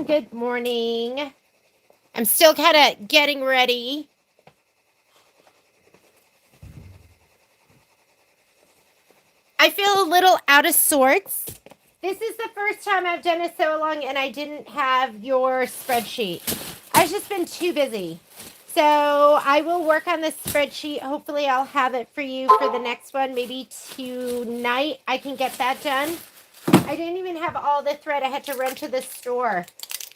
morning. Good morning. I'm still kind of getting ready. I feel a little out of sorts. This is the first time I've done a sew along and I didn't have your spreadsheet. I've just been too busy. So I will work on this spreadsheet. Hopefully I'll have it for you for the next one. Maybe tonight I can get that done. I didn't even have all the thread. I had to run to the store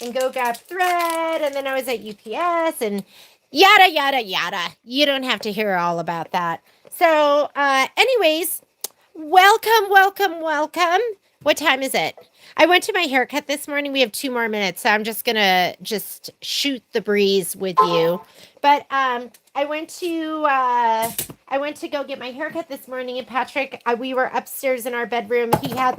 and go grab thread. And then I was at UPS and yada, yada, yada. You don't have to hear all about that. So anyways, welcome. What time is it? I went to my haircut this morning. We have 2 more minutes, so I'm just gonna shoot the breeze with you. But I went to go get my haircut this morning, and Patrick, we were upstairs in our bedroom. He had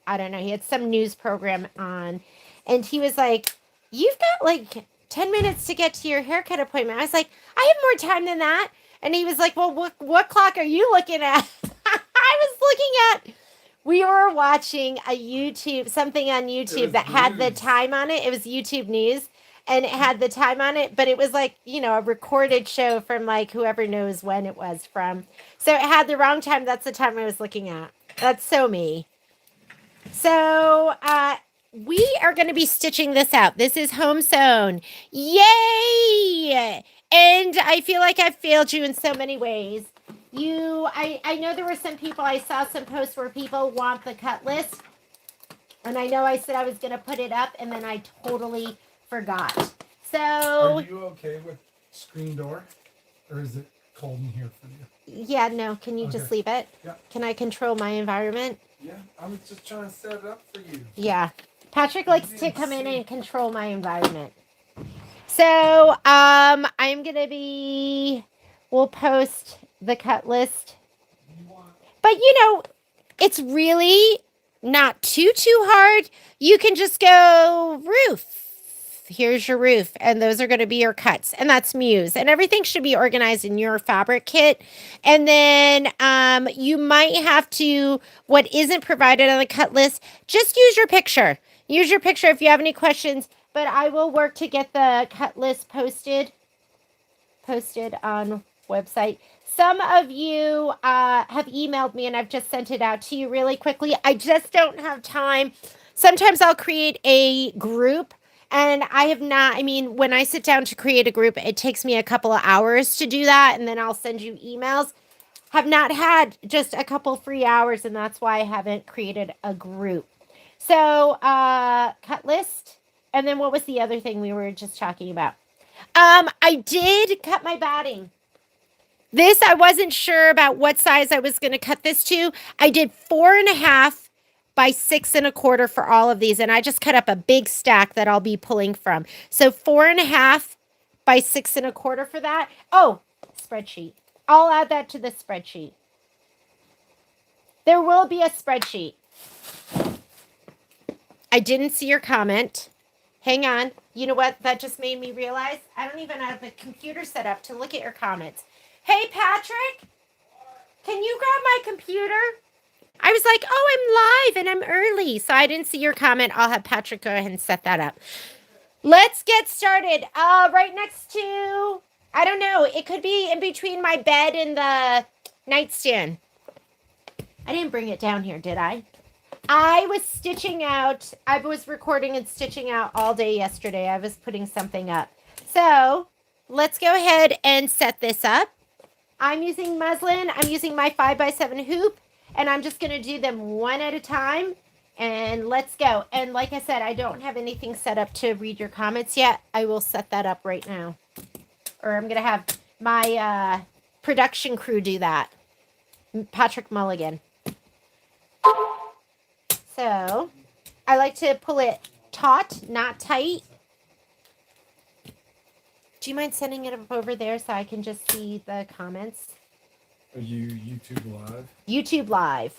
I don't know, he had some news program on, and he was like, "You've got like 10 minutes to get to your haircut appointment." I was like, "I have more time than that." And he was like, "Well, what clock are you looking at?" I was looking at, we were watching something on YouTube that had the time on it. It was YouTube News and it had the time on it, but it was like, a recorded show from like whoever knows when it was from. So it had the wrong time. That's the time I was looking at. That's so me. So, we are going to be stitching this out. This is home sewn. Yay! And I feel like I've failed you in so many ways. I know there were some people, I saw some posts where people want the cut list. And I know I said I was going to put it up and then I totally forgot. So. Are you okay with screen door? Or is it cold in here for you? Yeah, no. Can you just leave it? Yeah. Can I control my environment? Yeah, I was just trying to set it up for you. Yeah. Patrick likes to come in and control my environment. So, I'm going to we'll post the cut list. But, it's really not too hard. You can just go roof. Here's your roof. And those are going to be your cuts. And that's Muse. And everything should be organized in your fabric kit. And then you might have to, what isn't provided on the cut list, just use your picture. Use your picture if you have any questions. But I will work to get the cut list posted on website. Some of you have emailed me and I've just sent it out to you really quickly. I just don't have time. Sometimes I'll create a group and when I sit down to create a group, it takes me a couple of hours to do that. And then I'll send you emails. Have not had just a couple free hours and that's why I haven't created a group. So cut list. And then what was the other thing we were just talking about? I did cut my batting. This, I wasn't sure about what size I was going to cut this to. I did 4.5 by 6 1/4 for all of these. And I just cut up a big stack that I'll be pulling from. So 4.5 by 6 1/4 for that. Oh, spreadsheet. I'll add that to the spreadsheet. There will be a spreadsheet. I didn't see your comment. Hang on. You know what? That just made me realize I don't even have the computer set up to look at your comments. Hey, Patrick, can you grab my computer? I was like, oh, I'm live and I'm early. So I didn't see your comment. I'll have Patrick go ahead and set that up. Let's get started. Right next to, I don't know, it could be in between my bed and the nightstand. I didn't bring it down here, did I? I was recording and stitching out all day yesterday. I was putting something up. So let's go ahead and set this up. I'm using muslin. I'm using my 5x7 hoop. And I'm just going to do them one at a time. And let's go. And like I said, I don't have anything set up to read your comments yet. I will set that up right now. Or I'm going to have my production crew do that. Patrick Mulligan. So, I like to pull it taut, not tight. Do you mind sending it up over there so I can just see the comments? Are you YouTube Live? YouTube Live.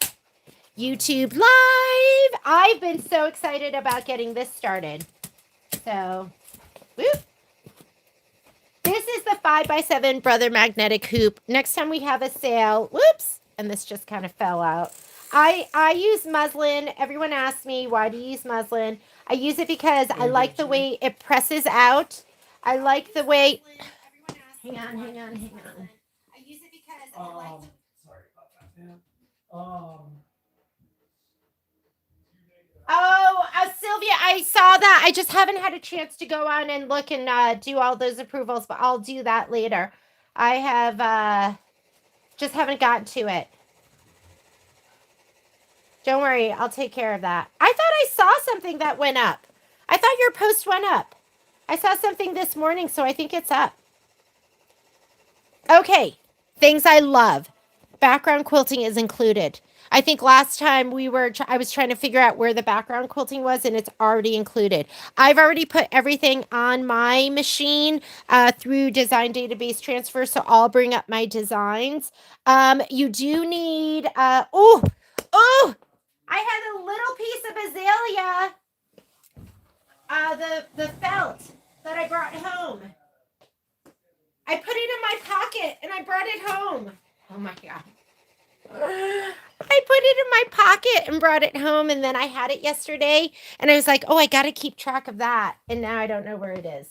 YouTube Live! I've been so excited about getting this started. So, whoop. This is the 5x7 Brother Magnetic Hoop. Next time we have a sale, whoops, and this just kind of fell out. I use muslin. Everyone asks me, why do you use muslin? I use it because I like the way it presses out. I like the way. Hang on. I use it because I like. Sorry about that, man. Oh, Sylvia, I saw that. I just haven't had a chance to go on and look and do all those approvals, but I'll do that later. I have just haven't gotten to it. Don't worry, I'll take care of that. I thought I saw something that went up. I thought your post went up. I saw something this morning, so I think it's up. Okay, things I love. Background quilting is included. I think last time I was trying to figure out where the background quilting was, and it's already included. I've already put everything on my machine through design database transfer, so I'll bring up my designs. You do need, oh, I had a little piece of azalea, the felt that I brought home. I put it in my pocket and I brought it home. Oh my God. I put it in my pocket and brought it home, and then I had it yesterday and I was like, oh, I got to keep track of that. And now I don't know where it is.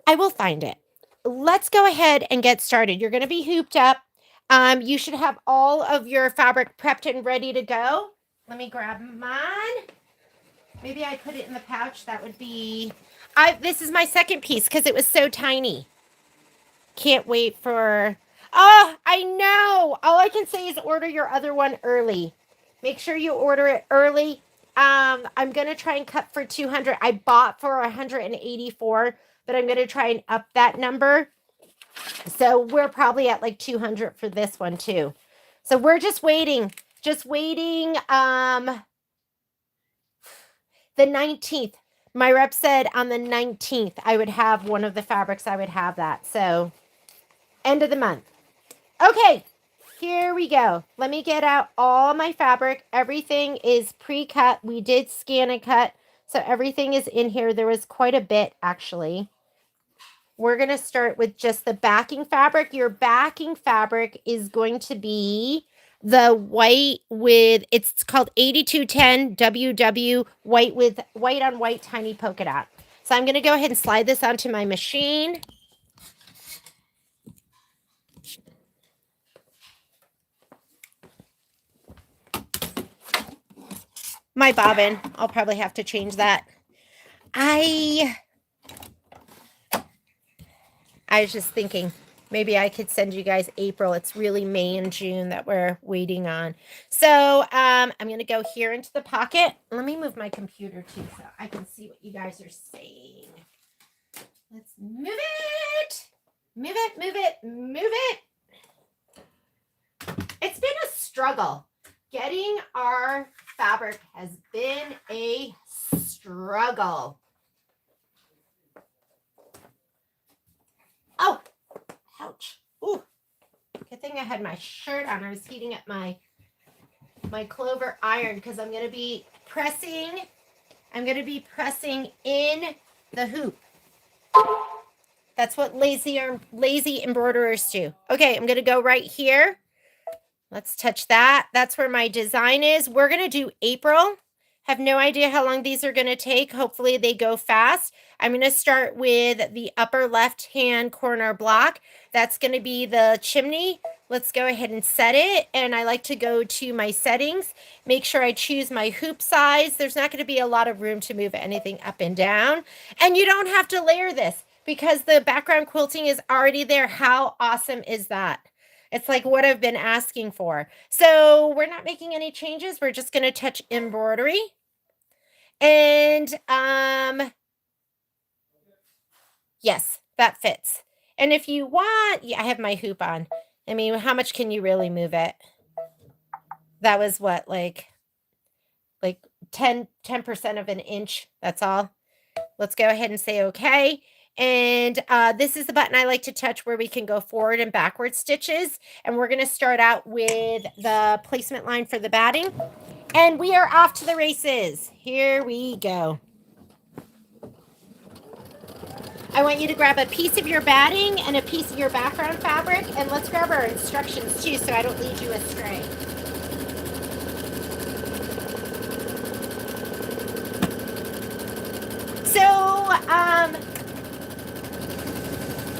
I will find it. Let's go ahead and get started. You're going to be hooped up. You should have all of your fabric prepped and ready to go. Let me grab mine. Maybe I put it in the pouch. That would be, this is my second piece because it was so tiny. Can't wait for, oh, I know. All I can say is order your other one early. Make sure you order it early. I'm going to try and cut for 200. I bought for 184, but I'm going to try and up that number. So we're probably at like 200 for this one too. So we're just waiting. The 19th. My rep said on the 19th, I would have one of the fabrics. I would have that. So end of the month. Okay, here we go. Let me get out all my fabric. Everything is pre-cut. We did scan and cut. So everything is in here. There was quite a bit actually. We're going to start with just the backing fabric. Your backing fabric is going to be the white with, it's called 8210 WW white with white on white tiny polka dot. So I'm going to go ahead and slide this onto my machine. My bobbin, I'll probably have to change that. I was just thinking maybe I could send you guys April. It's really May and June that we're waiting on. So I'm going to go here into the pocket. Let me move my computer too so I can see what you guys are saying. Let's move it. Move it. It's been a struggle. Getting our fabric has been a struggle. Oh, ouch. Ooh, good thing I had my shirt on. I was heating up my clover iron because I'm going to be pressing in the hoop. That's what lazy embroiderers do. Okay, I'm going to go right here. Let's touch that. That's where my design is. We're going to do April. Have no idea how long these are going to take. Hopefully they go fast. I'm going to start with the upper left-hand corner block. That's going to be the chimney. Let's go ahead and set it. And I like to go to my settings. Make sure I choose my hoop size. There's not going to be a lot of room to move anything up and down. And you don't have to layer this because the background quilting is already there. How awesome is that? It's like what I've been asking for. So we're not making any changes. We're just going to touch embroidery. And yes, that fits. And if you want, yeah, I have my hoop on. I mean, how much can you really move it? That was what, like 10% of an inch. That's all. Let's go ahead and say okay. And this is the button I like to touch where we can go forward and backward stitches. And we're going to start out with the placement line for the batting. And we are off to the races. Here we go. I want you to grab a piece of your batting and a piece of your background fabric. And let's grab our instructions too so I don't lead you astray.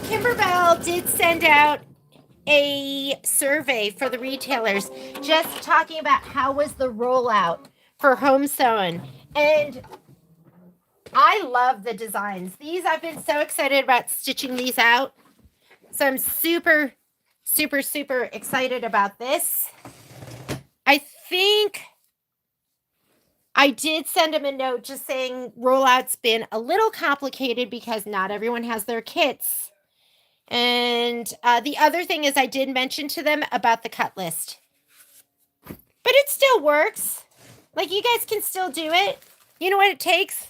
Kimberbell did send out a survey for the retailers just talking about how was the rollout for home sewn. And I love the designs. These, I've been so excited about stitching these out. So I'm super, super, super excited about this. I think I did send him a note just saying rollout's been a little complicated because not everyone has their kits. And the other thing is I did mention to them about the cut list. But it still works. Like, you guys can still do it. You know what it takes?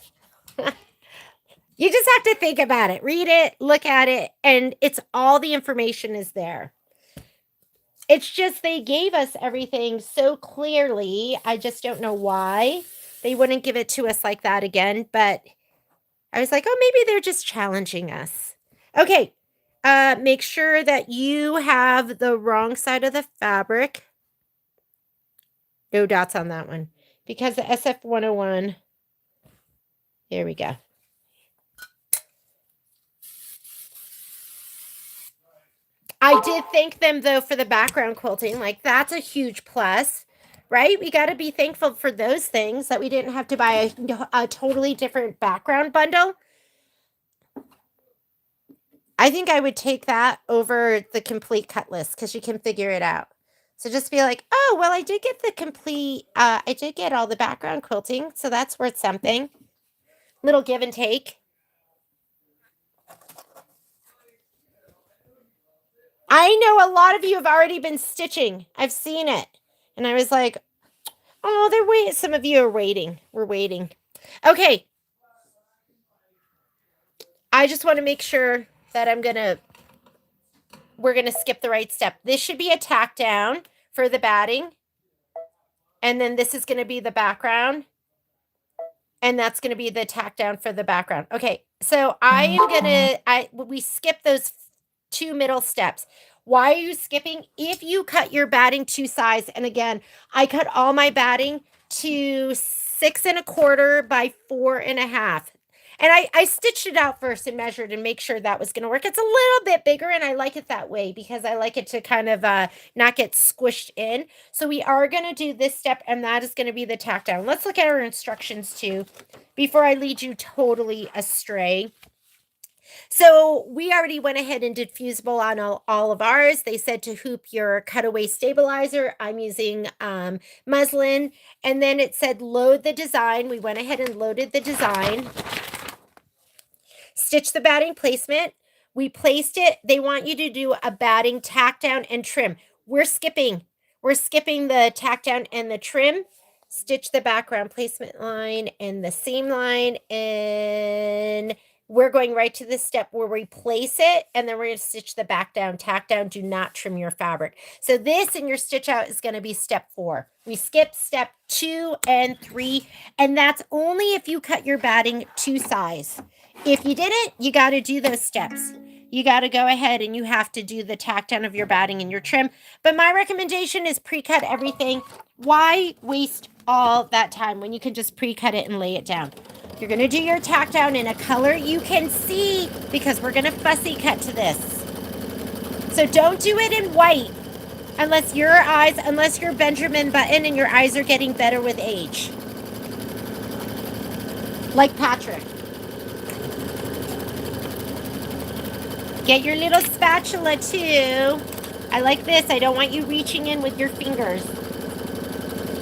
You just have to think about it. Read it, look at it, and it's all the information is there. It's just they gave us everything so clearly. I just don't know why they wouldn't give it to us like that again. But I was like, oh, maybe they're just challenging us. Okay. Make sure that you have the wrong side of the fabric. No dots on that one. Because the SF-101, there we go. I did thank them, though, for the background quilting. Like, that's a huge plus, right? We got to be thankful for those things, that we didn't have to buy a totally different background bundle. I think I would take that over the complete cut list because you can figure it out. So just be like, oh, well, I did get the complete, I did get all the background quilting, so that's worth something. Little give and take. I know a lot of you have already been stitching. I've seen it. And I was like, oh, they're waiting. Some of you are waiting. We're waiting. Okay. I just want to make sure that we're going to skip the right step. This should be a tack down for the batting. And then this is going to be the background. And that's going to be the tack down for the background. Okay. So I am going to, we skip those 2 middle steps. Why are you skipping? If you cut your batting to size, and again, I cut all my batting to 6 1/4 by 4 1/2. And I stitched it out first and measured and make sure that was going to work. It's a little bit bigger, and I like it that way because I like it to kind of not get squished in. So we are going to do this step, and that is going to be the tack down. Let's look at our instructions too before I lead you totally astray. So we already went ahead and did fusible on all of ours. They said to hoop your cutaway stabilizer. I'm using muslin. And then it said load the design. We went ahead and loaded the design. Stitch the batting placement. We placed it. They want you to do a batting tack down and trim. We're skipping the tack down and the trim. Stitch the background placement line and the seam line, and we're going right to the step where we place it, and then we're going to stitch the back down, tack down. Do not trim your fabric. So this in your stitch out is going to be step 4. We skip step 2 and 3, and that's only if you cut your batting to size. If you didn't, you got to do those steps. You got to go ahead and you have to do the tack down of your batting and your trim. But my recommendation is pre-cut everything. Why waste all that time when you can just pre-cut it and lay it down? You're going to do your tack down in a color you can see because we're going to fussy cut to this. So don't do it in white unless you're Benjamin Button and your eyes are getting better with age. Like Patrick. Get your little spatula too. I like this. I don't want you reaching in with your fingers.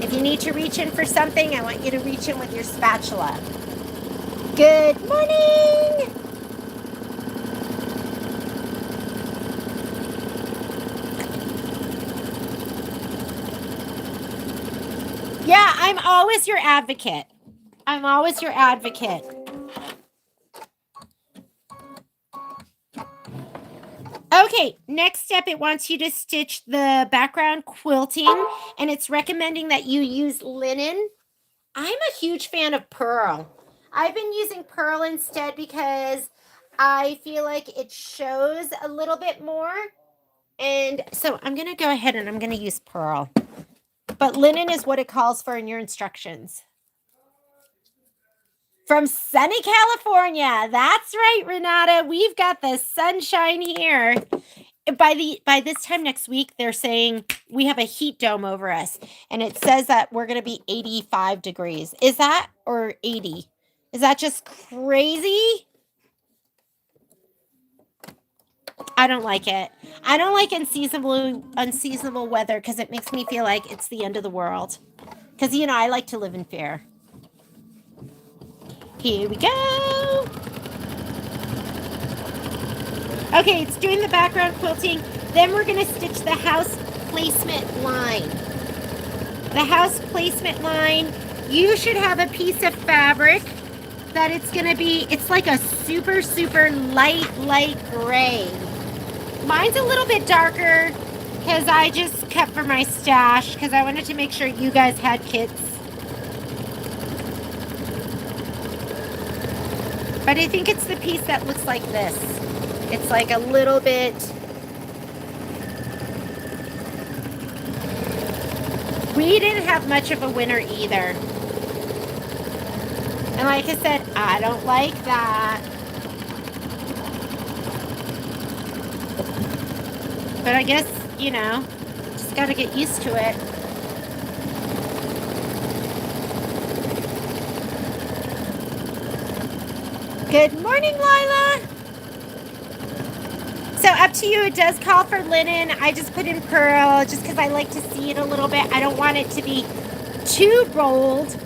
If you need to reach in for something, I want you to reach in with your spatula. Good morning. Yeah, I'm always your advocate. I'm always your advocate. Okay, next step, it wants you to stitch the background quilting, and it's recommending that you use linen. I'm a huge fan of purl. I've been using purl instead because I feel like it shows a little bit more. And so I'm going to go ahead and I'm going to use purl. But linen is what it calls for in your instructions. From sunny California. That's right, Renata. We've got the sunshine here. By this time next week, they're saying we have a heat dome over us, and it says that we're going to be 85 degrees. Is that, or 80? Is that just crazy? I don't like it. I don't like unseasonable weather because it makes me feel like it's the end of the world. Because, you know, I like to live in fear. Here we go. Okay, it's doing the background quilting. Then we're going to stitch the house placement line. The house placement line, you should have a piece of fabric that it's going to be, it's like a super, super light gray. Mine's a little bit darker because I just kept for my stash because I wanted to make sure you guys had kits. But I think it's the piece that looks like this. It's like a little bit. We didn't have much of a winter either. And like I said, I don't like that. But I guess, you know, just got to get used to it. Good morning, Lila. So up to you. It does call for linen. I just put in pearl just because I like to see it a little bit. I don't want it to be too bold,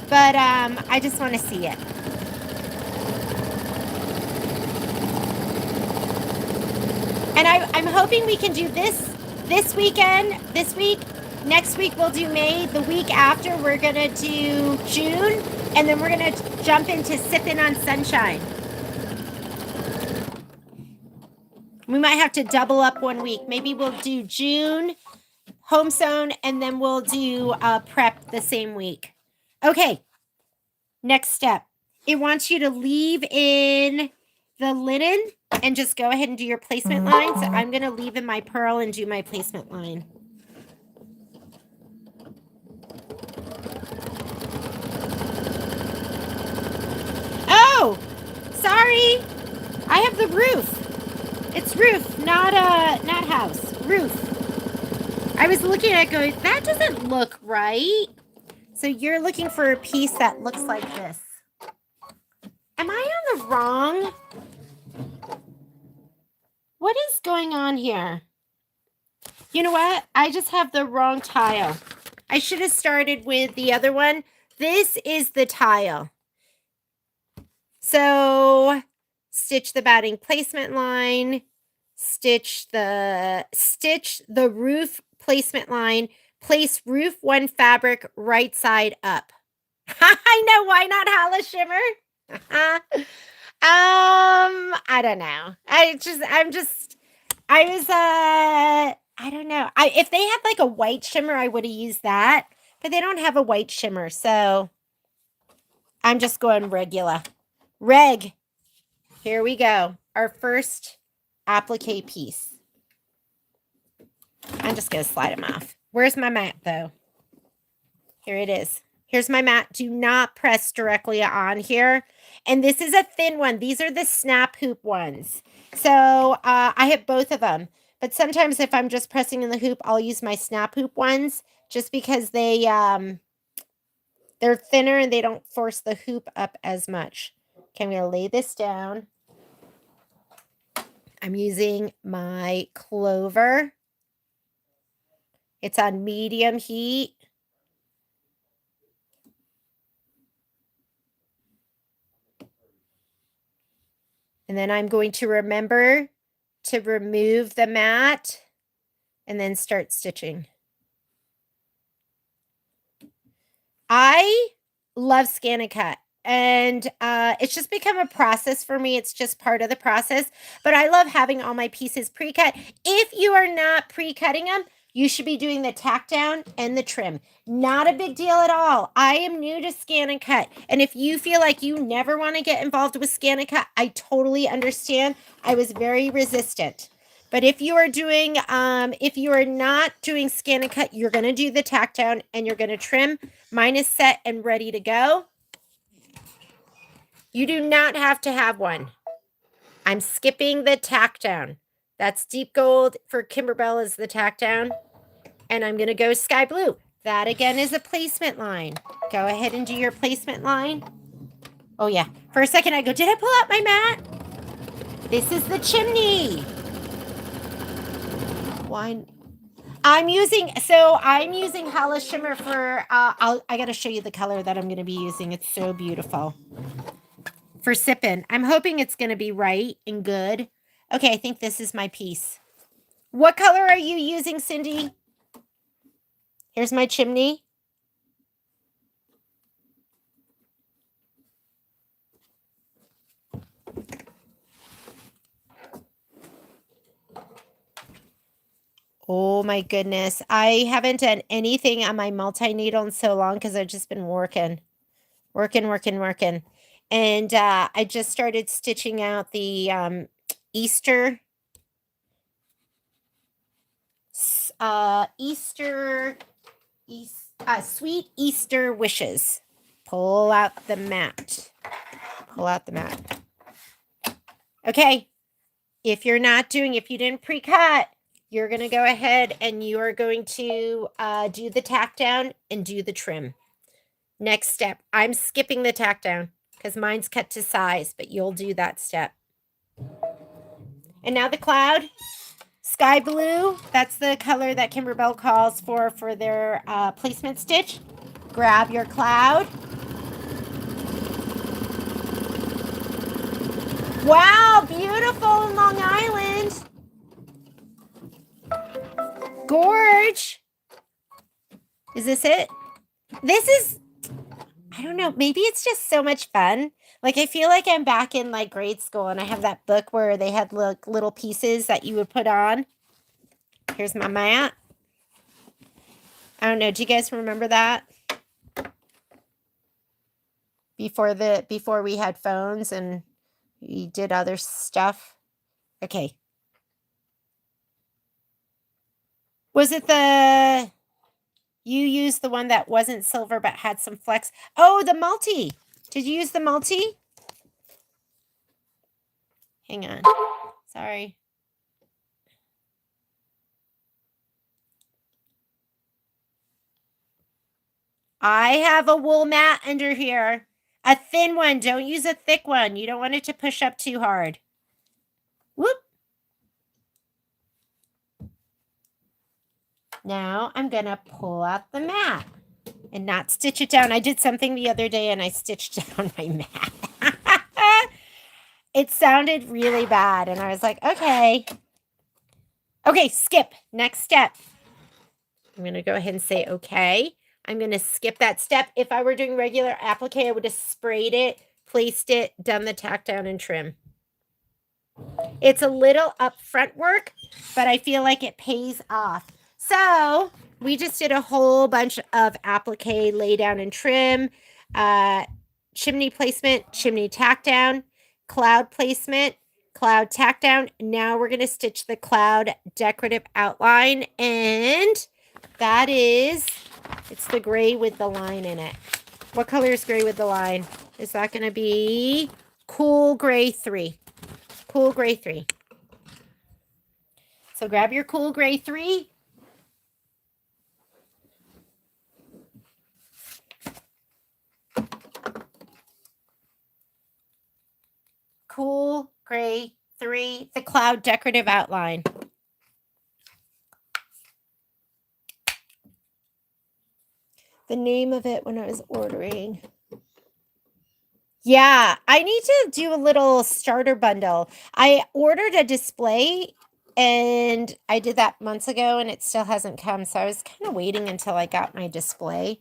but I just want to see it. And I'm hoping we can do this weekend, this week. Next week we'll do May. The week after we're going to do June. And then we're going to jump into Sippin' on Sunshine. We might have to double up 1 week. Maybe we'll do June, home sewn, and then we'll do prep the same week. Okay. Next step. It wants you to leave in the linen and just go ahead and do your placement line. So I'm going to leave in my pearl and do my placement line. Oh, sorry. I have the roof. It's roof, not house. Roof. I was looking at it going, that doesn't look right. So you're looking for a piece that looks like this. Am I on the wrong? What is going on here? You know what? I just have the wrong tile. I should have started with the other one. This is the tile. So stitch the batting placement line, stitch the roof placement line, place roof 1 fabric right side up. I know, why not Hala Shimmer? I don't know. I don't know. If they had like a white shimmer, I would have used that, but they don't have a white shimmer, so I'm just going regular. Reg. Here we go. Our first applique piece. I'm just going to slide them off. Where's my mat, though? Here it is. Here's my mat. Do not press directly on here. And this is a thin one. These are the snap hoop ones. So I have both of them. But sometimes if I'm just pressing in the hoop, I'll use my snap hoop ones just because they're thinner and they don't force the hoop up as much. Okay, I'm going to lay this down. I'm using my clover. It's on medium heat. And then I'm going to remember to remove the mat and then start stitching. I love Scan and Cut. And it's just become a process for me. It's just part of the process. But I love having all my pieces pre-cut. If you are not pre-cutting them, you should be doing the tack down and the trim. Not a big deal at all. I am new to Scan and Cut. And if you feel like you never want to get involved with Scan and Cut, I totally understand. I was very resistant. But if you are doing, if you are not doing Scan and Cut, you're going to do the tack down and you're going to trim. Mine is set and ready to go. You do not have to have one. I'm skipping the tack down. That's deep gold for Kimberbell is the tack down. And I'm going to go sky blue. That again is a placement line. Go ahead and do your placement line. Oh yeah. For a second I go, did I pull out my mat? This is the chimney. Why? I'm using Hala Shimmer for, I got to show you the color that I'm going to be using. It's so beautiful. For sipping. I'm hoping it's going to be right and good. Okay, I think this is my piece. What color are you using, Cindy? Here's my chimney. Oh my goodness. I haven't done anything on my multi-needle in so long because I've just been working. And I just started stitching out the Sweet Easter Wishes. Pull out the mat. Okay. If you didn't pre-cut, you're going to go ahead and you are going to do the tack down and do the trim. Next step. I'm skipping the tack down because mine's cut to size, but you'll do that step. And now the cloud. Sky blue, that's the color that Kimberbell calls for their placement stitch. Grab your cloud. Wow, beautiful in Long Island. Gorge. Is this it? This is, I don't know, maybe it's just so much fun. Like, I feel like I'm back in, like, grade school, and I have that book where they had, like, little pieces that you would put on. Here's my mat. I don't know. Do you guys remember that? Before we had phones and we did other stuff. Okay. Was it you used the one that wasn't silver but had some flecks? Oh, the multi. Did you use the multi? Hang on. Sorry. I have a wool mat under here. A thin one. Don't use a thick one. You don't want it to push up too hard. Whoop. Now I'm going to pull out the mat and not stitch it down. I did something the other day and I stitched down my mat. It sounded really bad. And I was like, okay. Okay, skip. Next step. I'm going to go ahead and say, okay. I'm going to skip that step. If I were doing regular applique, I would have sprayed it, placed it, done the tack down and trim. It's a little upfront work, but I feel like it pays off. So we just did a whole bunch of applique, lay down and trim, chimney placement, chimney tack down, cloud placement, cloud tack down. Now we're going to stitch the cloud decorative outline, and that is, it's the gray with the line in it. What color is gray with the line? Is that going to be cool gray 3? Cool gray 3. So grab your cool gray 3. Cool gray 3, the cloud decorative outline. The name of it when I was ordering. Yeah, I need to do a little starter bundle. I ordered a display and I did that months ago and it still hasn't come. So I was kind of waiting until I got my display.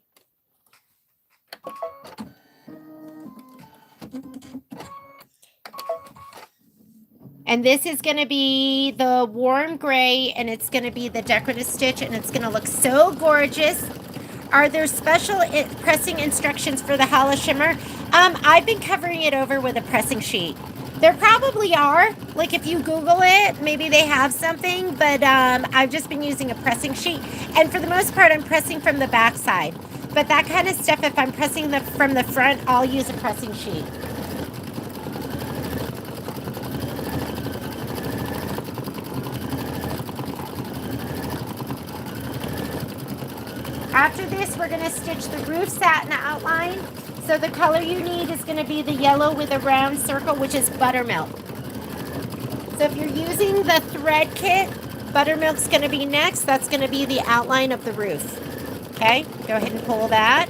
And this is going to be the warm gray, and it's going to be the decorative stitch, and it's going to look so gorgeous. Are there special pressing instructions for the Hala Shimmer? I've been covering it over with a pressing sheet. There probably are. Like, if you Google it, maybe they have something, but I've just been using a pressing sheet. And for the most part, I'm pressing from the back side. But that kind of stuff, if I'm pressing from the front, I'll use a pressing sheet. After this, we're going to stitch the roof satin outline. So the color you need is going to be the yellow with a round circle, which is buttermilk. So if you're using the thread kit, buttermilk's going to be next. That's going to be the outline of the roof. Okay, go ahead and pull that.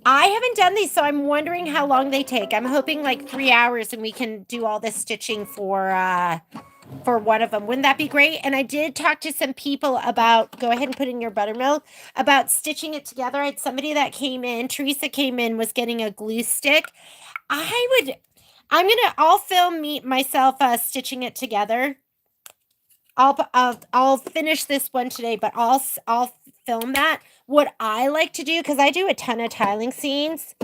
I haven't done these, so I'm wondering how long they take. I'm hoping like 3 hours and we can do all this stitching for one of them. Wouldn't that be great? And I did talk to some people about, go ahead and put in your buttermilk, about stitching it together. I had somebody that came in, Teresa came in, was getting a glue stick. I'll film myself stitching it together. I'll finish this one today, but I'll film that. What I like to do, because I do a ton of tiling scenes.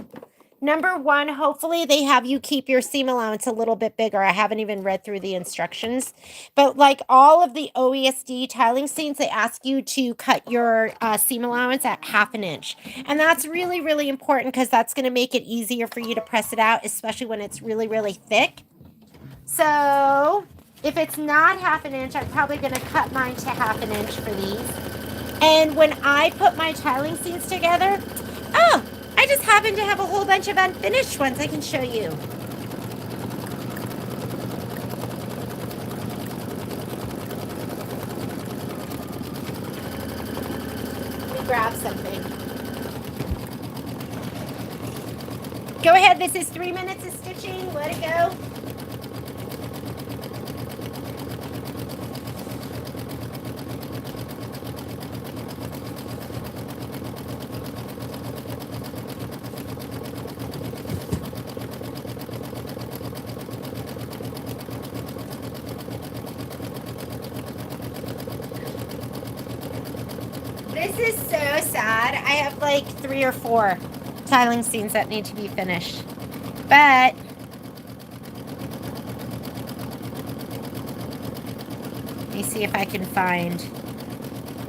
Number one, hopefully they have you keep your seam allowance a little bit bigger. I haven't even read through the instructions. But like all of the OESD tiling scenes, they ask you to cut your seam allowance at 1/2 inch. And that's really, really important because that's going to make it easier for you to press it out, especially when it's really, really thick. So if it's not 1/2 inch, I'm probably going to cut mine to 1/2 inch for these. And when I put my tiling scenes together, oh, I just happen to have a whole bunch of unfinished ones I can show you. Let me grab something. Go ahead, this is 3 minutes of stitching. Let it go. This is so sad. I have like 3 or 4 tiling scenes that need to be finished. But let me see if I can find.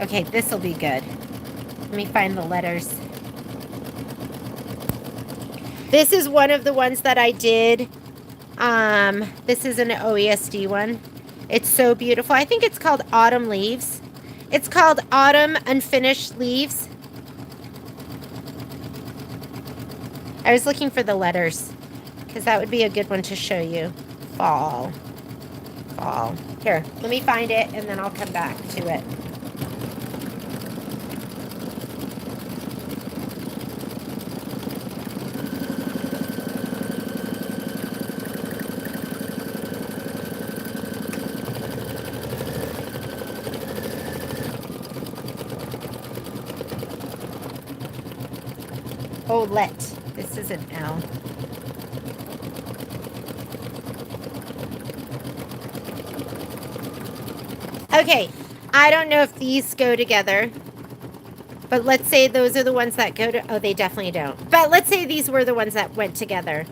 Okay, this will be good. Let me find the letters. This is one of the ones that I did. This is an OESD one. It's so beautiful. I think it's called Autumn Leaves. It's called Autumn Unfinished Leaves. I was looking for the letters because that would be a good one to show you. Fall. Fall. Here, let me find it and then I'll come back to it. Oh, let. This is an L. Okay, I don't know if these go together, but let's say those are the ones that go to, oh, they definitely don't. But let's say these were the ones that went together.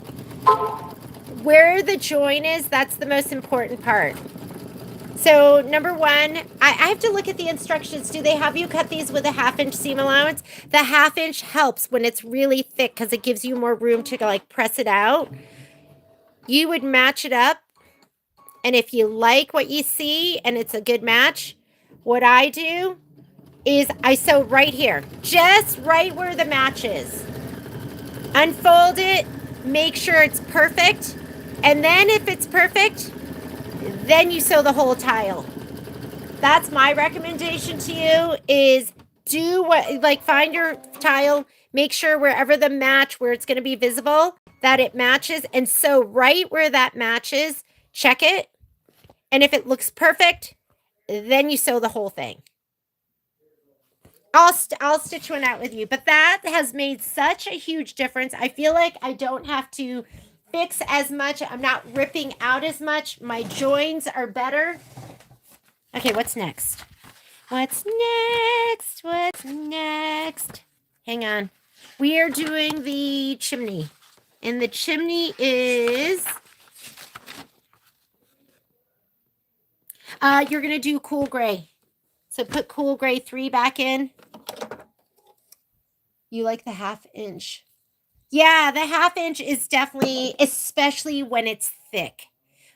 Where the join is, that's the most important part. So number one, I have to look at the instructions. Do they have you cut these with a 1/2 inch seam allowance? The 1/2 inch helps when it's really thick because it gives you more room to like press it out. You would match it up. And if you like what you see and it's a good match, what I do is I sew right here, just right where the match is. Unfold it, make sure it's perfect. And then if it's perfect, then you sew the whole tile. That's my recommendation to you is do what, like find your tile, make sure wherever the match, where it's going to be visible, that it matches. And sew right where that matches, check it. And if it looks perfect, then you sew the whole thing. I'll stitch one out with you. But that has made such a huge difference. I feel like I don't have to fix as much. I'm not ripping out as much. My joins are better. Okay, what's next? What's next? What's next? Hang on. We are doing the chimney. And the chimney is... you're going to do cool gray. So put cool gray 3 back in. You like the 1/2 inch. Yeah, the 1/2 inch is definitely, especially when it's thick.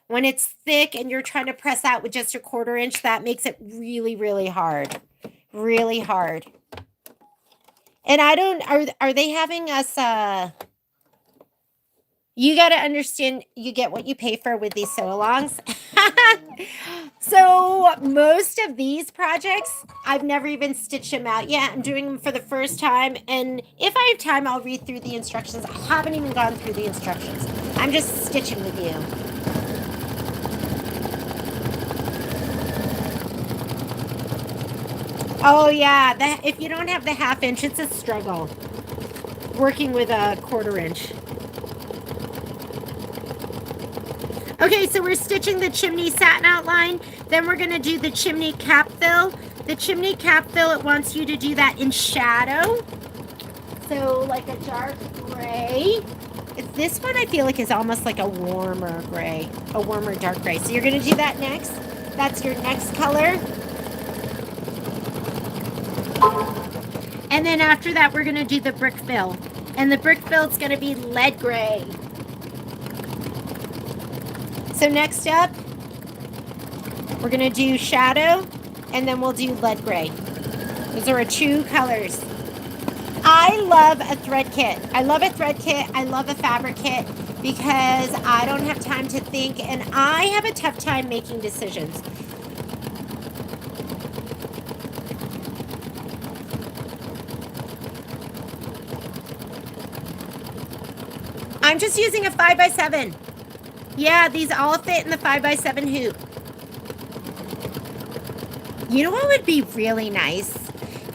When it's thick and you're trying to press out with just a 1/4 inch, that makes it really, really hard. really hard. And I don't, are they having us, you got to understand, you get what you pay for with these sew-alongs. So most of these projects, I've never even stitched them out yet. I'm doing them for the first time. And if I have time, I'll read through the instructions. I haven't even gone through the instructions. I'm just stitching with you. Oh yeah, if you don't have the 1/2 inch, it's a struggle. Working with a 1/4 inch. Okay, so we're stitching the chimney satin outline. Then we're gonna do the chimney cap fill. The chimney cap fill, it wants you to do that in shadow. So like a dark gray. This one I feel like is almost like a warmer gray, a warmer dark gray. So you're gonna do that next. That's your next color. And then after that, we're gonna do the brick fill. And the brick fill is gonna be lead gray. So next up, we're gonna do shadow, and then we'll do lead gray. Those are our 2 colors. I love a thread kit. I love a thread kit. I love a fabric kit because I don't have time to think, and I have a tough time making decisions. I'm just using a 5x7. Yeah, these all fit in the 5x7 hoop. You know what would be really nice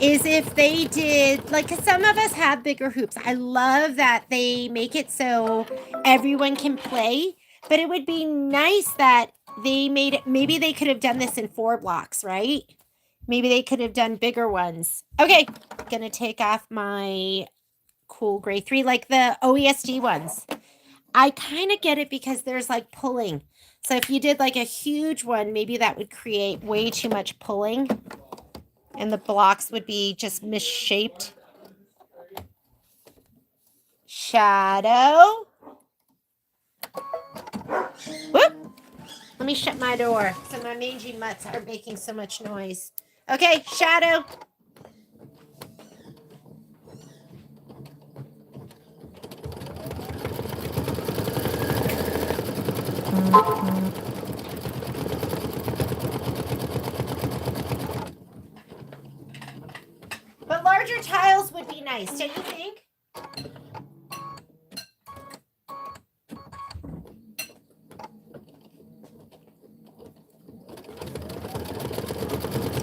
is if they did, like, 'cause some of us have bigger hoops. I love that they make it so everyone can play, but it would be nice that they made it, maybe they could have done this in 4 blocks, right? Maybe they could have done bigger ones. Okay, gonna take off my cool gray 3, like the OESD ones. I kind of get it because there's like pulling. So if you did like a huge one, maybe that would create way too much pulling and the blocks would be just misshaped. Shadow. Whoop. Let me shut my door so my mangy mutts aren't making so much noise. Okay, shadow. But larger tiles would be nice, don't you think?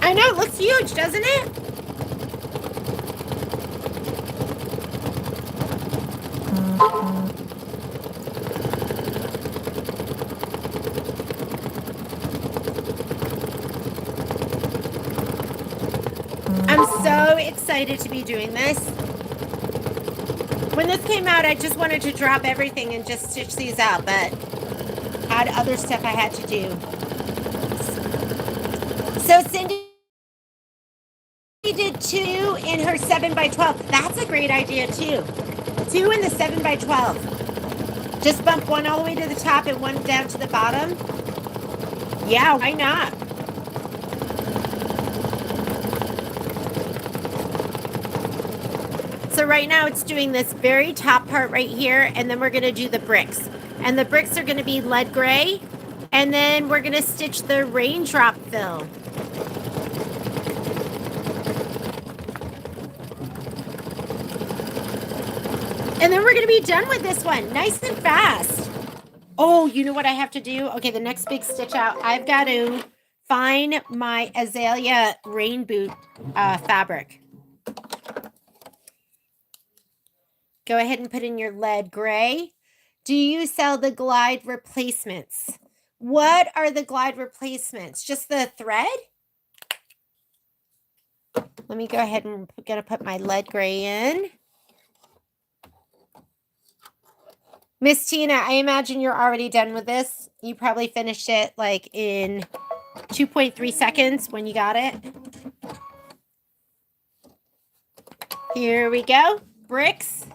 I know, it looks huge, doesn't it? I'm so excited to be doing this. When this came out, I just wanted to drop everything and just stitch these out, but I had other stuff I had to do. So Cindy did 2 in her 7x12. That's a great idea too. 2 in the 7x12. Just bump one all the way to the top and one down to the bottom. Yeah, why not? So right now it's doing this very top part right here, and then we're going to do the bricks. And the bricks are going to be lead gray, and then we're going to stitch the raindrop fill. And then we're going to be done with this one, nice and fast. Oh, you know what I have to do? Okay, the next big stitch out, I've got to find my azalea rain boot fabric. Go ahead and put in your lead gray. Do you sell the glide replacements? What are the glide replacements? Just the thread? Let me go ahead and put my lead gray in. Miss Tina, I imagine you're already done with this. You probably finished it like in 2.3 seconds when you got it. Here we go. Bricks.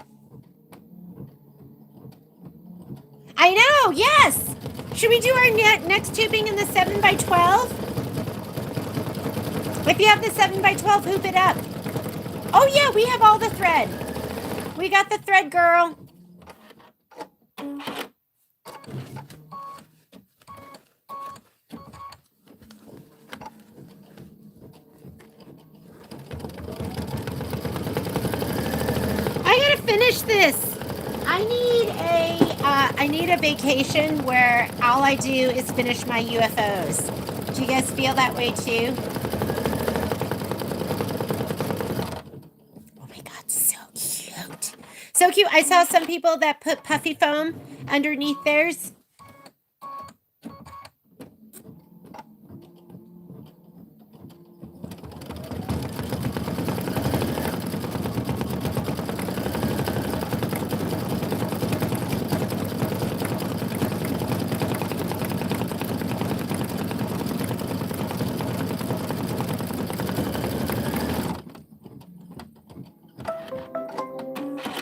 I know, yes. Should we do our next tubing in the 7x12? If you have the 7x12, hoop it up. Oh yeah, we have all the thread. We got the thread, girl. I gotta finish this. I need a vacation where all I do is finish my UFOs. Do you guys feel that way too? Oh my God, so cute. So cute. I saw some people that put puffy foam underneath theirs.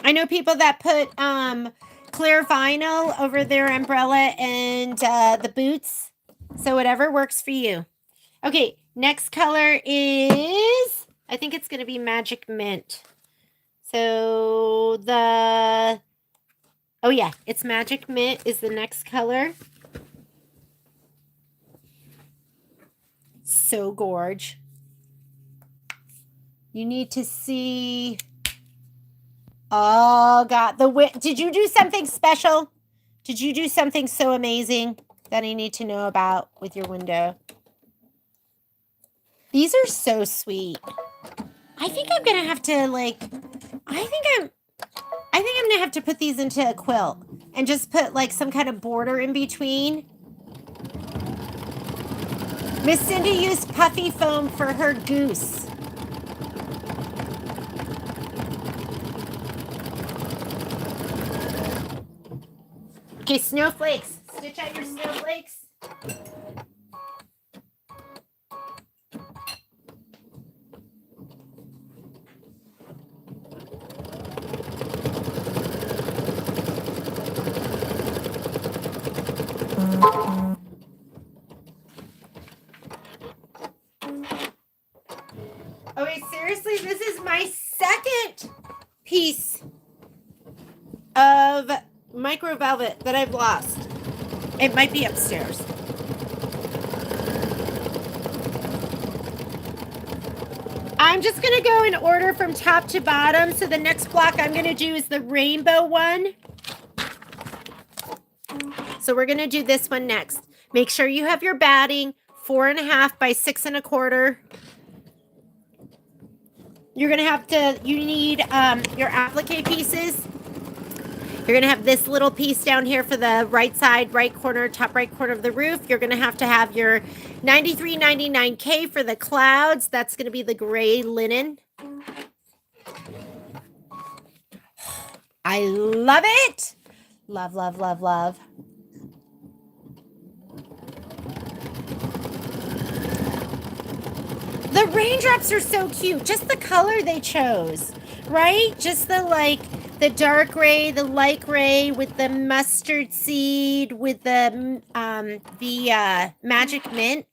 I know people that put clear vinyl over their umbrella and the boots. So whatever works for you. Okay, next color is, I think it's going to be Magic Mint. So oh yeah, it's Magic Mint is the next color. So gorge. You need to see. Oh God, did you do something special? Did you do something so amazing that I need to know about with your window? These are so sweet. I think I'm gonna have to I think I'm gonna have to put these into a quilt and just put like some kind of border in between. Miss Cindy used puffy foam for her goose. Okay, snowflakes. Stitch out your snowflakes. Okay, seriously, this is my second piece of micro velvet that I've lost. It might be upstairs. I'm just going to go in order from top to bottom. So the next block I'm going to do is the rainbow one. So we're going to do this one next. Make sure you have your batting 4.5 by 6 1/4. You're going to have to, you need your applique pieces. You're going to have this little piece down here for the right side, right corner, top right corner of the roof. You're going to have your 93.99K for the clouds. That's going to be the gray linen. I love it. Love, love, love, love. The raindrops are so cute. Just the color they chose, right? Just the dark gray, the light gray with the mustard seed, with the magic mint.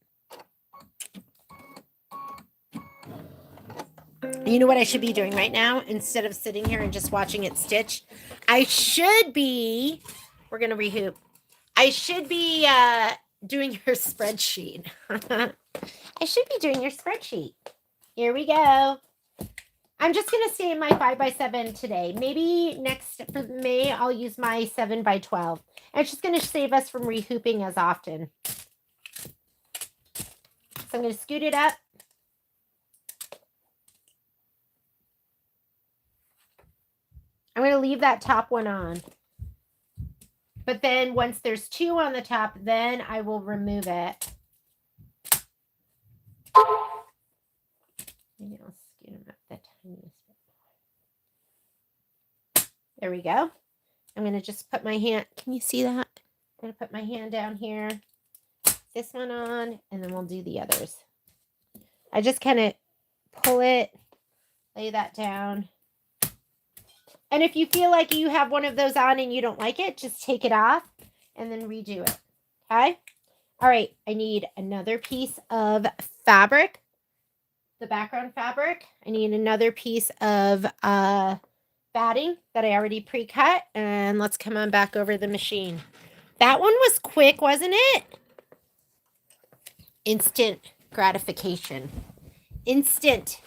You know what I should be doing right now? Instead of sitting here and just watching it stitch, I should be, we're going to rehoop. I should be doing your spreadsheet. I should be doing your spreadsheet. Here we go. I'm just going to stay in my 5x7 today. Maybe for May, I'll use my 7x12. And it's just going to save us from rehooping as often. So I'm going to scoot it up. I'm going to leave that top one on. But then once there's 2 on the top, then I will remove it. Maybe I'll scoot them up the tiniest bit. There we go. I'm going to just put my hand. Can you see that? I'm going to put my hand down here. This one on, and then we'll do the others. I just kind of pull it, lay that down. And if you feel like you have one of those on and you don't like it, just take it off and then redo it. Okay? All right. I need another piece of fabric. the background fabric. I need another piece of batting that I already pre-cut, and let's come on back over the machine. That one was quick, wasn't it? Instant gratification. Instant.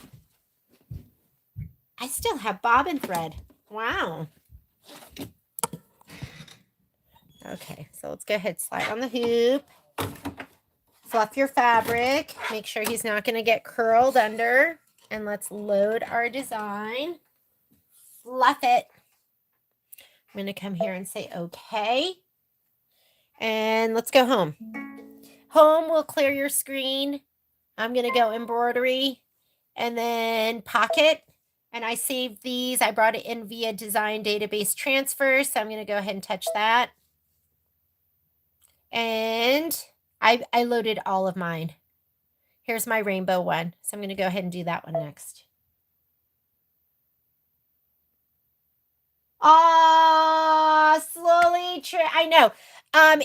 I still have bobbin thread. Wow. Okay, so let's go ahead, slide on the hoop. Fluff your fabric. Make sure he's not going to get curled under. And let's load our design. Fluff it. I'm going to come here and say okay. And let's go home. Home will clear your screen. I'm going to go embroidery and then pocket. And I saved these. I brought it in via design database transfer. So I'm going to go ahead and touch that. And I loaded all of mine. Here's my rainbow one. So I'm going to go ahead and do that one next. Slowly. I know.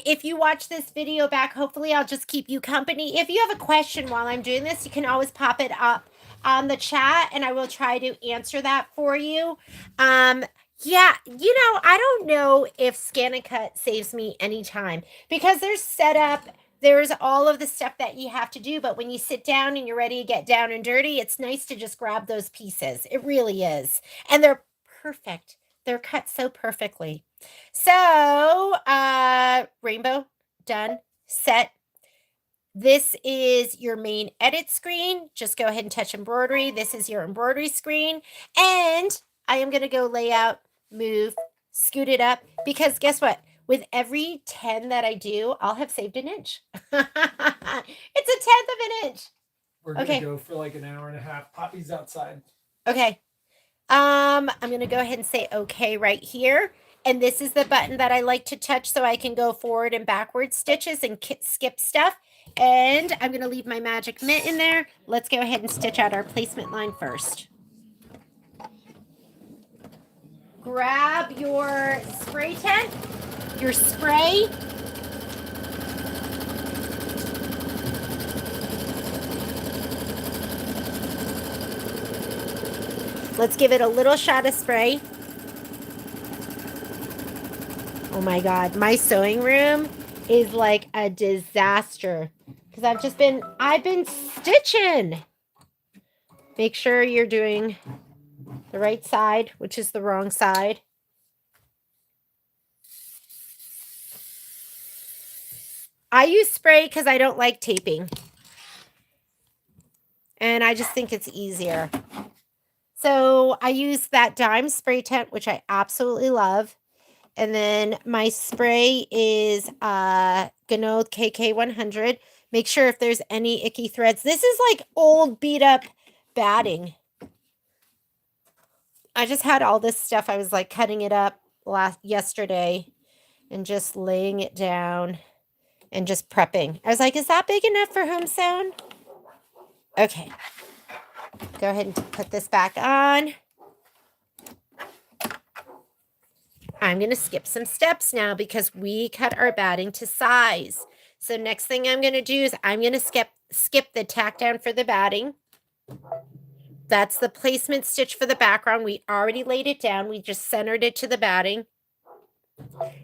If you watch this video back, hopefully I'll just keep you company. If you have a question while I'm doing this, you can always pop it up on the chat and I will try to answer that for you. Yeah, I don't know if Scan and Cut saves me any time because there's setup, there's all of the stuff that you have to do. But when you sit down and you're ready to get down and dirty, it's nice to just grab those pieces. It really is. And they're perfect. They're cut so perfectly. So, rainbow, done, set. This is your main edit screen. Just go ahead and touch embroidery. This is your embroidery screen. And I am going to go layout, move, scoot it up. Because guess what? With every 10 that I do, I'll have saved an inch. It's a 10th of an inch. We're going to go for like an hour and a half. Poppy's outside. Okay. I'm going to go ahead and say okay right here. And this is the button that I like to touch so I can go forward and backward stitches and skip stuff. And I'm going to leave my magic mitt in there. Let's go ahead and stitch out our placement line first. Grab your spray tent, your spray. Let's give it a little shot of spray. Oh my God, my sewing room is like a disaster because I've been stitching. Make sure you're doing the right side, which is the wrong side. I use spray because I don't like taping. And I just think it's easier. So I use that dime spray tent, which I absolutely love. And then my spray is Ganode KK100. Make sure if there's any icky threads. This is like old beat up batting. I just had all this stuff. I was like cutting it up yesterday and just laying it down and just prepping. I was like, is that big enough for home sewn? Okay. Go ahead and put this back on. I'm going to skip some steps now because we cut our batting to size. So next thing I'm going to do is I'm going to skip the tack down for the batting. That's the placement stitch for the background. We already laid it down. We just centered it to the batting.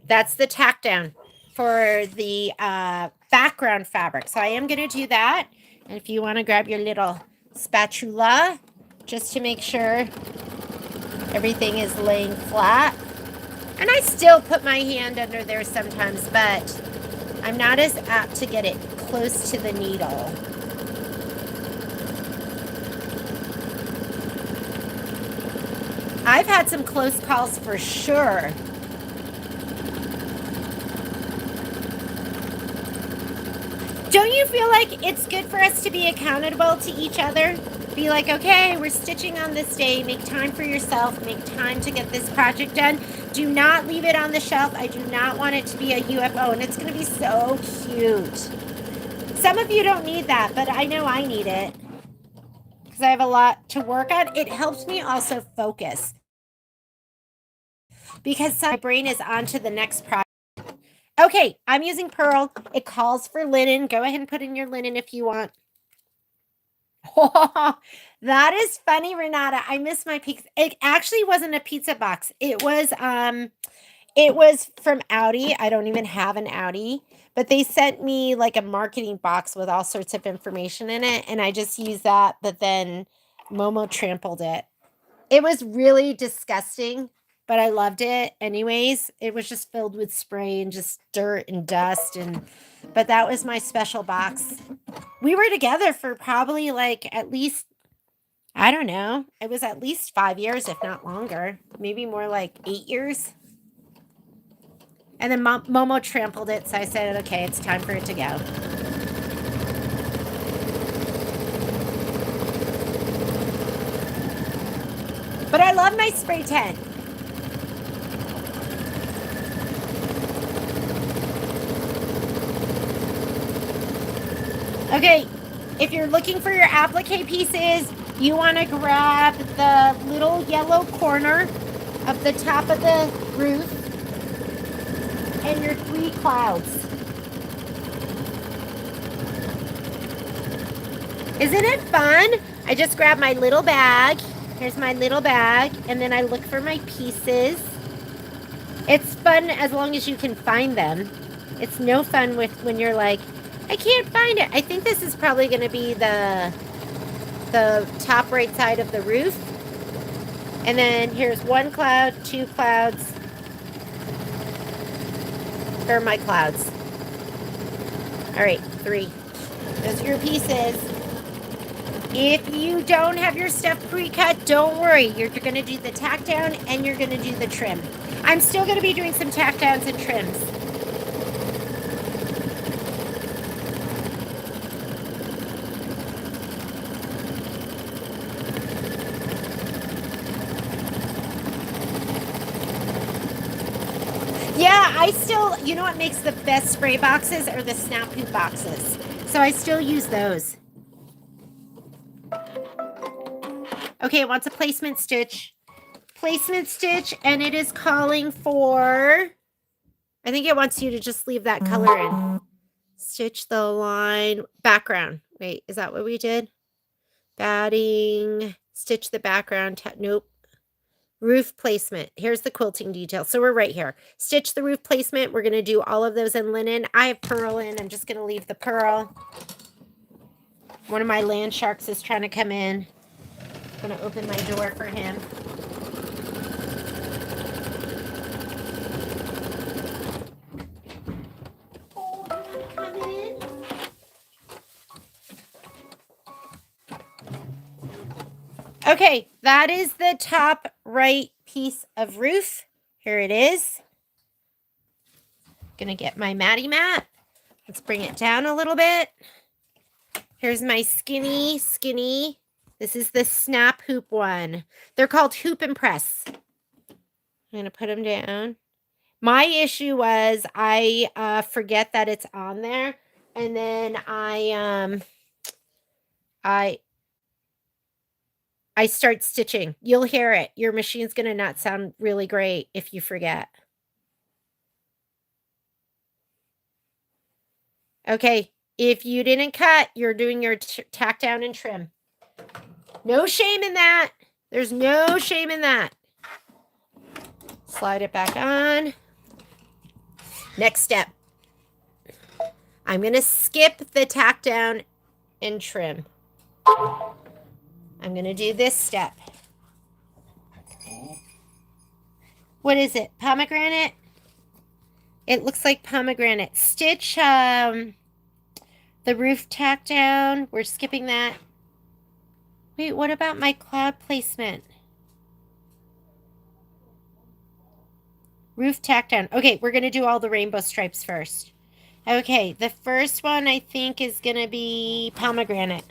That's the tack down for the background fabric. So I am going to do that. And if you want to grab your little spatula just to make sure everything is laying flat. And I still put my hand under there sometimes, but I'm not as apt to get it close to the needle. I've had some close calls for sure. Don't you feel like it's good for us to be accountable to each other? Be like, okay, we're stitching on this day. Make time for yourself. Make time to get this project done. Do not leave it on the shelf. I do not want it to be a UFO, and it's going to be so cute. Some of you don't need that, but I know I need it because I have a lot to work on. It helps me also focus because my brain is on to the next project. Okay, I'm using Pearl. It calls for linen. Go ahead and put in your linen if you want. Oh, that is funny, Renata. I miss my pizza. It actually wasn't a pizza box. It was from Audi. I don't even have an Audi, but they sent me like a marketing box with all sorts of information in it, and I just used that, but then Momo trampled it. It was really disgusting, but I loved it anyways. It was just filled with spray and just dirt and dust, and but that was my special box. We were together for probably like at least, I don't know, it was at least 5 years, if not longer, maybe more like 8 years. And then Momo trampled it, so I said, okay, it's time for it to go. But I love my spray tent. Okay, if you're looking for your applique pieces, you want to grab the little yellow corner of the top of the roof and your 3 clouds. Isn't it fun? I just grab my little bag. Here's my little bag, and then I look for my pieces. It's fun as long as you can find them. It's no fun when you're like, I can't find it. I think this is probably going to be the top right side of the roof. And then here's 1 cloud, 2 clouds. Here are my clouds. All right, 3. Those are your pieces. If you don't have your stuff pre-cut, don't worry. You're going to do the tack down and you're going to do the trim. I'm still going to be doing some tack downs and trims. Yeah, I still, you know what makes the best spray boxes are the snap hoop boxes. So I still use those. Okay, it wants a placement stitch. Placement stitch, and it is calling for, I think it wants you to just leave that color in. Stitch the line, background. Wait, is that what we did? Batting, stitch the background, nope. Roof placement. Here's the quilting detail. So we're right here. Stitch the roof placement. We're going to do all of those in linen. I have purl in. I'm just going to leave the purl. One of my land sharks is trying to come in. I'm going to open my door for him. Oh, you want to come in? Okay, that is the top right piece of roof. Here it is. Gonna get my Matty mat. Let's bring it down a little bit. Here's my skinny. This is the snap hoop one. They're called hoop and press. I'm gonna put them down. My issue was I forget that it's on there, and then I start stitching. You'll hear it. Your machine's gonna not sound really great if you forget. Okay, if you didn't cut, you're doing your tack down and trim. No shame in that. There's no shame in that. Slide it back on. Next step. I'm going to skip the tack down and trim. I'm going to do this step. What is it? Pomegranate? It looks like pomegranate. Stitch the roof tack down. We're skipping that. Wait, what about my cloud placement? Roof tack down. Okay, we're going to do all the rainbow stripes first. Okay, the first one I think is going to be pomegranate.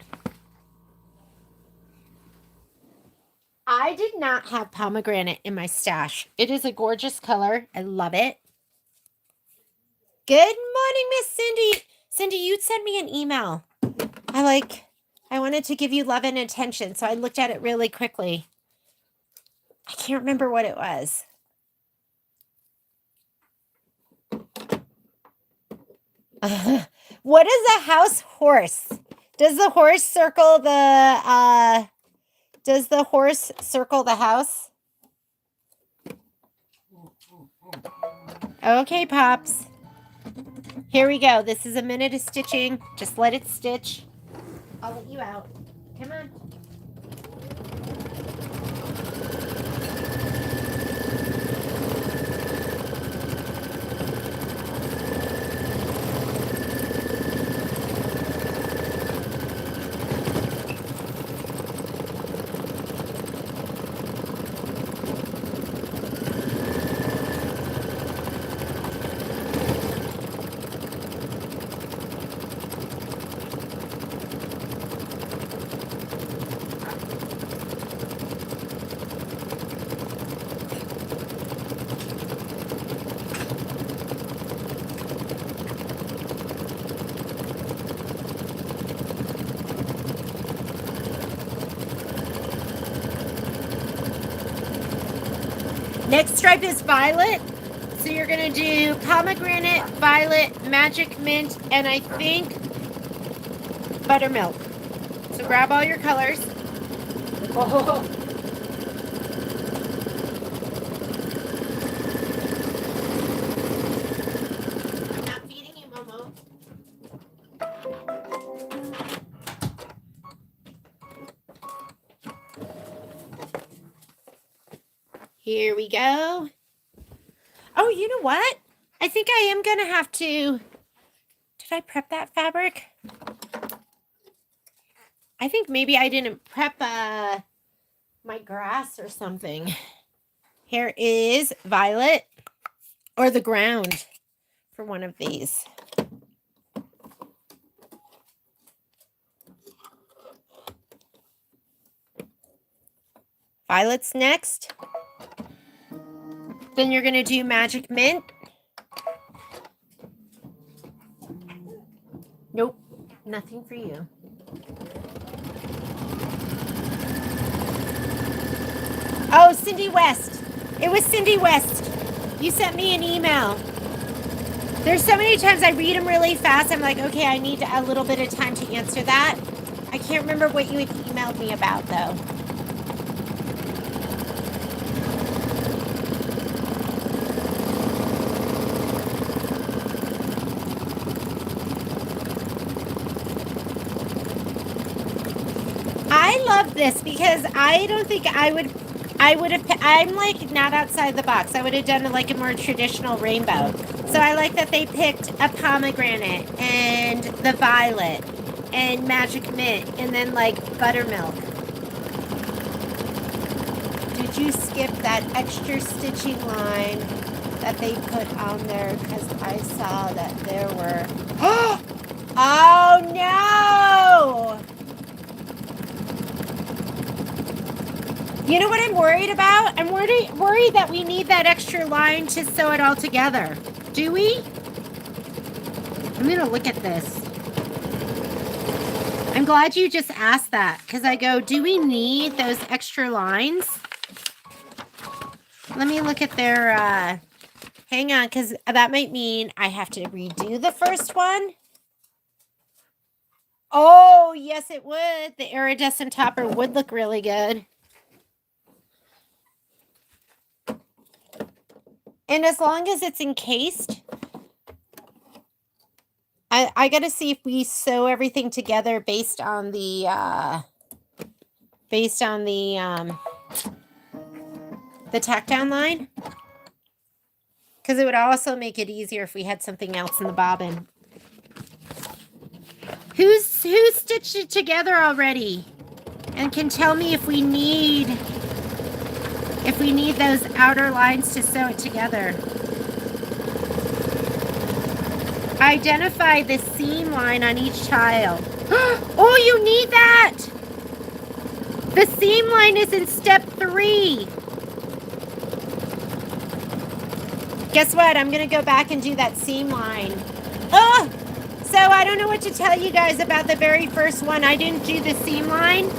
I did not have pomegranate in my stash. It is a gorgeous color. I love it. Good morning, Miss Cindy. Cindy, you'd send me an email. I wanted to give you love and attention, so I looked at it really quickly. I can't remember what it was. What is a house horse? Does the horse circle the house? Okay, Pops. Here we go. This is a minute of stitching. Just let it stitch. I'll let you out. Come on. Next stripe is violet. So you're going to do pomegranate, violet, magic mint, and I think buttermilk. So grab all your colors. Oh. I'm not feeding you, Momo. Here we go. Oh, you know what? I think I am going to have to... Did I prep that fabric? I think maybe I didn't prep my grass or something. Here is violet or the ground for one of these. Violet's next. Then you're going to do magic mint. Nope, nothing for you. Oh, Cindy West. It was Cindy West. You sent me an email. There's so many times I read them really fast. I'm like, okay, I need a little bit of time to answer that. I can't remember what you had emailed me about, though. I love this because I don't think I would have, I'm like not outside the box. I would have done like a more traditional rainbow. So I like that they picked a pomegranate and the violet and magic mint and then like buttermilk. Did you skip that extra stitching line that they put on there? Because I saw that there were, oh no! You know what I'm worried about? I'm worried that we need that extra line to sew it all together. Do we? I'm going to look at this. I'm glad you just asked that because I go, do we need those extra lines? Let me look at their, hang on, because that might mean I have to redo the first one. Oh, yes, it would. The iridescent topper would look really good. And as long as it's encased, I got to see if we sew everything together based on the tack down line. Because it would also make it easier if we had something else in the bobbin. Who's stitched it together already? And can tell me if we need those outer lines to sew it together. Identify the seam line on each tile. Oh, you need that! The seam line is in step 3. Guess what? I'm going to go back and do that seam line. Oh! So I don't know what to tell you guys about the very first one. I didn't do the seam line.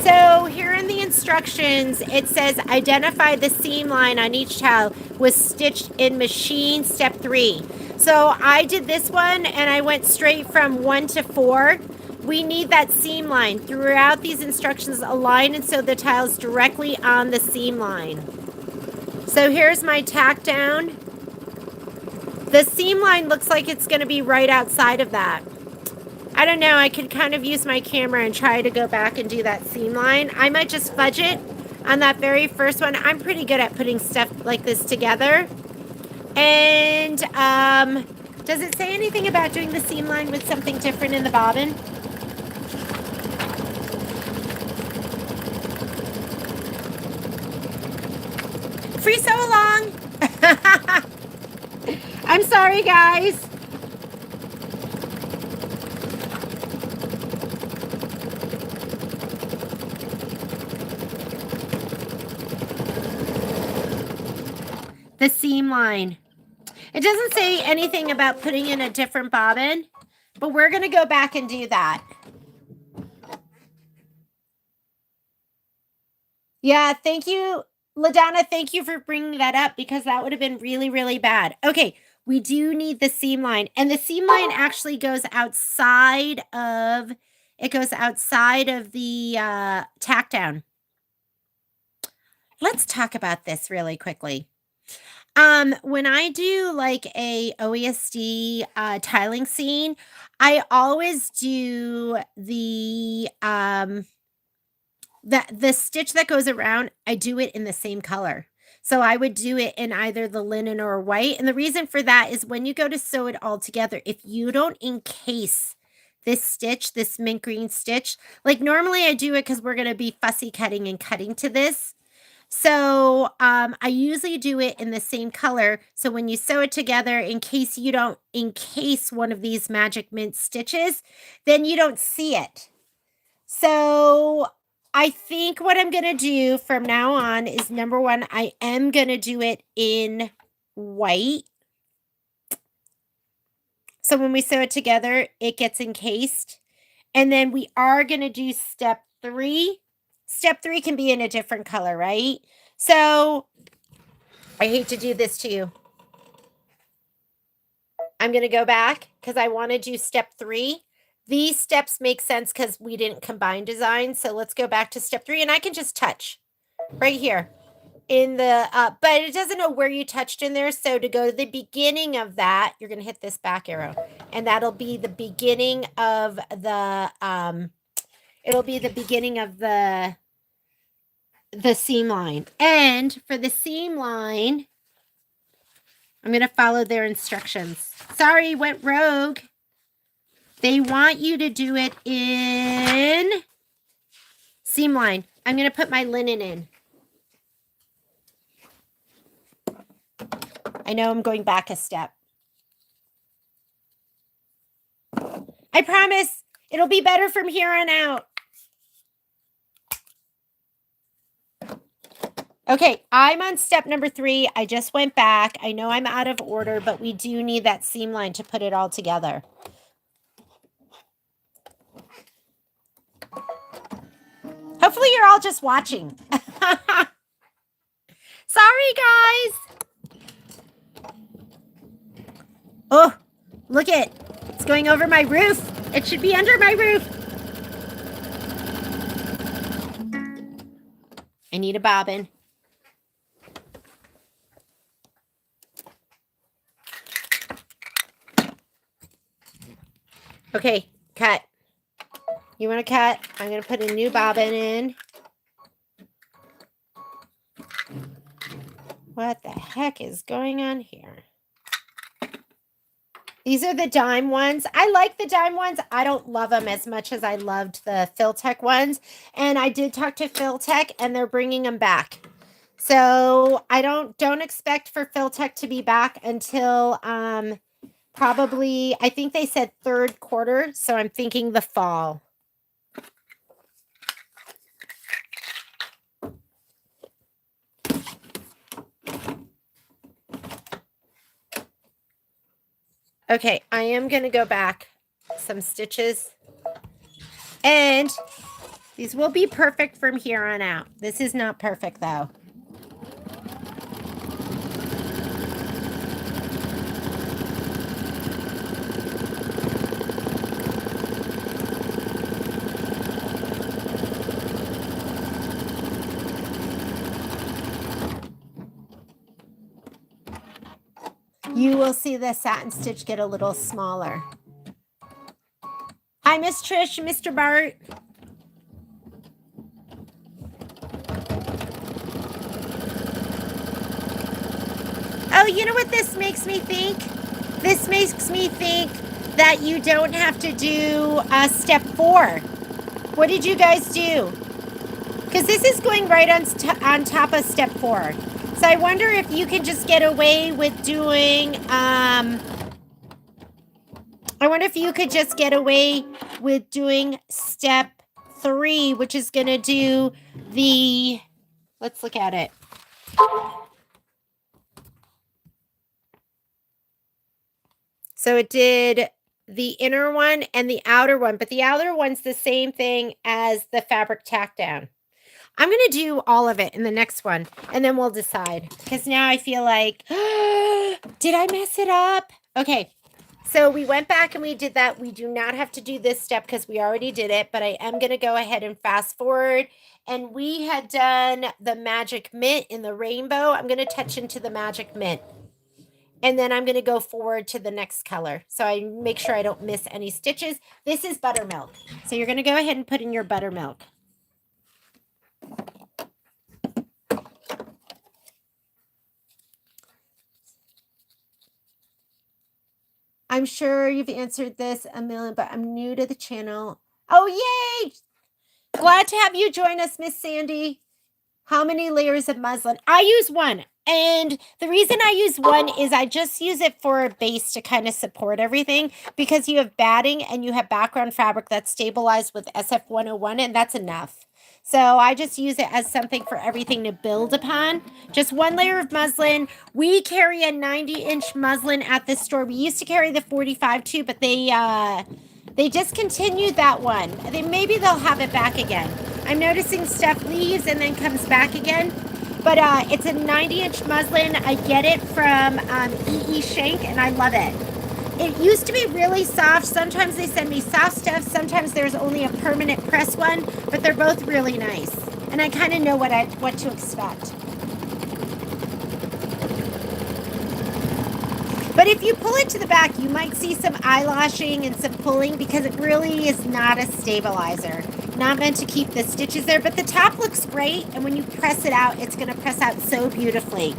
So here in the instructions, it says identify the seam line on each tile was stitched in machine step 3. So I did this one and I went straight from 1 to 4 we need that seam line. Throughout these instructions, align and sew the tiles directly on the seam line. So here's my tack down. The seam line looks like it's going to be right outside of that. I don't know, I could kind of use my camera and try to go back and do that seam line. I might just fudge it on that very first one. I'm pretty good at putting stuff like this together. And does it say anything about doing the seam line with something different in the bobbin? Free sew along. I'm sorry, guys. The seam line. It doesn't say anything about putting in a different bobbin, but we're going to go back and do that. Yeah, thank you, LaDonna. Thank you for bringing that up because that would have been really, really bad. Okay, we do need the seam line. And the seam line actually goes outside of, the tack down. Let's talk about this really quickly. When I do like a OESD tiling scene, I always do the stitch that goes around, I do it in the same color. So I would do it in either the linen or white. And the reason for that is when you go to sew it all together, if you don't encase this stitch, this mint green stitch, like normally I do it because we're going to be fussy cutting and cutting to this. So I usually do it in the same color. So when you sew it together, in case you don't encase one of these magic mint stitches, then you don't see it. So I think what I'm going to do from now on is, number one, I am going to do it in white. So when we sew it together, it gets encased. And then we are going to do step 3. Step 3 can be in a different color, right? So I hate to do this to you. I'm going to go back because I want to do step 3. These steps make sense because we didn't combine designs. So let's go back to step 3. And I can just touch right here in the, but it doesn't know where you touched in there. So to go to the beginning of that, you're going to hit this back arrow. And that'll be the beginning of the, it'll be the beginning of the seam line. And for the seam line, I'm going to follow their instructions. Sorry, went rogue. They want you to do it in seam line. I'm going to put my linen in. I know I'm going back a step. I promise it'll be better from here on out. Okay, I'm on step number 3. I just went back. I know I'm out of order, but we do need that seam line to put it all together. Hopefully you're all just watching. Sorry, guys. Oh, look it. It's going over my roof. It should be under my roof. I need a bobbin. Okay, cut. You want to cut? I'm going to put a new bobbin in. What the heck is going on here? These are the dime ones. I like the dime ones. I don't love them as much as I loved the Filtech ones. And I did talk to Filtech and they're bringing them back. So I don't expect for Filtech to be back until probably, I think they said 3rd quarter. So I'm thinking the fall. Okay, I am going to go back some stitches. And these will be perfect from here on out. This is not perfect, though. you will see the satin stitch get a little smaller. Hi, Miss Trish, Mr. Bart. Oh, you know what this makes me think? This makes me think that you don't have to do step 4. What did you guys do? Because this is going right on top of step 4. So I wonder if you can just get away with doing, I wonder if you could just get away with doing step 3, which is going to do the, let's look at it. So it did the inner one and the outer one, but the outer one's the same thing as the fabric tack down. I'm going to do all of it in the next one, and then we'll decide. Because now I feel like, did I mess it up? Okay, so we went back and we did that. We do not have to do this step because we already did it, but I am going to go ahead and fast forward. And we had done the magic mint in the rainbow. I'm going to touch into the magic mint. And then I'm going to go forward to the next color. So I make sure I don't miss any stitches. This is buttermilk. So you're going to go ahead and put in your buttermilk. I'm sure you've answered this a million, but I'm new to the channel. Oh, yay! Glad to have you join us, Miss Sandy. How many layers of muslin? I use 1. And the reason I use 1 is I just use it for a base to kind of support everything, because you have batting and you have background fabric that's stabilized with SF101, and that's enough. So I just use it as something for everything to build upon. Just 1 layer of muslin. We carry a 90-inch muslin at this store. We used to carry the 45 too, but they discontinued that one. Maybe they'll have it back again. I'm noticing stuff leaves and then comes back again. But it's a 90-inch muslin. I get it from E.E. Shank, and I love it. It used to be really soft. Sometimes they send me soft stuff. Sometimes there's only a permanent press one, but they're both really nice. And I kind of know what to expect. But if you pull it to the back, you might see some eyelashing and some pulling, because it really is not a stabilizer. Not meant to keep the stitches there, but the top looks great. And when you press it out, it's going to press out so beautifully.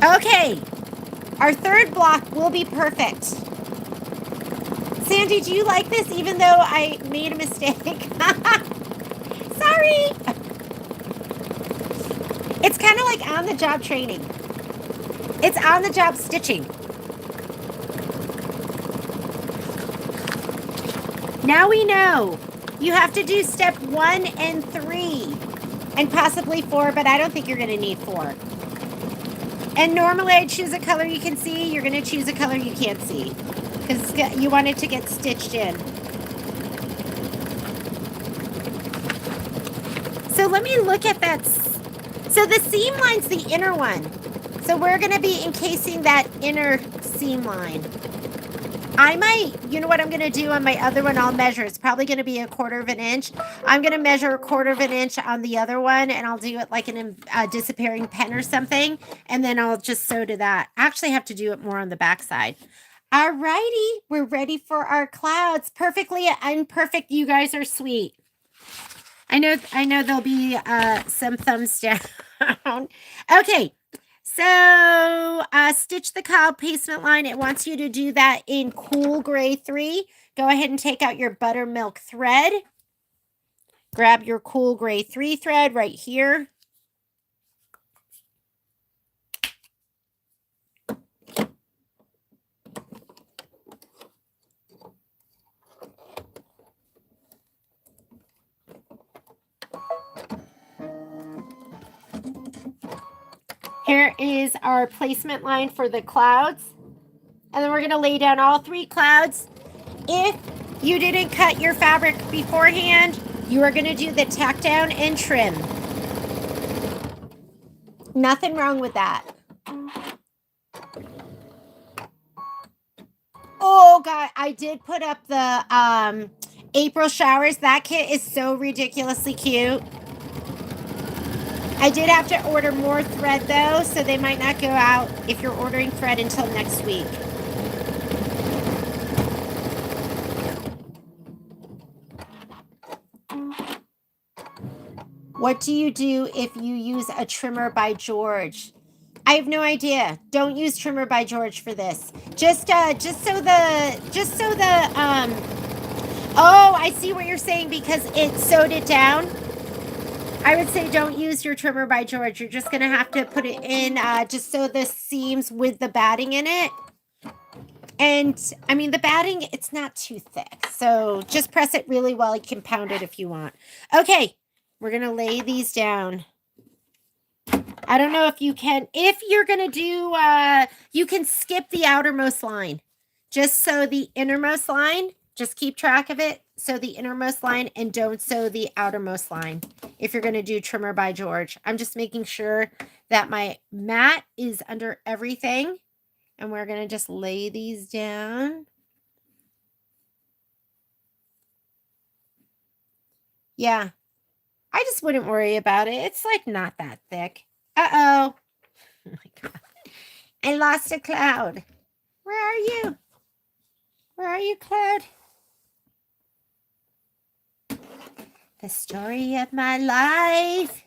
Okay, our third block will be perfect. Sandy, do you like this even though I made a mistake? Sorry. It's kind of like on-the-job training. It's on-the-job stitching. Now we know you have to do step 1 and 3 and possibly 4, but I don't think you're going to need 4. And normally I choose a color you can see. You're going to choose a color you can't see because you want it to get stitched in. So let me look at that. So the seam line's the inner one. So we're going to be encasing that inner seam line. I might, you know what I'm going to do on my other one, I'll measure. It's probably going to be 1/4 of an inch. I'm going to measure 1/4 of an inch on the other one, and I'll do it like a disappearing pen or something, and then I'll just sew to that. I actually have to do it more on the back side. All righty, we're ready for our clouds. Perfectly imperfect. You guys are sweet. I know there'll be some thumbs down. Okay. So, stitch the cloud placement line. It wants you to do that in cool gray 3. Go ahead and take out your buttermilk thread. Grab your cool gray 3 thread right here. Here is our placement line for the clouds. And then we're going to lay down all 3 clouds. If you didn't cut your fabric beforehand, you are going to do the tack down and trim. Nothing wrong with that. Oh, God, I did put up the April showers. That kit is so ridiculously cute. I did have to order more thread though, so they might not go out if you're ordering thread until next week. What do you do if you use a trimmer by George? I have no idea. Don't use trimmer by George for this. Just so the oh, I see what you're saying because it sewed it down. I would say don't use your trimmer by George. You're just gonna have to put it in just so the seams with the batting in it. And I mean the batting, it's not too thick. So just press it really well. You can pound it if you want. Okay, we're gonna lay these down. I don't know if you can, if you're going to do, you can skip the outermost line. Just sew the innermost line. Just keep track of it. Sew the innermost line and don't sew the outermost line. If you're going to do trimmer by George. I'm just making sure that my mat is under everything. And we're going to just lay these down. Yeah. I just wouldn't worry about it. It's like not that thick. Uh-oh. Oh my God. I lost a cloud. Where are you? Where are you, Cloud? The story of my life.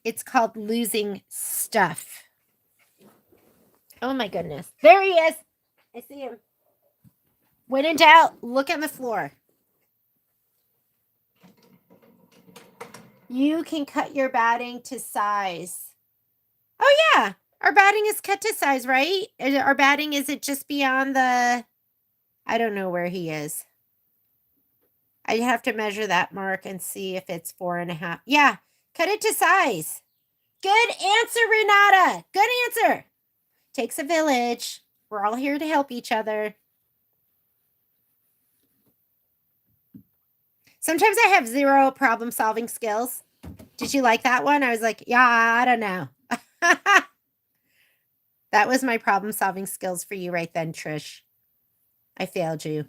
It's called losing stuff. Oh my goodness. There he is. I see him. When in doubt, look on the floor. You can cut your batting to size. Oh yeah. Our batting is cut to size, right? Our batting, is it just beyond the... I don't know where he is. I have to measure that mark and see if it's 4.5. Yeah, cut it to size. Good answer, Renata. Good answer. Takes a village. We're all here to help each other. Sometimes I have zero problem-solving skills. Did you like that one? I was like, yeah, I don't know. That was my problem-solving skills for you right then, Trish. I failed you.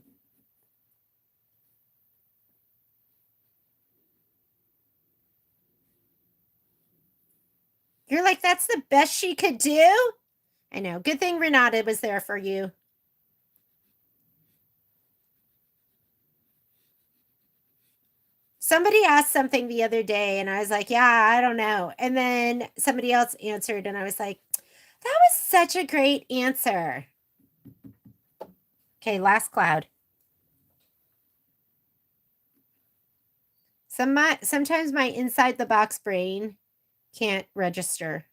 You're like, that's the best she could do? I know. Good thing Renata was there for you. Somebody asked something the other day, and I was like, yeah, I don't know. And then somebody else answered, and I was like, that was such a great answer. Okay, last cloud. Sometimes my inside the box brain can't register.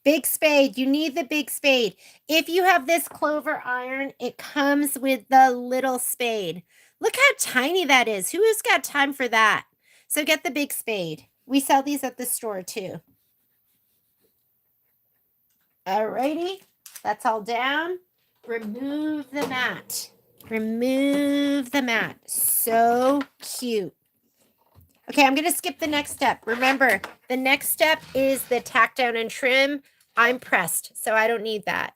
Big spade. You need the big spade. If you have this clover iron, it comes with the little spade. Look how tiny that is. Who has got time for that? So get the big spade. We sell these at the store too. Alrighty. That's all down. Remove the mat. Remove the mat. So cute. Okay, I'm going to skip the next step. Remember, the next step is the tack down and trim. I'm pressed, so I don't need that.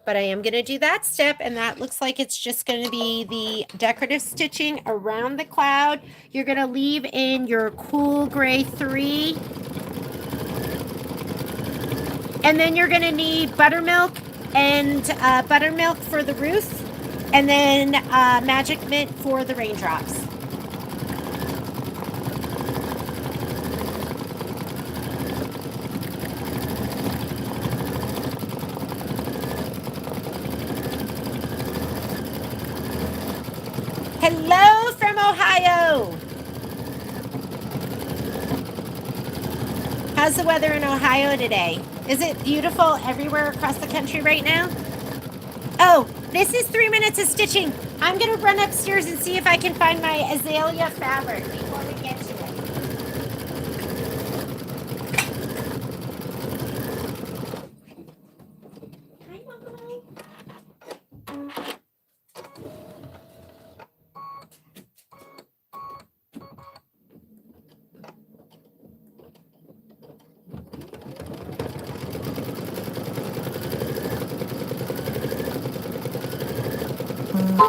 But I am going to do that step, and that looks like it's just going to be the decorative stitching around the cloud. You're going to leave in your cool gray 3. And then you're going to need buttermilk and buttermilk for the roof, and then magic mint for the raindrops. Hello from Ohio. How's the weather in Ohio today? Is it beautiful everywhere across the country right now? Oh, this is 3 minutes of stitching. I'm going to run upstairs and see if I can find my azalea fabric before we get to it. Hi, Mom.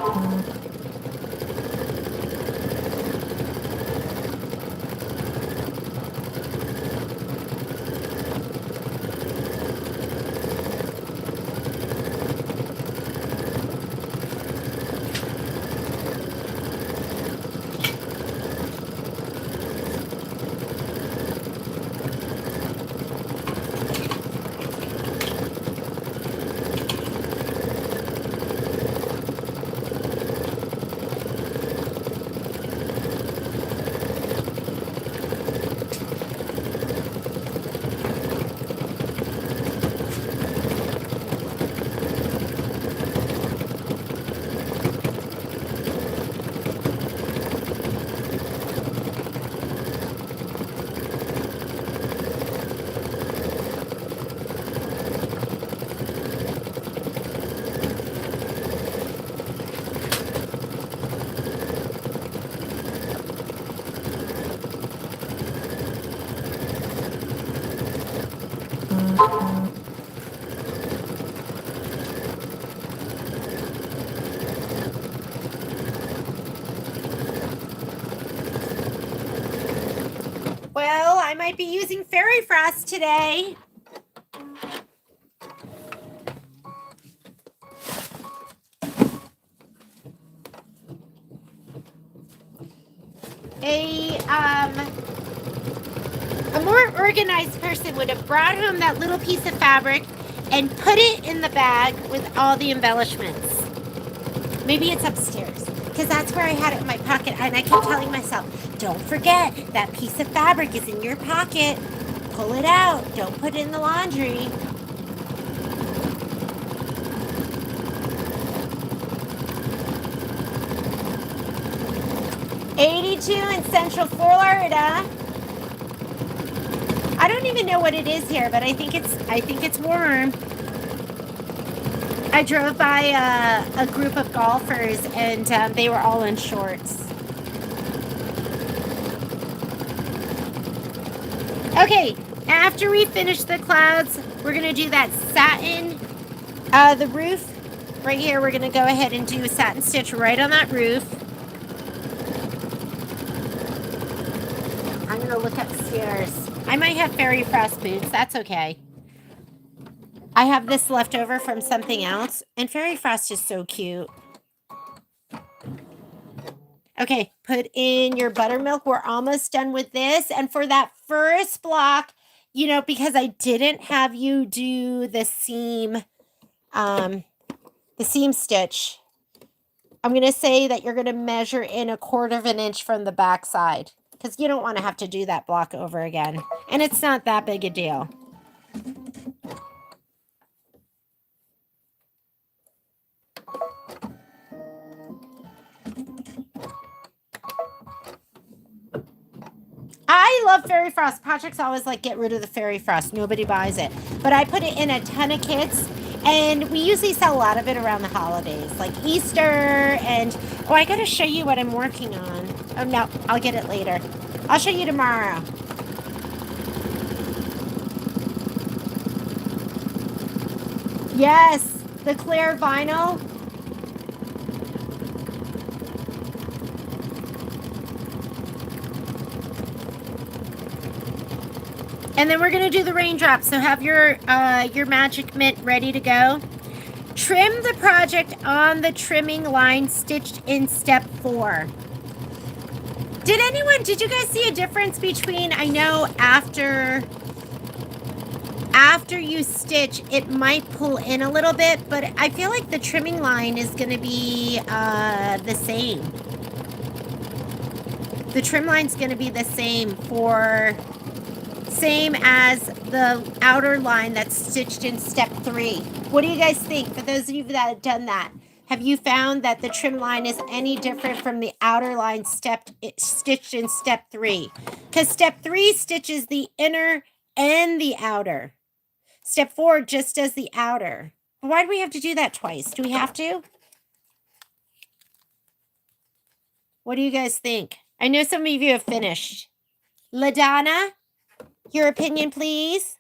Well, I might be using fairy frost today. A more organized person would have brought home that little piece of fabric and put it in the bag with all the embellishments. Maybe it's upstairs, because that's where I had it in my pocket, and I kept telling myself, don't forget, that piece of fabric is in your pocket. Pull it out. Don't put it in the laundry. '82 in Central Florida. I don't even know what it is here, but I think it's warm. I drove by a group of golfers, and they were all in shorts. Okay, after we finish the clouds, we're going to do that satin, the roof. Right here, we're going to go ahead and do a satin stitch right on that roof. I'm going to look upstairs. I might have fairy frost boots. That's okay. I have this left over from something else, and fairy frost is so cute. Okay, put in your buttermilk. We're almost done with this. And for that first block, you know, because I didn't have you do the seam stitch, I'm going to say that you're going to measure in 1/4 of an inch from the back side, because you don't want to have to do that block over again. And it's not that big a deal. I love fairy frost. Patrick's always like, get rid of the fairy frost. Nobody buys it. But I put it in a ton of kits, and we usually sell a lot of it around the holidays, like Easter. And, oh, I got to show you what I'm working on. Oh, no, I'll get it later. I'll show you tomorrow. Yes, the clear vinyl. And then we're going to do the raindrops. So have your magic mitt ready to go. Trim the project on the trimming line stitched in step 4. Did you guys see a difference between, I know after you stitch, it might pull in a little bit, but I feel like the trimming line is going to be the same. The trim line's going to be the same as the outer line that's stitched in step 3. What do you guys think? For those of you that have done that, have you found that the trim line is any different from the outer line stitched in step 3? Because step 3 stitches the inner and the outer. Step 4 just does the outer. Why do we have to do that twice? Do we have to? What do you guys think? I know some of you have finished. LaDonna, your opinion, please.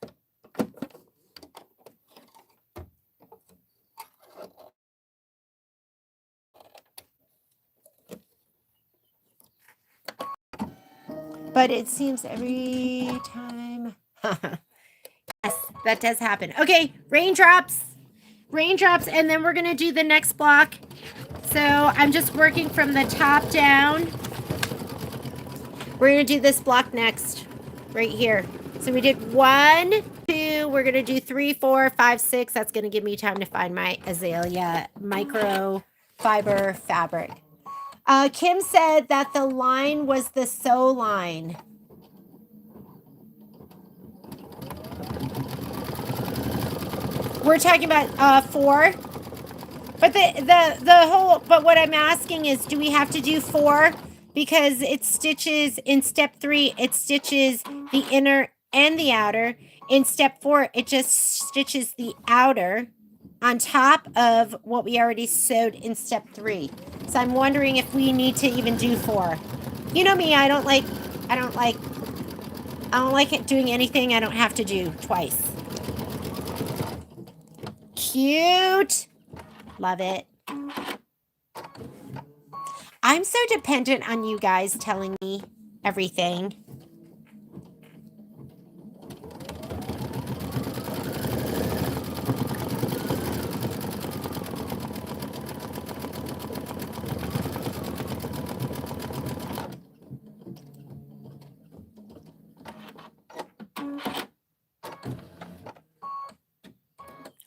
But it seems every time. Yes, that does happen. Okay, raindrops. Raindrops, and then we're going to do the next block. So I'm just working from the top down. We're going to do this block next, right here. So we did 1, 2, we're going to do 3, 4, 5, 6. That's going to give me time to find my azalea microfiber fabric. Kim said that the line was the sew line. We're talking about 4. But but what I'm asking is, do we have to do 4? Because it stitches in step 3, it stitches the inner and the outer. In step 4, it just stitches the outer on top of what we already sewed in step 3. So I'm wondering if we need to even do 4. You know me, I don't like it doing anything I don't have to do twice. Cute. Love it. I'm so dependent on you guys telling me everything.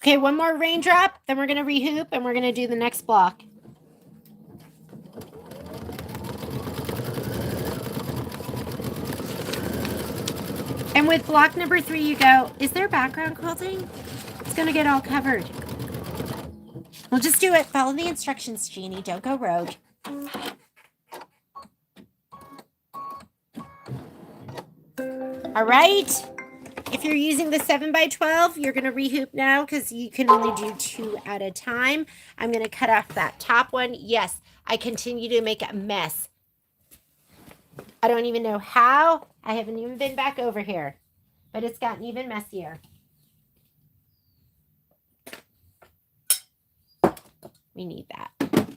Okay, one more raindrop, then we're going to rehoop and we're going to do the next block. And with block number 3, you go, is there background quilting? It's going to get all covered. We'll just do it. Follow the instructions, Jeannie. Don't go rogue. All right. If you're using the 7x12, you're going to rehoop now because you can only do 2 at a time. I'm going to cut off that top one. Yes, I continue to make a mess. I don't even know how. I haven't even been back over here, but it's gotten even messier. We need that.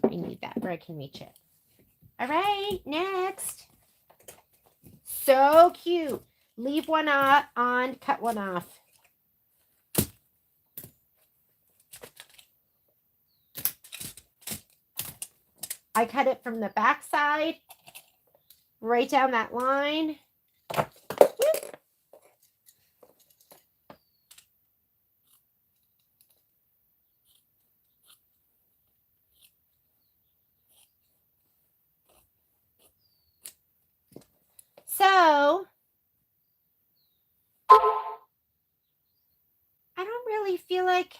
We need that where I can reach it. All right, next. So cute. Leave one on, cut one off. I cut it from the back side, right down that line. So, I don't really feel like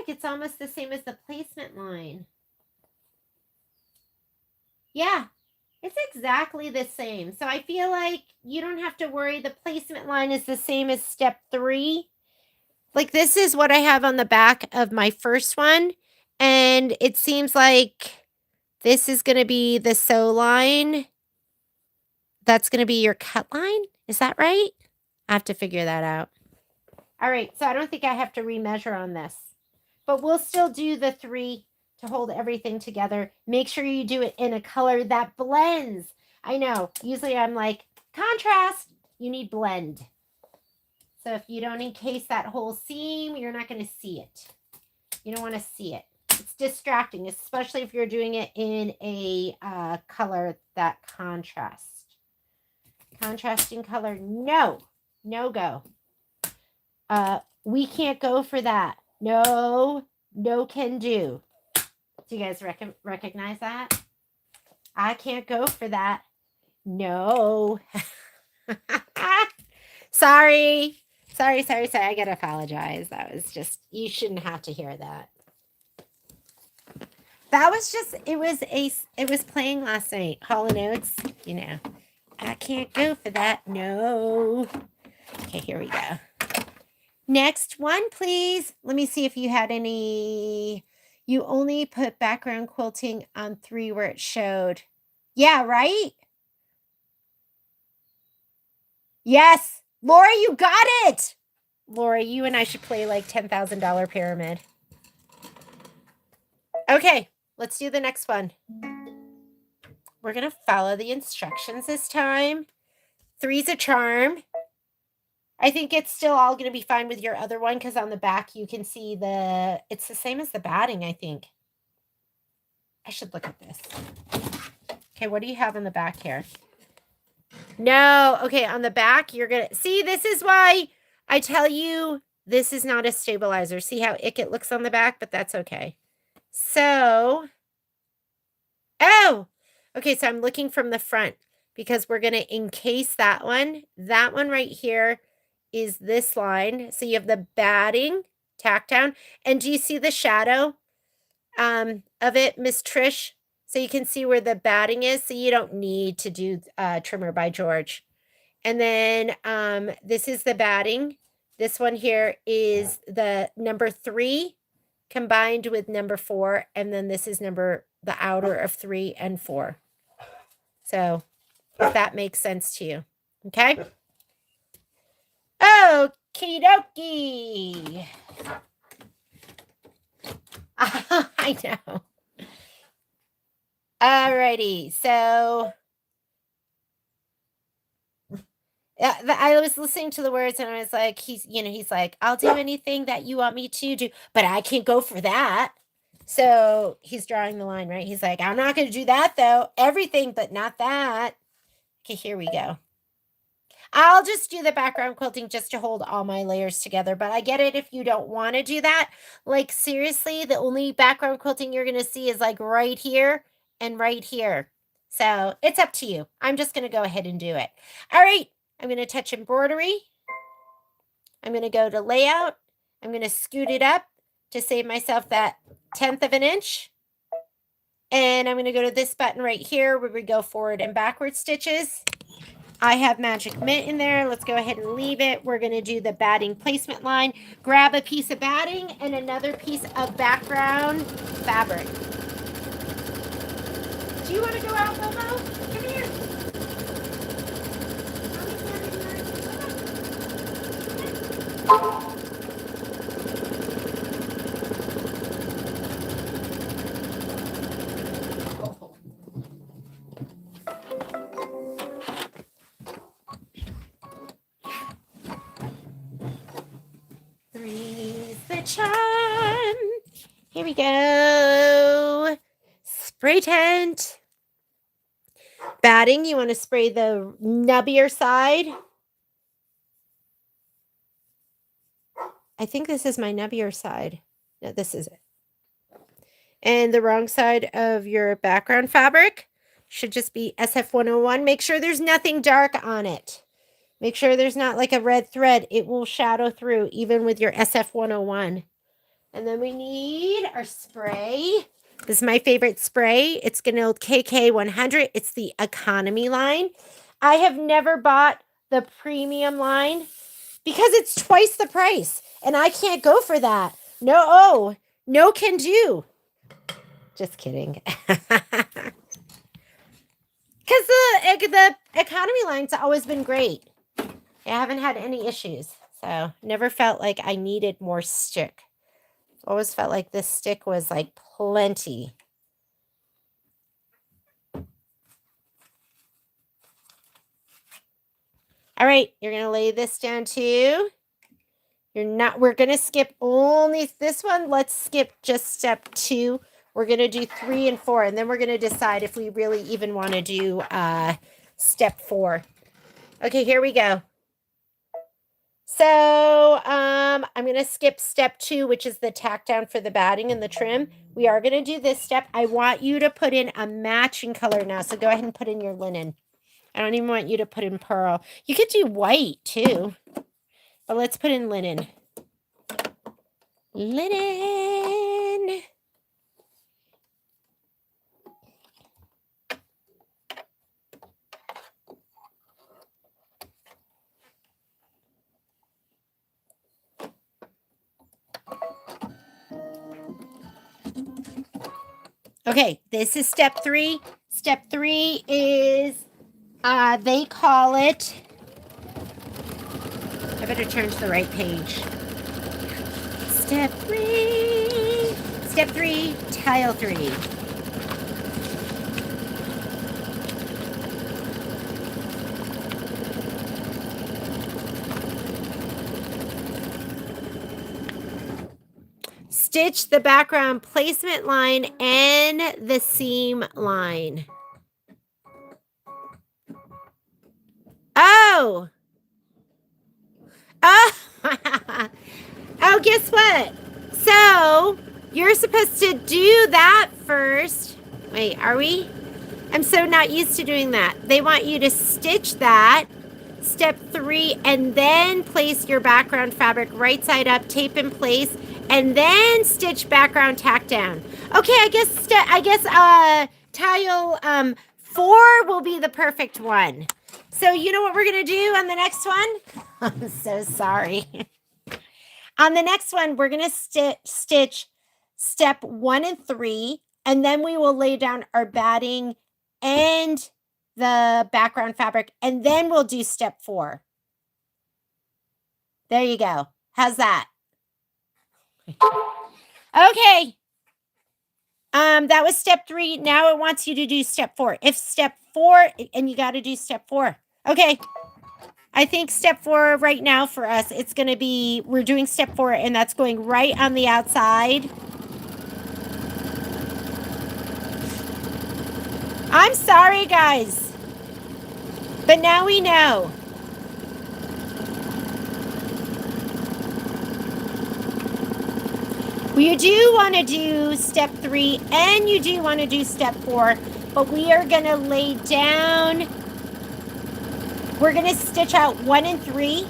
it's almost the same as the placement line. Yeah, it's exactly the same. So I feel like you don't have to worry. The placement line is the same as step 3. Like this is what I have on the back of my first one. And it seems like this is going to be the sew line. That's going to be your cut line. Is that right? I have to figure that out. All right. So I don't think I have to remeasure on this. But we'll still do the 3 to hold everything together. Make sure you do it in a color that blends. I know. Usually I'm like, contrast. You need blend. So if you don't encase that whole seam, you're not going to see it. You don't want to see it. It's distracting, especially if you're doing it in a color that contrasts. Contrasting color, no. No go. We can't go for that. No can do. Do you guys recognize that? I can't go for that. No. Sorry. I gotta apologize. That was just, you shouldn't have to hear that. That was just, it was playing last night. Hall & Oates, you know. I can't go for that. No. Okay, here we go. Next one, please. Let me see if you had any. You only put background quilting on 3 where it showed. Yeah, right? Yes. Laura, you got it. Laura, you and I should play like $10,000 pyramid. Okay, let's do the next one. we're going to follow the instructions this time. 3's a charm. I think it's still all going to be fine with your other one because on the back you can see it's the same as the batting, I think. I should look at this. Okay, what do you have on the back here? No, okay, on the back you're going to... See, this is why I tell you this is not a stabilizer. See how ick it looks on the back, but that's okay. So, oh, okay, so I'm looking from the front because we're going to encase that one. That one right here is this line. So you have the batting tack down. And do you see the shadow of it, Miss Trish? So you can see where the batting is. So you don't need to do Trimmer by George. And then this is the batting. This one here is the number 3 combined with number 4. And then this is the outer of 3 and 4. So if that makes sense to you. Okay. Okie dokie. I know. Alrighty. So I was listening to the words and I was like, he's like, I'll do anything that you want me to do, but I can't go for that. So he's drawing the line, right? He's like, I'm not going to do that though. Everything, but not that. Okay, here we go. I'll just do the background quilting just to hold all my layers together, but I get it if you don't want to do that. Like seriously, the only background quilting you're going to see is like right here and right here. So it's up to you. I'm just going to go ahead and do it. All right. I'm going to touch embroidery. I'm going to go to layout. I'm going to scoot it up to save myself that 1/10 of an inch. And I'm going to go to this button right here where we go forward and backward stitches. I have Magic Mint in there. Let's go ahead and leave it. We're going to do the batting placement line. Grab a piece of batting and another piece of background fabric. Do you want to go out, Bobo? Come here. Charm. Here we go. Spray tent. Batting, you want to spray the nubbier side. I think this is my nubbier side. No, this is it. And the wrong side of your background fabric should just be SF101. Make sure there's nothing dark on it. Make sure there's not like a red thread. It will shadow through even with your SF101. And then we need our spray. This is my favorite spray. It's Ganil KK100. It's the economy line. I have never bought the premium line because it's twice the price. And I can't go for that. No can do. Just kidding. Because the economy line's always been great. I haven't had any issues. So never felt like I needed more stick. Always felt like this stick was like plenty. All right, you're going to lay this down too. We're going to skip only this one. Let's skip just step 2. We're going to do 3 and 4, and then we're going to decide if we really even want to do step 4. Okay, here we go. So I'm going to skip step 2, which is the tack down for the batting and the trim. We are going to do this step. I want you to put in a matching color now. So go ahead and put in your linen. I don't even want you to put in pearl. You could do white too, but let's put in linen. Linen. Okay, this is step 3. Step 3 is, they call it, I better turn to the right page. Step 3, tile 3. stitch the background placement line and the seam line. Oh! Oh! Oh, guess what? So, you're supposed to do that first. Wait, are we? I'm so not used to doing that. They want you to stitch that, step 3, and then place your background fabric right side up, tape in place, and then stitch background tack down. Okay, I guess tile 4 will be the perfect one. So you know what we're gonna do on the next one? I'm so sorry. On the next one, we're gonna stitch step 1 and 3, and then we will lay down our batting and the background fabric, and then we'll do step 4. There you go. How's that? Okay. That was step 3. Now it wants you to do step 4. If step 4, and you got to do step 4. Okay. I think step 4 right now for us, it's going to be, we're doing step 4, and that's going right on the outside. I'm sorry, guys. But now we know. You do want to do step 3 and you do want to do step 4, but we are going to lay down, we're going to stitch out 1 and 3,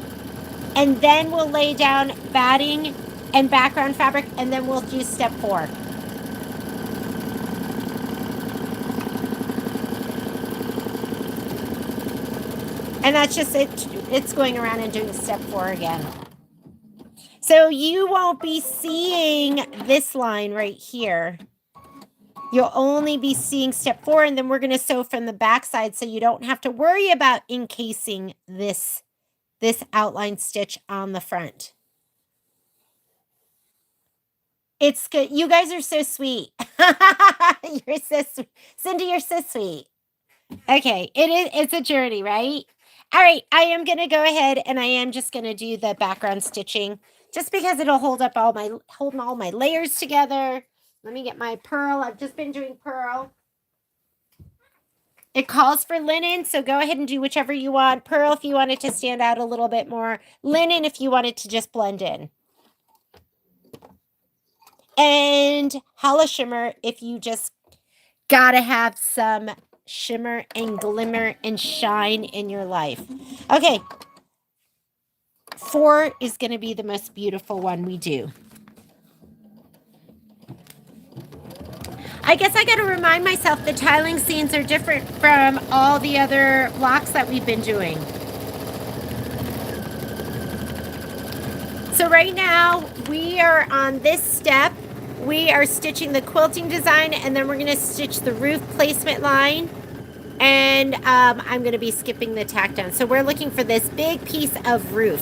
and then we'll lay down batting and background fabric, and then we'll do step 4. And that's just it. It's going around and doing step 4 again. So you won't be seeing this line right here. You'll only be seeing step 4, and then we're going to sew from the back side, so you don't have to worry about encasing this outline stitch on the front. It's good. You guys are so sweet. You're so sweet. Cindy, you're so sweet. Okay, it's a journey, right? All right, I am going to go ahead and I am just going to do the background stitching just because it'll hold all my layers together. Let me get my purl. I've just been doing purl. It calls for linen, so go ahead and do whichever you want. Purl if you want it to stand out a little bit more. Linen if you want it to just blend in. And Hala Shimmer if you just gotta have some shimmer and glimmer and shine in your life. Okay. 4 is going to be the most beautiful one we do. I guess I got to remind myself the tiling scenes are different from all the other blocks that we've been doing. So right now we are on this step. We are stitching the quilting design, and then we're going to stitch the roof placement line. And I'm going to be skipping the tack down. So we're looking for this big piece of roof.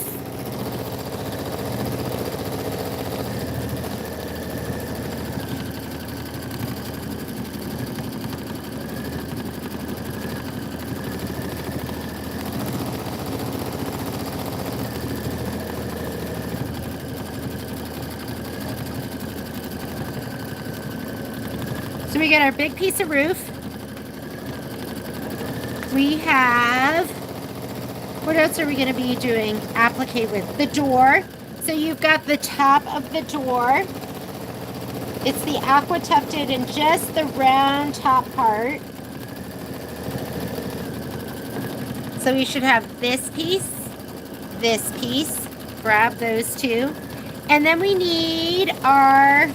So we got our big piece of roof. We have, what else are we going to be doing applique with? The door. So you've got the top of the door. It's the aqua tufted and just the round top part. So we should have this piece. Grab those two. And then we need our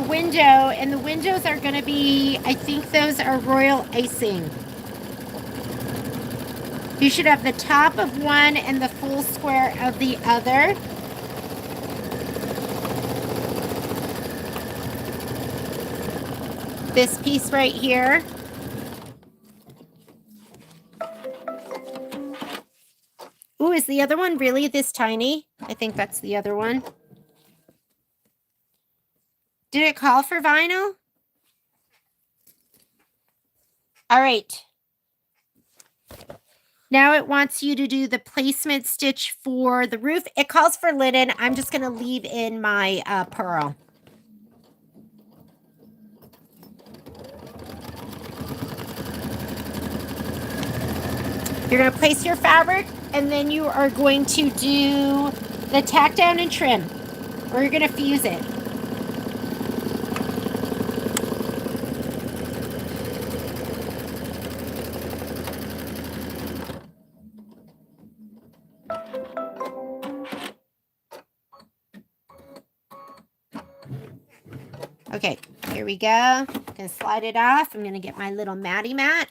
window, and the windows are going to be, I think those are royal icing. You should have the top of one and the full square of the other. This piece right here. Ooh, is the other one really this tiny? I think that's the other one. Did it call for vinyl? All right. Now it wants you to do the placement stitch for the roof. It calls for linen. I'm just going to leave in my purl. You're going to place your fabric, and then you are going to do the tack down and trim, or you're going to fuse it. Okay, here we go. I'm going to slide it off. I'm going to get my little matty mat.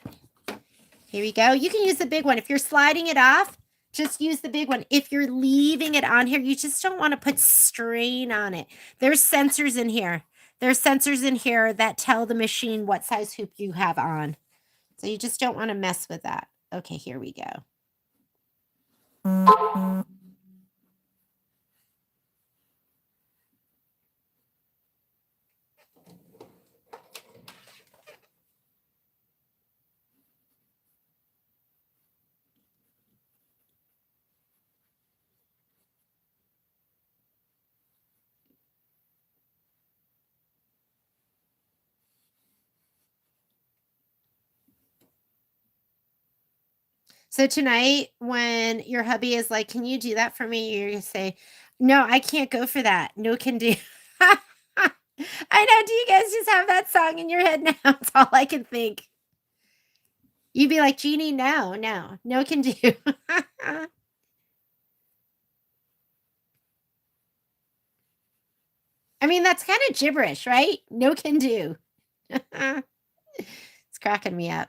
Here we go. You can use the big one. If you're sliding it off, just use the big one. If you're leaving it on here, you just don't want to put strain on it. There's sensors in here. There's sensors in here that tell the machine what size hoop you have on. So you just don't want to mess with that. Okay, here we go. So tonight, when your hubby is like, can you do that for me? You're going to say, no, I can't go for that. No can do. I know. Do you guys just have that song in your head now? It's all I can think. You'd be like, Jeannie, no can do. I mean, that's kind of gibberish, right? No can do. It's cracking me up.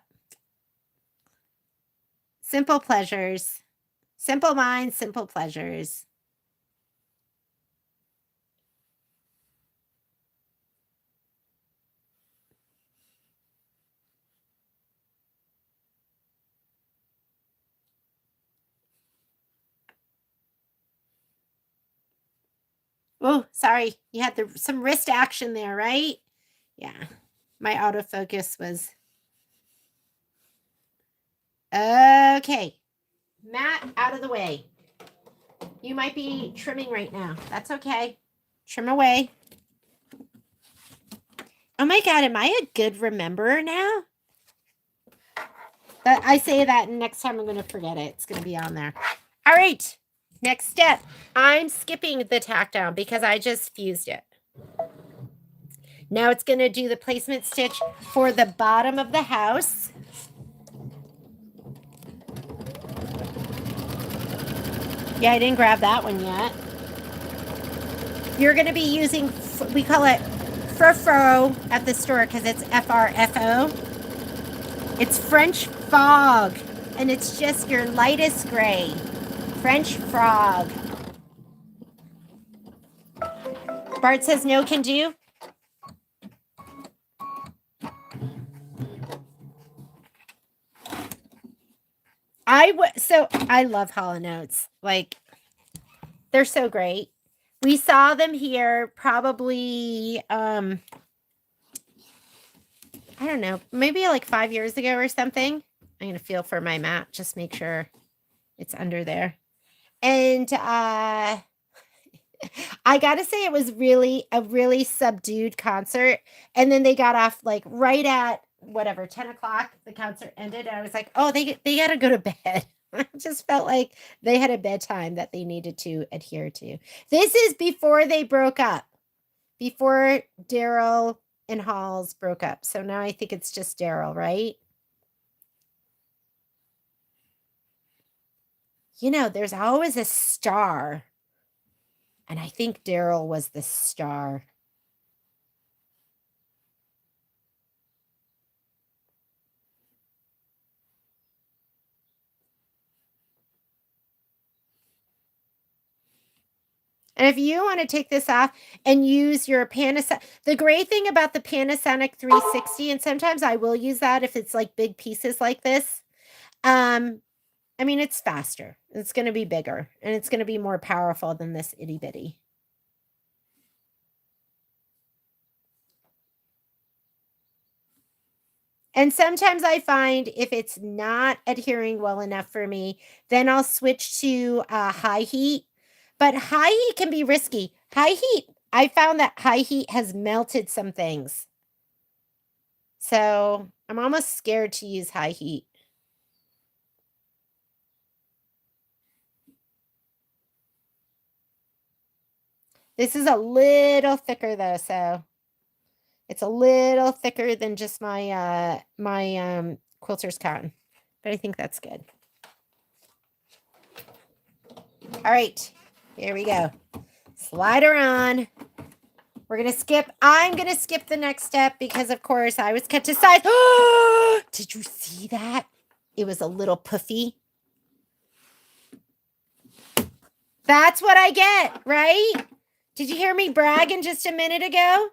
Simple pleasures. Simple minds, simple pleasures. Oh, sorry. You had some wrist action there, right? Yeah. My autofocus was. Okay. Matt, out of the way. You might be trimming right now. That's okay. Trim away. Oh my God, am I a good rememberer now? But I say that, and next time I'm going to forget it. It's going to be on there. All right. Next step. I'm skipping the tack down because I just fused it. Now it's going to do the placement stitch for the bottom of the house. Yeah, I didn't grab that one yet. You're going to be using, we call it Frofo at the store because it's FRFO. It's French fog, and it's just your lightest gray. French frog. Bart says no can do. So I love Hall & Oates. Like, they're so great. We saw them here probably, I don't know, maybe like 5 years ago or something. I'm going to feel for my mat, just make sure it's under there. And I got to say it was really a really subdued concert. And then they got off like right at whatever, 10 o'clock, the concert ended. And I was like, oh, they got to go to bed. I just felt like they had a bedtime that they needed to adhere to. This is before they broke up, before Daryl and Halls broke up. So now I think it's just Daryl, right? You know, there's always a star. And I think Daryl was the star. And if you want to take this off and use your Panasonic, the great thing about the Panasonic 360, and sometimes I will use that if it's like big pieces like this. I mean, it's faster. It's going to be bigger and it's going to be more powerful than this itty bitty. And sometimes I find if it's not adhering well enough for me, then I'll switch to high heat. But high heat can be risky. High heat, I found that high heat has melted some things. So I'm almost scared to use high heat. This is a little thicker though, so it's a little thicker than just my quilter's cotton. But I think that's good. All right, here we go. Slide her on. We're going to skip. I'm going to skip the next step because, of course, I was cut to size. Did you see that? It was a little puffy. That's what I get, right? Did you hear me bragging just a minute ago?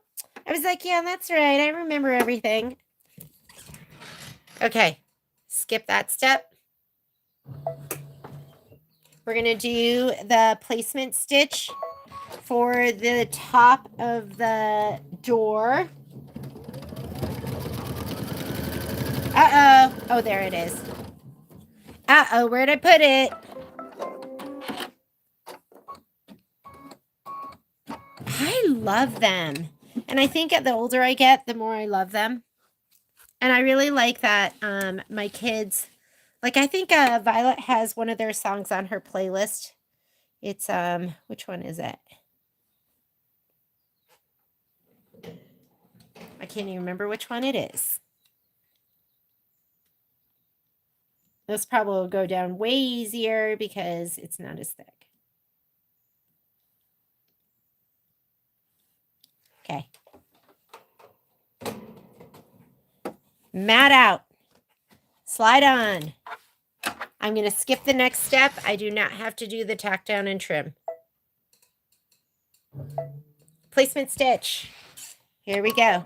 I was like, yeah, that's right. I remember everything. Okay, skip that step. We're going to do the placement stitch for the top of the door. Uh-oh. Oh, there it is. Uh-oh, where'd I put it? I love them. And I think the older I get, the more I love them. And I really like that my kids, like I think Violet has one of their songs on her playlist. It's, which one is it? I can't even remember which one it is. This probably will go down way easier because it's not as thick. Okay. Mat out. Slide on. I'm going to skip the next step. I do not have to do the tack down and trim. Placement stitch. Here we go.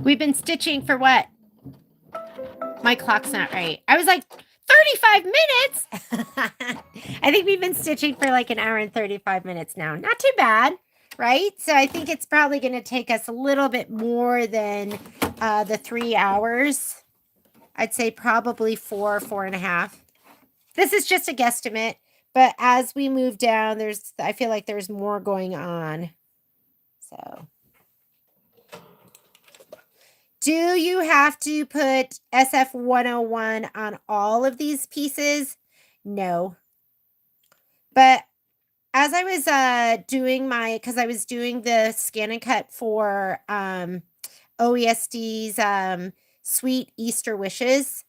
We've been stitching for what? My clock's not right. I was like, 35 minutes? I think we've been stitching for like an hour and 35 minutes now. Not too bad, right? So I think it's probably going to take us a little bit more than the 3 hours. I'd say probably 4.5. This is just a guesstimate. But as we move down, I feel like there's more going on. So... do you have to put SF 101 on all of these pieces? No. But as I was doing because I was doing the scan and cut for OESD's Sweet Easter Wishes,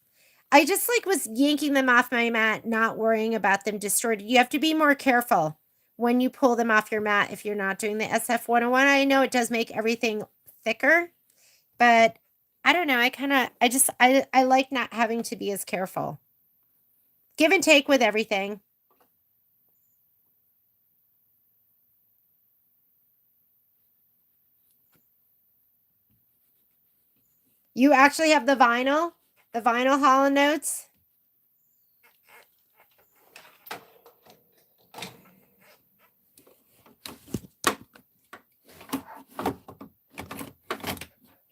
I just like was yanking them off my mat, not worrying about them distorted. You have to be more careful when you pull them off your mat if you're not doing the SF 101. I know it does make everything thicker, but I don't know. I like not having to be as careful. Give and take with everything. You actually have the vinyl hollow notes.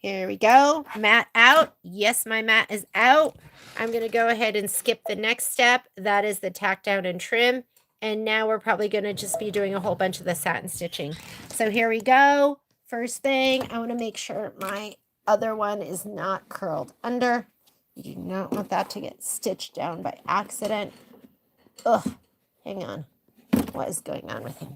Here we go. Mat out. Yes, my mat is out. I'm going to go ahead and skip the next step. That is the tack down and trim. And now we're probably going to just be doing a whole bunch of the satin stitching. So here we go. First thing, I want to make sure my other one is not curled under. You do not want that to get stitched down by accident. Ugh, hang on. What is going on with him?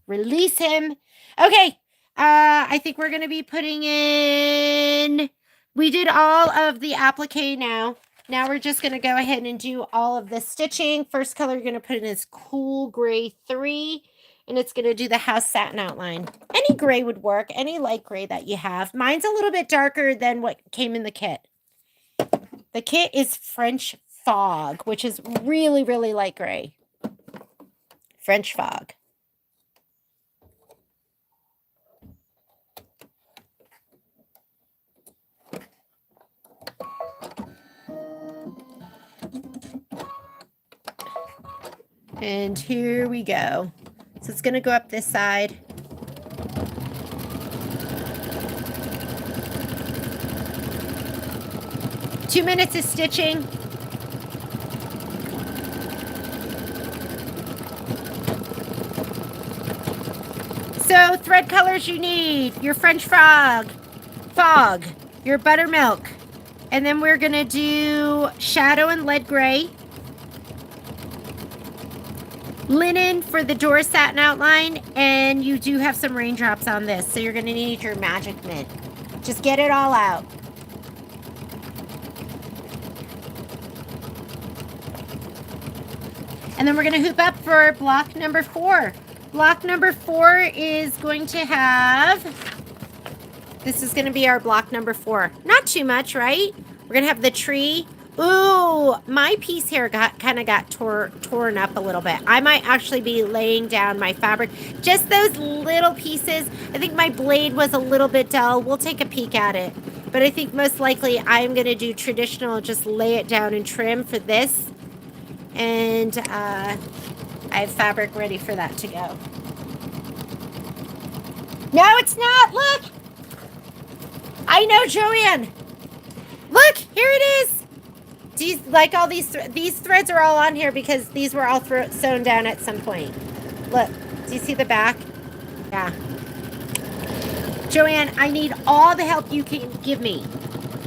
Release him. Okay. I think we're going to be putting in, we did all of the applique now. Now we're just going to go ahead and do all of the stitching. First color you're going to put in is Cool Gray 3, and it's going to do the house satin outline. Any gray would work, any light gray that you have. Mine's a little bit darker than what came in the kit. The kit is French Fog, which is really, really light gray. French Fog. And here we go. So it's going to go up this side. Two minutes of stitching. So thread colors you need, your French fog, your buttermilk. And then we're going to do shadow and lead gray. Linen for the door satin outline, and you do have some raindrops on this, so you're going to need your magic mint. Just get it all out. And then we're going to hoop up for block number 4. Block number 4 is going to have, this is going to be our block number 4. Not too much, right? We're going to have the tree. Ooh, my piece here kind of got torn up a little bit. I might actually be laying down my fabric. Just those little pieces. I think my blade was a little bit dull. We'll take a peek at it. But I think most likely I'm going to do traditional, just lay it down and trim for this. And I have fabric ready for that to go. No, it's not. Look. I know, Joanne. Look, here it is. These, like all these threads are all on here because these were all sewn down at some point. Look, do you see the back? Yeah. Joanne, I need all the help you can give me.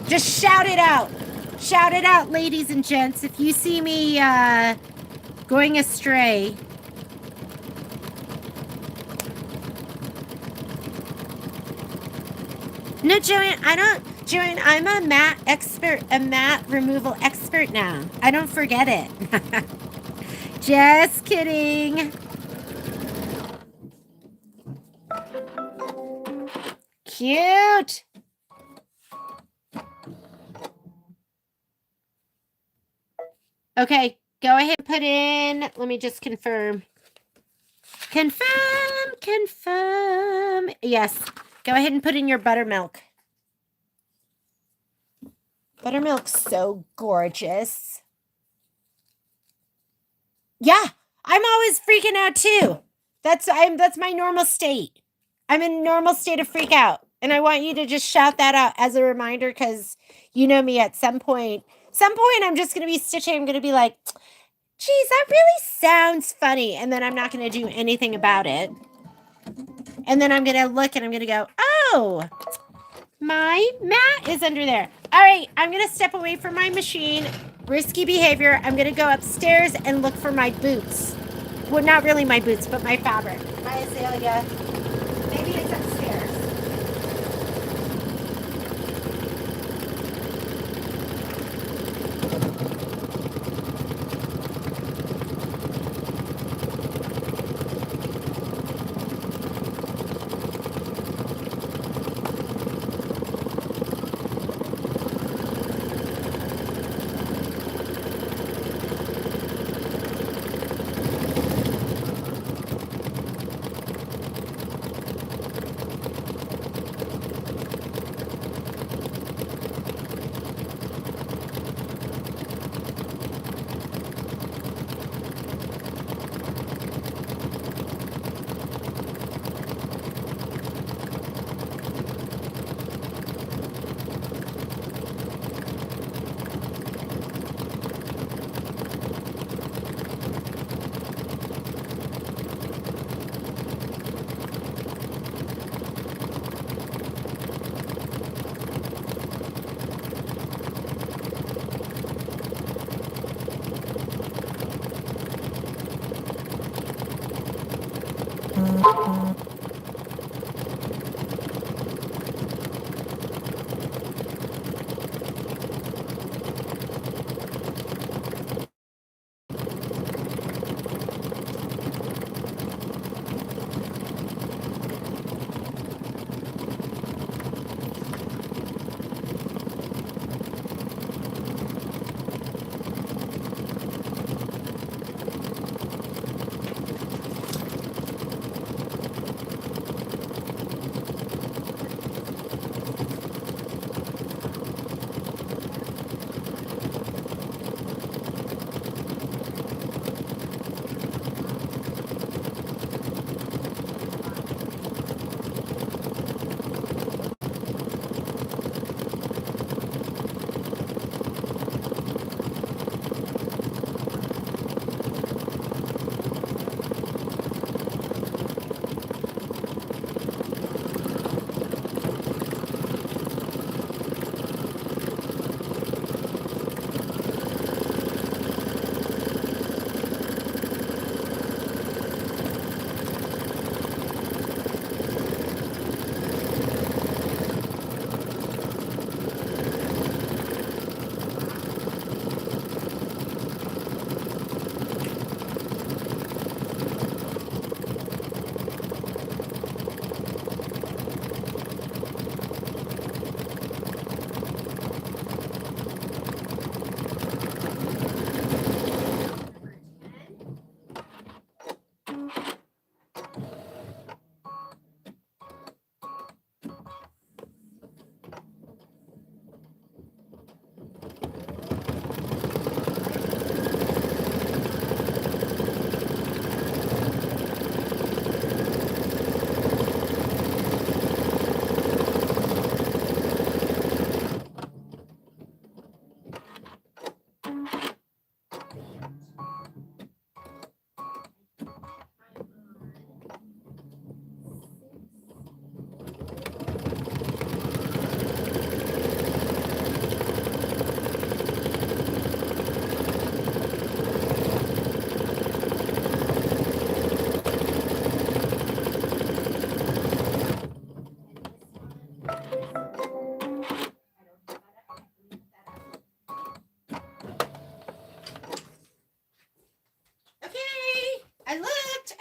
Just shout it out. Shout it out, ladies and gents. If you see me going astray. No, Joanne, Joanne, I'm a mat expert, a mat removal expert now. I don't forget it. Just kidding. Cute. Okay, go ahead and put in, let me just confirm. Confirm. Yes, go ahead and put in your buttermilk. Buttermilk's so gorgeous. Yeah, I'm always freaking out too. That's my normal state. I'm in a normal state of freak out. And I want you to just shout that out as a reminder, because you know me, at some point I'm just going to be stitching. I'm going to be like, geez, that really sounds funny. And then I'm not going to do anything about it. And then I'm going to look and I'm going to go, oh, my mat is under there. All right, I'm going to step away from my machine. Risky behavior. I'm going to go upstairs and look for my boots. Well, not really my boots, but my fabric. My azalea. Maybe it's upstairs.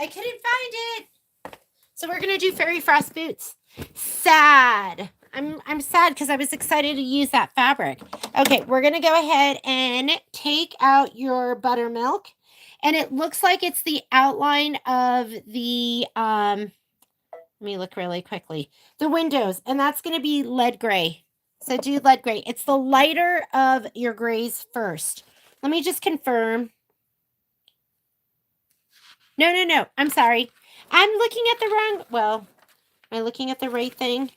I couldn't find it. So we're gonna do fairy frost boots. Sad. I'm sad because I was excited to use that fabric. Okay, we're gonna go ahead and take out your buttermilk, and it looks like it's the outline of the let me look really quickly. The windows, and that's gonna be lead gray. So do lead gray. It's the lighter of your grays first. Let me just confirm. No. I'm sorry. I'm looking at the wrong. Well, am I looking at the right thing?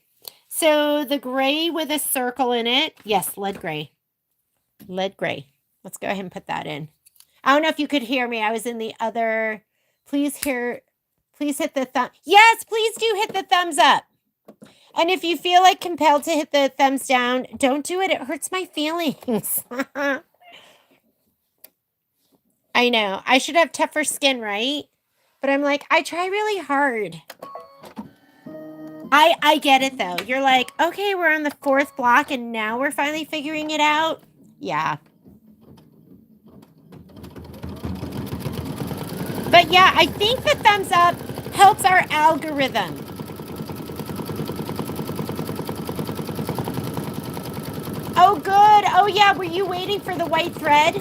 So the gray with a circle in it. Yes, lead gray. Lead gray. Let's go ahead and put that in. I don't know if you could hear me. I was in the other. Please hit the thumb. Yes, please do hit the thumbs up. And if you feel like compelled to hit the thumbs down, don't do it. It hurts my feelings. I know. I should have tougher skin, right? But I'm like, I try really hard. I get it though. You're like, okay, we're on the 4th block and now we're finally figuring it out. Yeah. But yeah, I think the thumbs up helps our algorithm. Oh, good. Oh, yeah. Were you waiting for the white thread?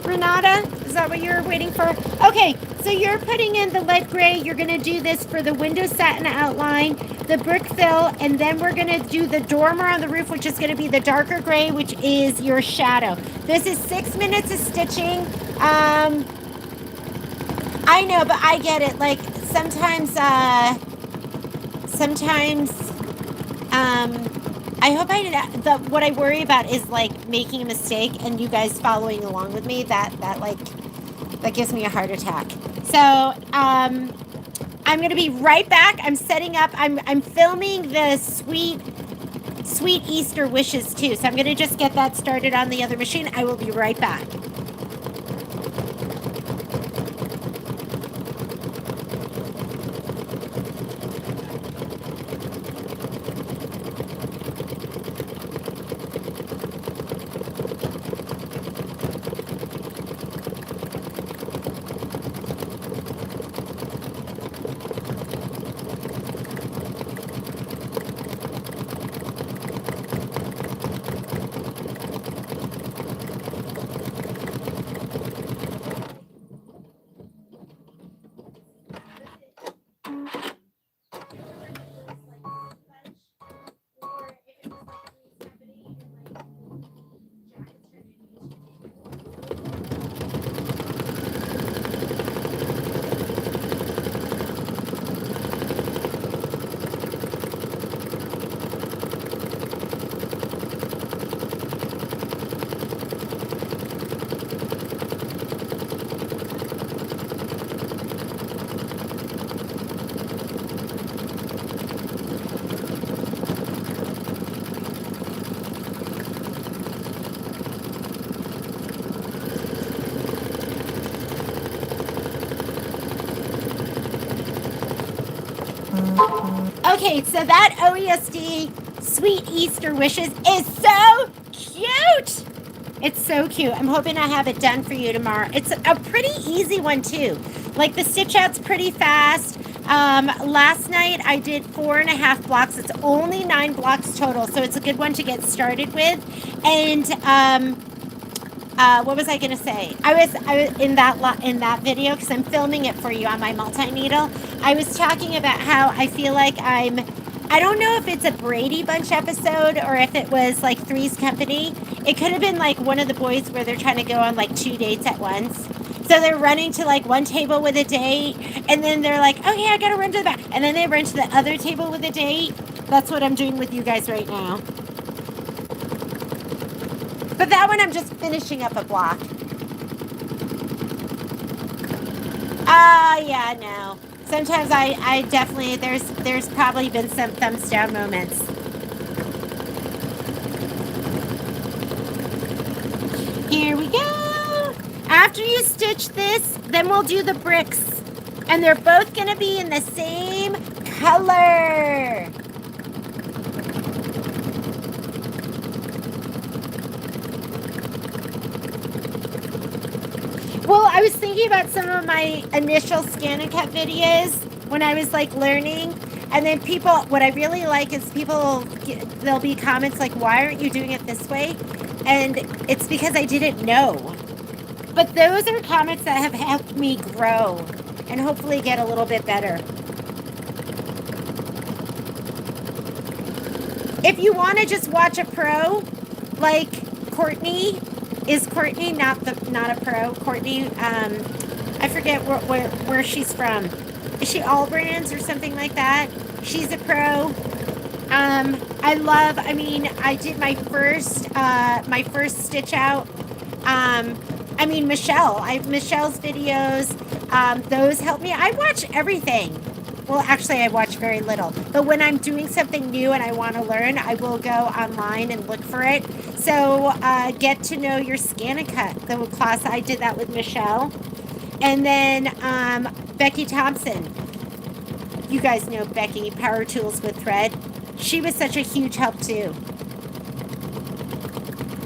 Renata? Is that what you're waiting for? Okay, so you're putting in the lead gray. You're going to do this for the window satin outline, the brick fill, and then we're going to do the dormer on the roof, which is going to be the darker gray, which is your shadow. This is 6 minutes of stitching. I know, but I get it. Like, sometimes, I hope what I worry about is like making a mistake and you guys following along with me. That gives me a heart attack. So I'm gonna be right back. I'm setting up. I'm filming the sweet Easter wishes too. So I'm gonna just get that started on the other machine. I will be right back. Okay, so that OESD Sweet Easter Wishes is so cute. It's so cute. I'm hoping I have it done for you tomorrow. It's a pretty easy one too. Like the stitch out's pretty fast. Last night I did 4.5 blocks. It's only 9 blocks total, so it's a good one to get started with. And what was I gonna say? I was in that video because I'm filming it for you on my multi-needle. I was talking about how I feel like I don't know if it's a Brady Bunch episode or if it was like Three's Company. It could have been like one of the boys where they're trying to go on like 2 dates at once. So they're running to like one table with a date, and then they're like, okay, I gotta run to the back. And then they run to the other table with a date. That's what I'm doing with you guys right now. But that one, I'm just finishing up a block. Yeah, no. Sometimes I definitely, there's probably been some thumbs down moments. Here we go. After you stitch this, then we'll do the bricks. And they're both going to be in the same color. Well, I was thinking about some of my initial scan and cut videos when I was like learning. And then people, what I really like is people, there'll be comments like, why aren't you doing it this way? And it's because I didn't know. But those are comments that have helped me grow and hopefully get a little bit better. If you want to just watch a pro, like Courtney, is Courtney not a pro? Courtney, I forget where she's from. Is she All Brands or something like that? She's a pro. I mean, I did my first stitch out. Michelle's videos, those help me. I watch everything. Well, actually, I watch very little. But when I'm doing something new and I want to learn, I will go online and look for it. So get to know your scan and cut. The class, I did that with Michelle. And then Becky Thompson. You guys know Becky, Power Tools with Thread. She was such a huge help too.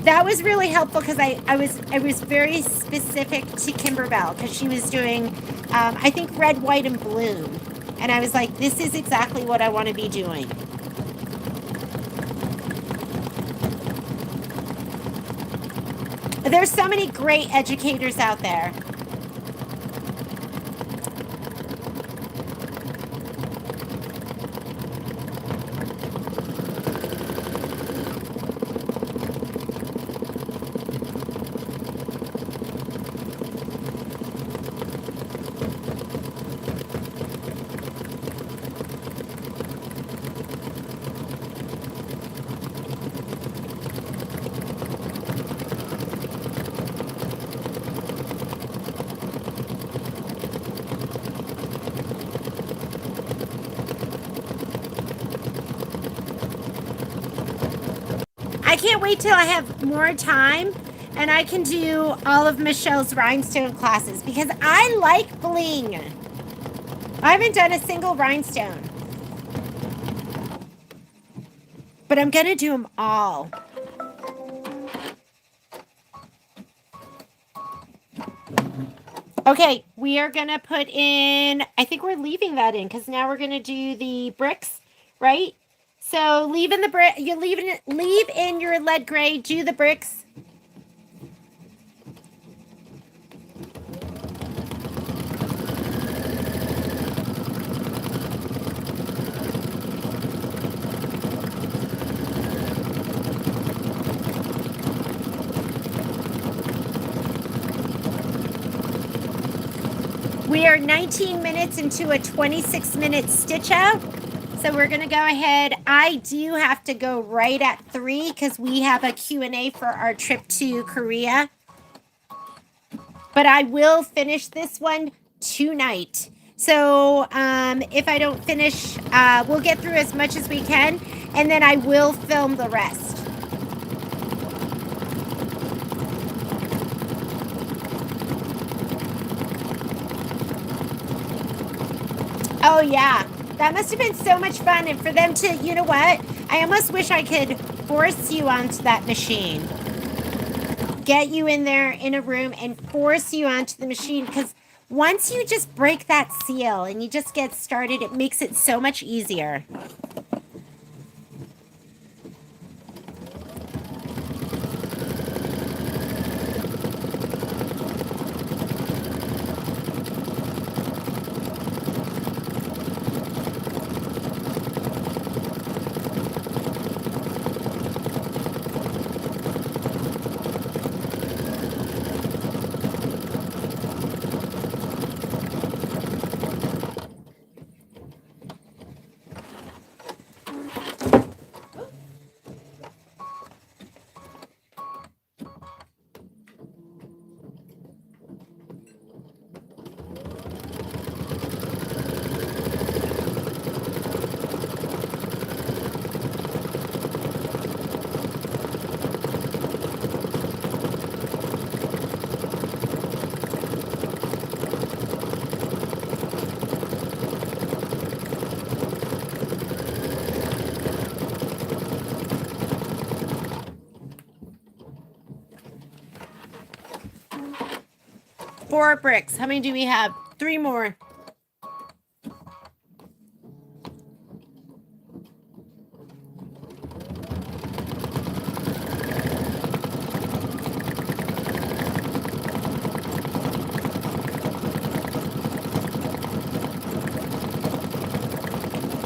That was really helpful because I was very specific to Kimberbell because she was doing, I think, red, white, and bloom. And I was like, this is exactly what I want to be doing. There's so many great educators out there. I can't wait till I have more time and I can do all of Michelle's rhinestone classes because I like bling. I haven't done a single rhinestone, but I'm going to do them all. Okay, we are going to put in, I think we're leaving that in because now we're going to do the bricks, right? So leave in your lead gray, do the bricks. We are 19 minutes into a 26-minute stitch out. So we're going to go ahead. I do have to go right at 3 because we have a Q&A for our trip to Korea. But I will finish this one tonight. So if I don't finish, we'll get through as much as we can. And then I will film the rest. Oh, yeah. That must have been so much fun. And for them to, you know what? I almost wish I could force you onto that machine. Get you in there in a room and force you onto the machine. Because once you just break that seal and you just get started, it makes it so much easier. 4 bricks. How many do we have? 3 more.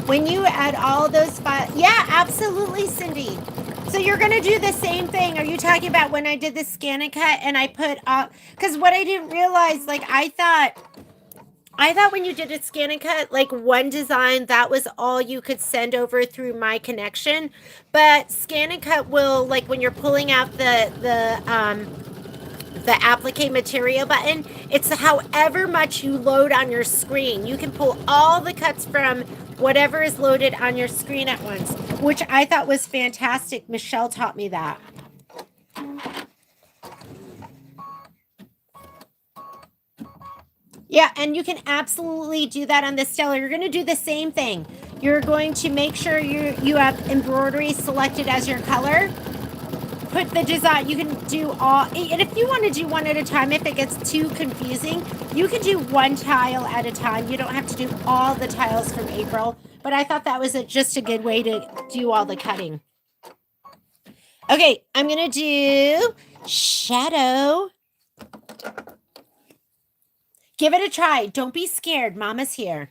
When you add all those files, yeah, absolutely, Cindy. So you're going to do the same thing. Are you talking about when I did the scan and cut and I put up, because what I didn't realize, like I thought when you did a scan and cut, like one design, that was all you could send over through my connection. But scan and cut will, like when you're pulling out the applique material button, it's however much you load on your screen. You can pull all the cuts from whatever is loaded on your screen at once, which I thought was fantastic. Michelle taught me that. Yeah, and you can absolutely do that on the Stellar. You're going to do the same thing. You're going to make sure you have embroidery selected as your color. Put the design, you can do all, and if you want to do one at a time, if it gets too confusing, you can do one tile at a time. You don't have to do all the tiles from April, but I thought that was just a good way to do all the cutting. Okay, I'm going to do shadow. Give it a try. Don't be scared. Mama's here.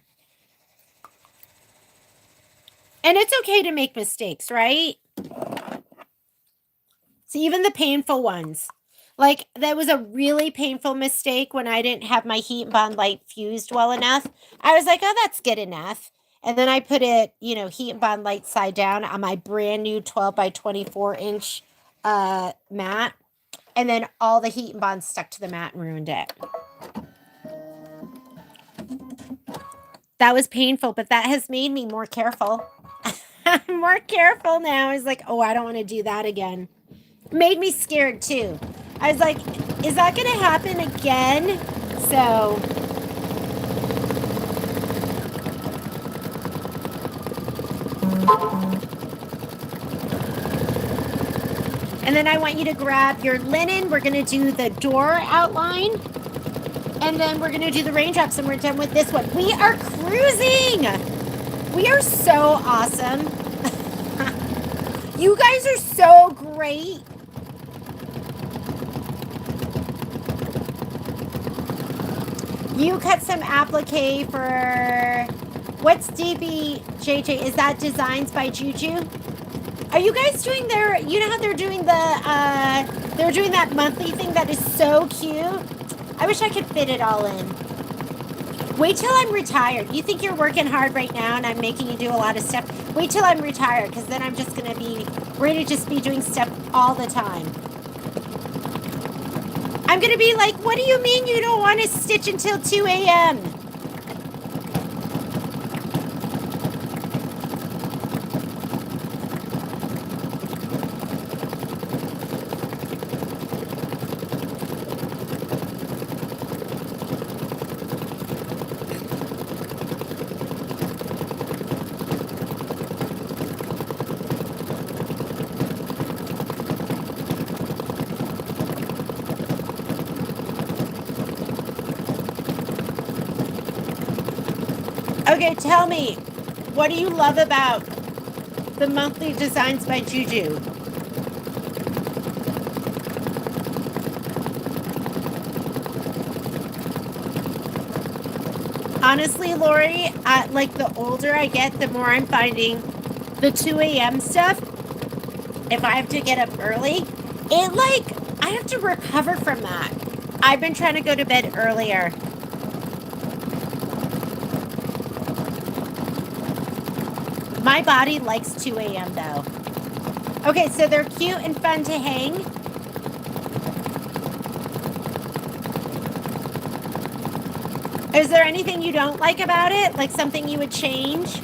And it's okay to make mistakes, right? So even the painful ones. Like, that was a really painful mistake when I didn't have my heat bond light fused well enough. I was like, oh, that's good enough. And then I put it, heat bond light side down on my brand new 12 by 24 inch mat. And then all the heat and bond stuck to the mat and ruined it. That was painful, but that has made me more careful. I'm more careful now. I was like, oh, I don't want to do that again. Made me scared too. I was like, is that going to happen again? So and then I want you to grab your linen. We're going to do the door outline. And then we're going to do the raindrops and we're done with this one. We are cruising. We are so awesome. You guys are so great. You cut some applique for, what's DBJJ? Is that Designs by Juju? Are you guys doing their, you know how they're doing that monthly thing that is so cute? I wish I could fit it all in. Wait till I'm retired. You think you're working hard right now and I'm making you do a lot of stuff? Wait till I'm retired, because then I'm just going to be, we're going to just be doing stuff all the time. I'm going to be like, what do you mean you don't want to stitch until 2 a.m.? Okay, tell me, what do you love about the monthly Designs by Juju? Honestly, Lori, like the older I get, the more I'm finding the 2 a.m. stuff, if I have to get up early, I have to recover from that. I've been trying to go to bed earlier. My body likes 2 a.m. though. Okay, so they're cute and fun to hang. Is there anything you don't like about it? Like something you would change?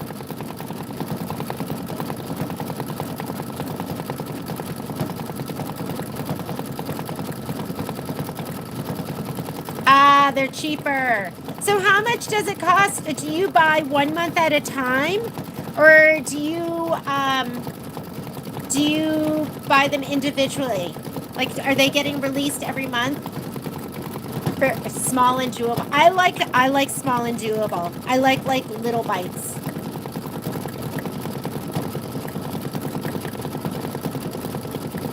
Ah, they're cheaper. So how much does it cost? Do you buy 1 month at a time? Or do you buy them individually? Like, are they getting released every month? For small and doable. I like small and doable. I like little bites.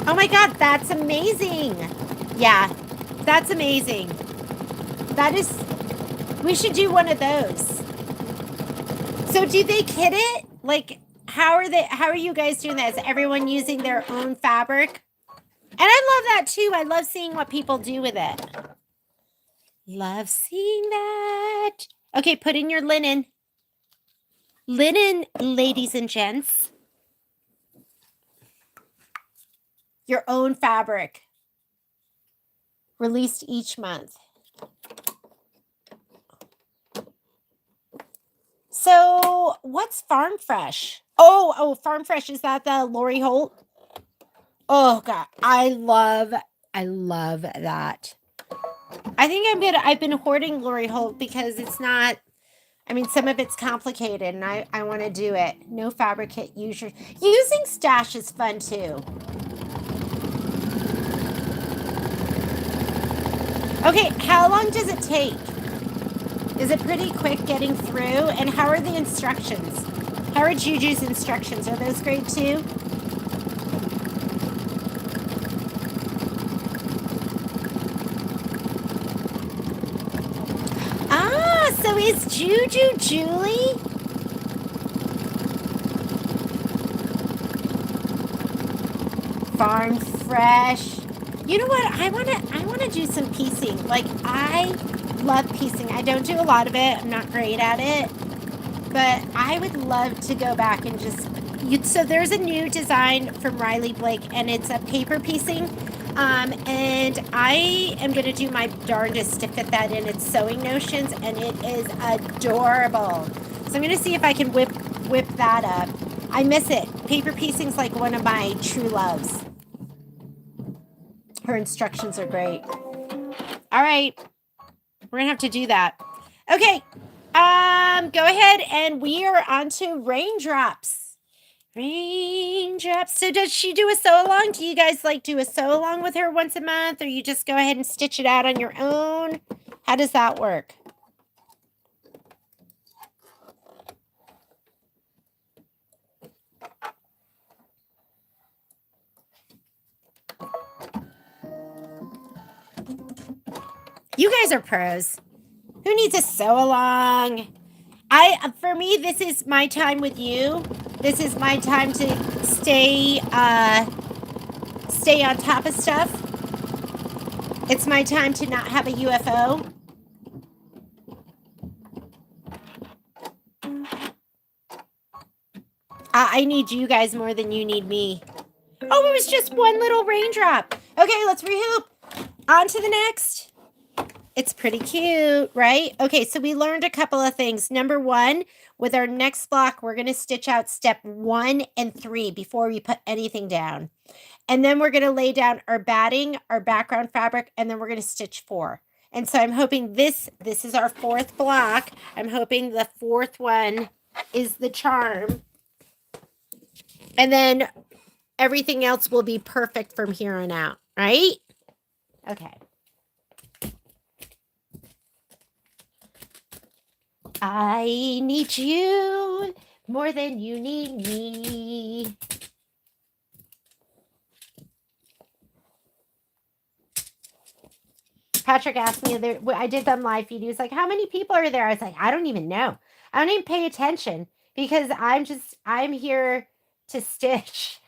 Oh my god, that's amazing. Yeah, that's amazing. That is, we should do one of those. So do they kit it? Like, how are you guys doing that? Is everyone using their own fabric? And I love that too. I love seeing what people do with it. Love seeing that. Okay, put in your linen. Linen, ladies and gents. Your own fabric. Released each month. So, what's Farm Fresh? Oh, Farm Fresh, is that the Lori Holt? Oh god, I love that. I think I've been hoarding Lori Holt because it's not, I mean, some of it's complicated and I want to do it. No fabric kit using stash is fun too. Okay, how long does it take? Is it pretty quick getting through? And how are the instructions? How are Juju's instructions? Are those great too? Ah, so is Juju Julie? Farm Fresh. You know what? I wanna do some piecing. Like, I love piecing. I don't do a lot of it. I'm not great at it. But I would love to go back and just so there's a new design from Riley Blake and it's a paper piecing. And I am gonna do my darndest to fit that in. It's Sewing Notions and it is adorable. So I'm gonna see if I can whip that up. I miss it. Paper piecing's like one of my true loves. Her instructions are great. All right. We're going to have to do that. Okay. Go ahead and we are on to raindrops. Raindrops. So does she do a sew along? Do you guys like do a sew along with her once a month or you just go ahead and stitch it out on your own? How does that work? You guys are pros. Who needs a sew along? For me, this is my time with you. This is my time to stay on top of stuff. It's my time to not have a UFO. I need you guys more than you need me. Oh, it was just one little raindrop. Okay, let's rehoop. On to the next. It's pretty cute, right? Okay, so we learned a couple of things. Number one, with our next block, we're going to stitch out step 1 and 3 before we put anything down. And then we're going to lay down our batting, our background fabric, and then we're going to stitch 4. And so I'm hoping this is our 4th block. I'm hoping the 4th one is the charm. And then everything else will be perfect from here on out, right? Okay. I need you more than you need me. Patrick asked me, I did them live feed. He was like, how many people are there? I was like, I don't even know. I don't even pay attention because I'm here to stitch.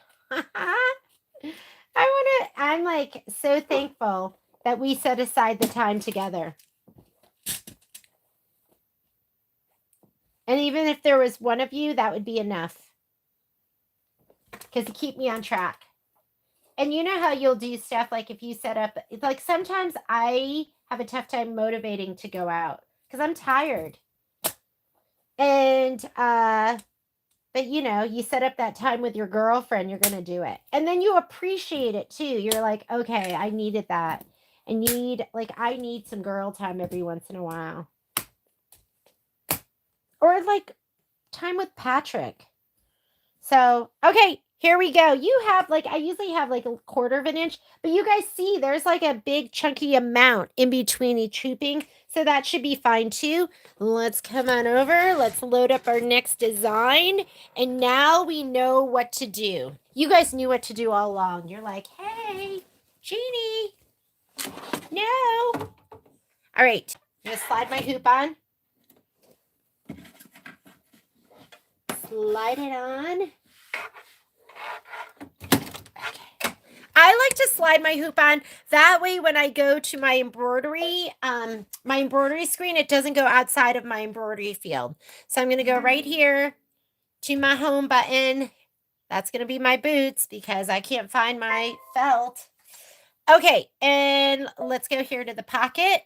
I'm like so thankful that we set aside the time together. And even if there was one of you, that would be enough. Because you keep me on track. And you know how you'll do stuff like if you set up, it's like sometimes I have a tough time motivating to go out because I'm tired. And, but you know, you set up that time with your girlfriend, you're going to do it. And then you appreciate it too. You're like, okay, I needed that. I need some girl time every once in a while. Or like time with Patrick. So, okay, Here we go. You have like, I usually have like a 1/4 of an inch, but you guys see there's like a big chunky amount in between each hooping. So that should be fine too. Let's come on over. Let's load up our next design. And now we know what to do. You guys knew what to do all along. You're like, hey, Jeannie, no. All right, I'm gonna slide my hoop on. Slide it on. I like to slide my hoop on. That way when I go to my embroidery screen, it doesn't go outside of my embroidery field. So I'm going to go right here to my home button. That's going to be my boots because I can't find my felt. Okay, and let's go here to the pocket.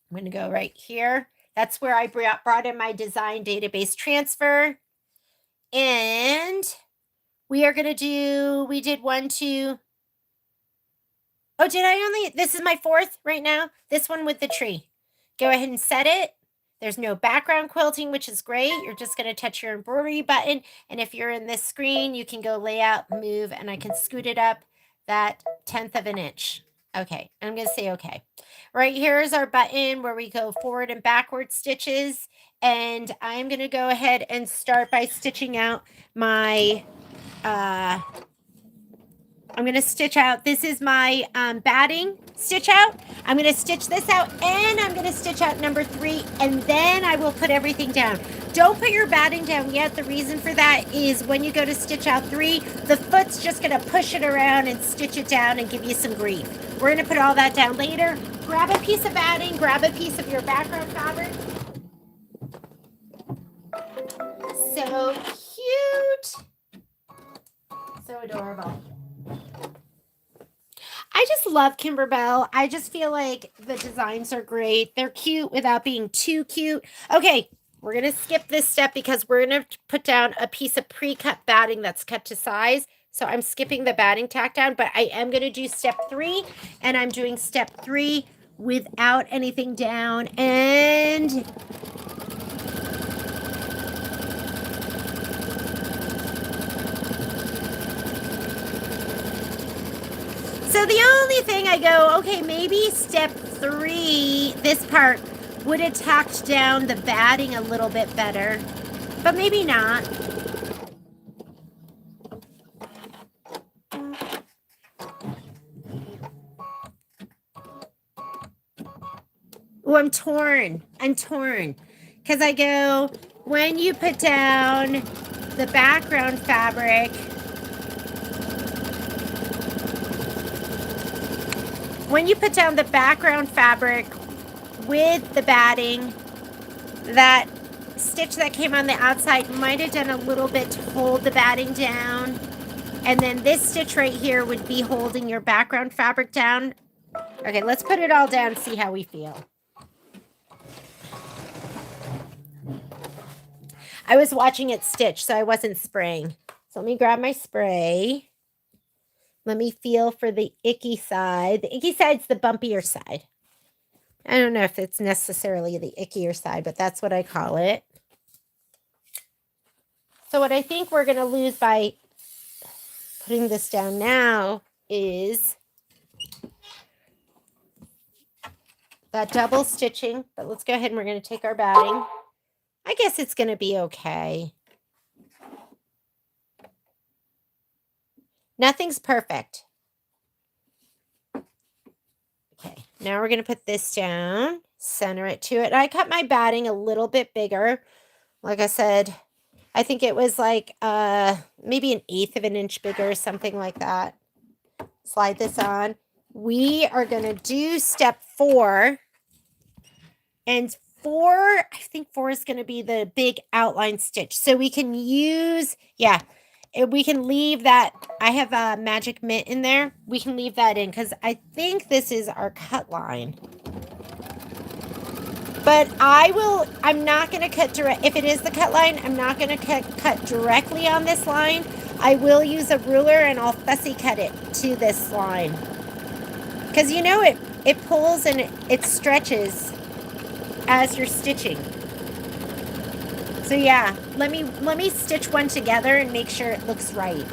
I'm going to go right here. That's where I brought in my design database transfer. And we are going to do, we did 1, 2. Oh, did I only, this is my 4th right now. This one with the tree. Go ahead and set it. There's no background quilting, which is great. You're just going to touch your embroidery button. And if you're in this screen, you can go layout, move, and I can scoot it up that 1/10 of an inch. Okay, I'm going to say okay. Right here is our button where we go forward and backward stitches. And I'm going to go ahead and start by stitching out my, I'm going to stitch out, this is my batting stitch out. I'm going to stitch this out and I'm going to stitch out number 3 and then I will put everything down. Don't put your batting down yet. The reason for that is when you go to stitch out 3, the foot's just going to push it around and stitch it down and give you some grief. We're going to put all that down later. Grab a piece of batting, grab a piece of your background fabric. So cute. So adorable. I just love Kimberbell. I just feel like the designs are great. They're cute without being too cute. Okay, we're going to skip this step because we're going to put down a piece of pre-cut batting that's cut to size. So I'm skipping the batting tack down, but I am going to do step 3, and I'm doing step 3 without anything down. And so the only thing I go, okay, maybe step 3, this part would have tacked down the batting a little bit better, but maybe not. Oh, I'm torn. Because I go, when you put down the background fabric, with the batting, that stitch that came on the outside might have done a little bit to hold the batting down. And then this stitch right here would be holding your background fabric down. Okay, let's put it all down and see how we feel. I was watching it stitch, so I wasn't spraying. So let me grab my spray. Let me feel for the icky side. The icky side's the bumpier side. I don't know if it's necessarily the ickier side, but that's what I call it. So what I think we're going to lose by putting this down now is that double stitching. But let's go ahead and we're going to take our batting. I guess it's going to be okay. Nothing's perfect. Okay, now we're going to put this down, center it to it. I cut my batting a little bit bigger. Like I said, I think it was like maybe 1/8 of an inch bigger, something like that. Slide this on. We are going to do step 4. And 4, I think 4 is going to be the big outline stitch. So we can use, we can leave that. I have a magic mitt in there. We can leave that in because I think this is our cut line. But I'm not going to cut direct. If it is the cut line, I'm not going to cut directly on this line. I will use a ruler and I'll fussy cut it to this line. Because you know it pulls and it stretches as you're stitching. So yeah, let me stitch one together and make sure it looks right.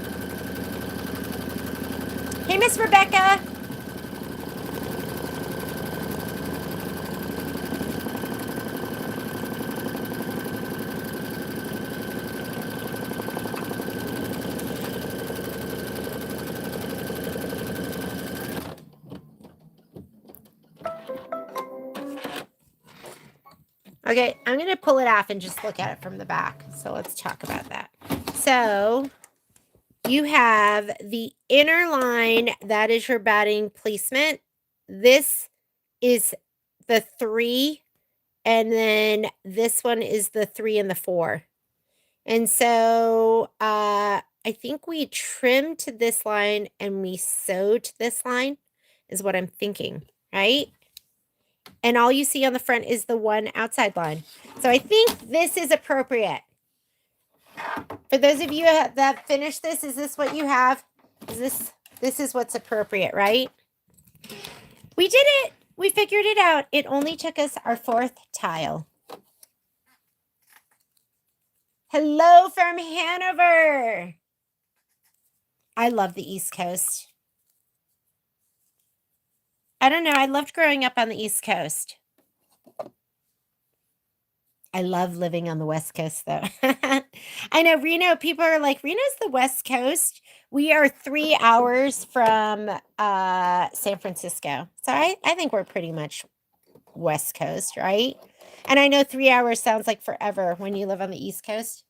Hey, Miss Rebecca. Okay, I'm going to pull it off and just look at it from the back. So let's talk about that. So you have the inner line. That is your batting placement. This is the 3. And then this one is the 3 and the 4. And so I think we trimmed to this line and we sewed to this line is what I'm thinking, right? And all you see on the front is the one outside line. So I think this is appropriate. For those of you that finished this, is this what you have? This is what's appropriate, right? We did it. We figured it out. It only took us our 4th tile. Hello from Hanover. I love the East Coast. I don't know. I loved growing up on the East Coast. I love living on the West Coast, though. I know Reno, people are like, Reno's the West Coast. We are 3 hours from San Francisco. So I think we're pretty much West Coast, right? And I know 3 hours sounds like forever when you live on the East Coast.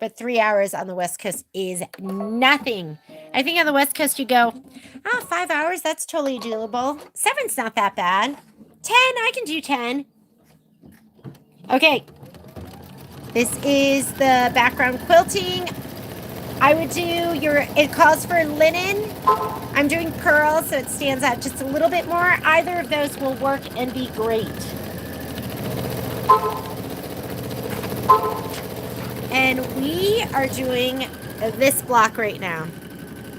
But 3 hours on the West Coast is nothing. I think on the West Coast you go, 5 hours, that's totally doable. 7's not that bad. 10, I can do 10. Okay. This is the background quilting. I would do it calls for linen. I'm doing pearl, so it stands out just a little bit more. Either of those will work and be great. And we are doing this block right now.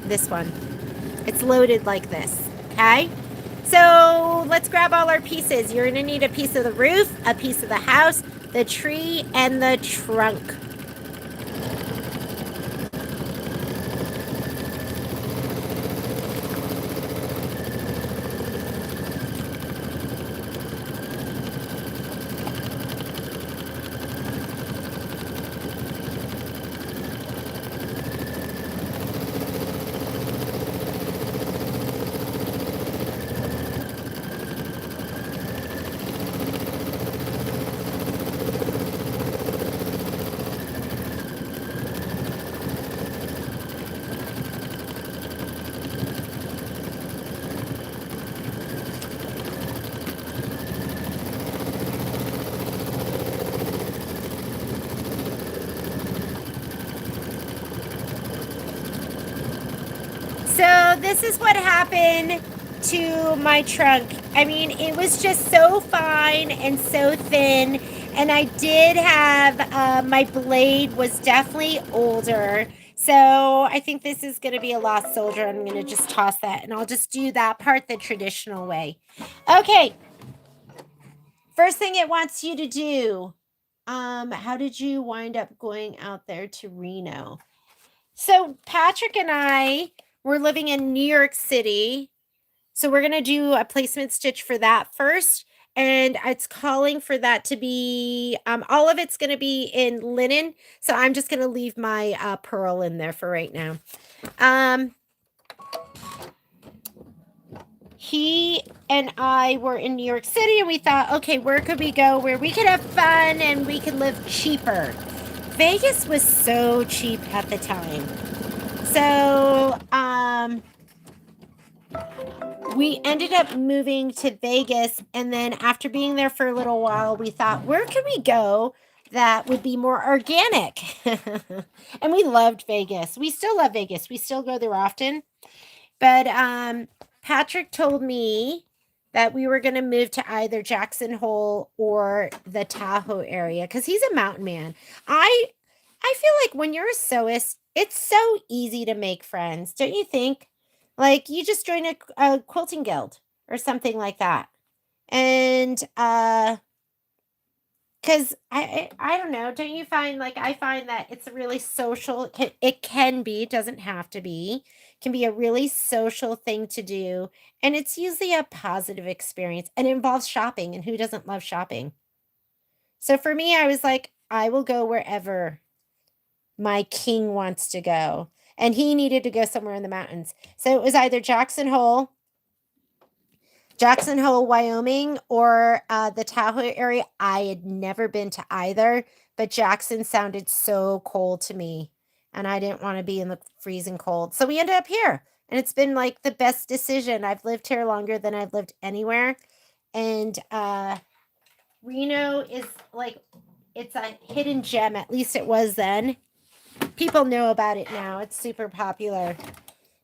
This one. It's loaded like this, okay? So let's grab all our pieces. You're gonna need a piece of the roof, a piece of the house, the tree, and the trunk. So this is what happened to my trunk. I mean, it was just so fine and so thin. And I did have, my blade was definitely older. So I think this is going to be a lost soldier. I'm going to just toss that and I'll just do that part the traditional way. Okay. First thing it wants you to do. How did you wind up going out there to Reno? So Patrick and I were living in New York City. So we're going to do a placement stitch for that first. And it's calling for that to be, all of it's going to be in linen. So I'm just going to leave my pearl in there for right now. He and I were in New York City and we thought, okay, where could we go where we could have fun and we could live cheaper? Vegas was so cheap at the time. So, we ended up moving to Vegas, and then after being there for a little while, we thought, where could we go that would be more organic? And we loved Vegas. We still love Vegas. We still go there often. But Patrick told me that we were going to move to either Jackson Hole or the Tahoe area because he's a mountain man. I feel like when you're a sewist, it's so easy to make friends, don't you think? Like you just join a quilting guild or something like that. And Because I don't know. Don't you find, like, I find that it's a really social, it can be, doesn't have to be, can be a really social thing to do. And it's usually a positive experience and it involves shopping. And who doesn't love shopping? So for me, I was like, I will go wherever my king wants to go. And he needed to go somewhere in the mountains. So it was either Jackson Hole, Wyoming, or the Tahoe area. I had never been to either, but Jackson sounded so cold to me, and I didn't want to be in the freezing cold. So we ended up here, and it's been like the best decision. I've lived here longer than I've lived anywhere, and Reno is like, it's a hidden gem. At least it was then. People know about it now. It's super popular.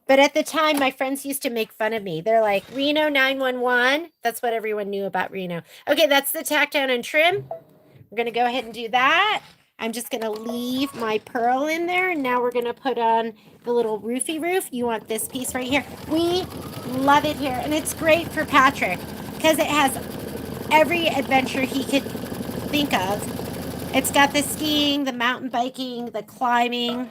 But at the time, my friends used to make fun of me. They're like, Reno 911. That's what everyone knew about Reno. Okay, that's the tack down and trim. We're going to go ahead and do that. I'm just going to leave my pearl in there. And now we're going to put on the little roofy roof. You want this piece right here. We love it here. And it's great for Patrick because it has every adventure he could think of. It's got the skiing, the mountain biking, the climbing.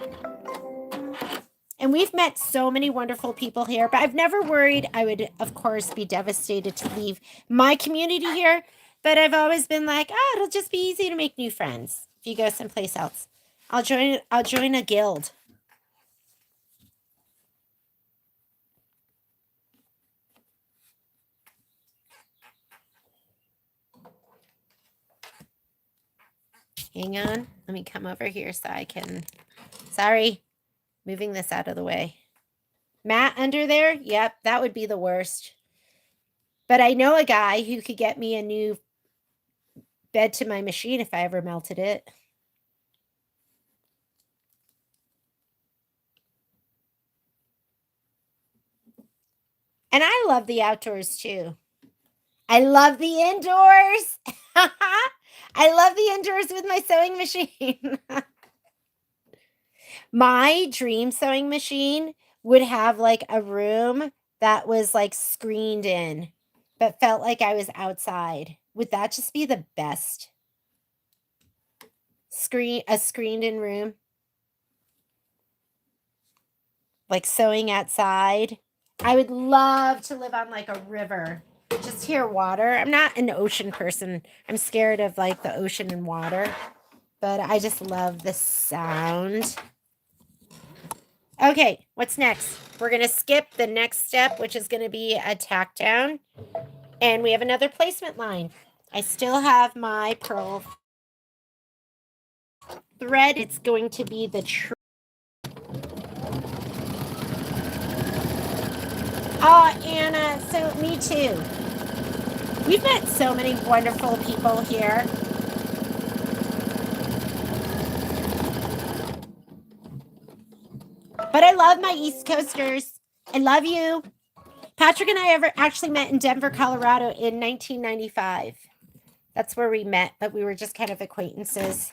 And we've met so many wonderful people here, but I've never worried. I would, of course, be devastated to leave my community here, but I've always been like, oh, it'll just be easy to make new friends if you go someplace else. I'll join a guild. Hang on. Let me come over here so I can, sorry, moving this out of the way. Matt under there? Yep, that would be the worst. But I know a guy who could get me a new bed to my machine if I ever melted it. And I love the outdoors too. I love the indoors. I love the indoors with my sewing machine. My dream sewing machine would have like a room that was like screened in, but felt like I was outside. Would that just be the best? A screened in room. Like sewing outside. I would love to live on like a river. Just hear water. I'm not an ocean person. I'm scared of like the ocean and water. But I just love the sound. Okay, what's next? We're going to skip the next step, which is going to be a tack down. And we have another placement line. I still have my pearl thread. It's going to be the oh, Anna, so me too. We've met so many wonderful people here. But I love my East Coasters. I love you. Patrick and I actually met in Denver, Colorado in 1995. That's where we met, but we were just kind of acquaintances.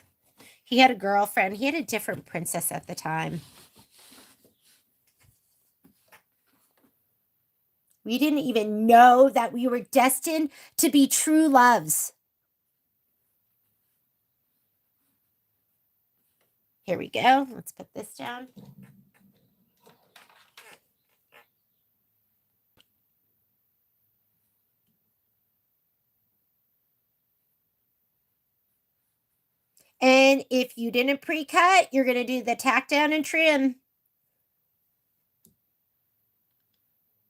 He had a girlfriend. He had a different princess at the time. We didn't even know that we were destined to be true loves. Here we go. Let's put this down. And if you didn't pre-cut, you're going to do the tack down and trim.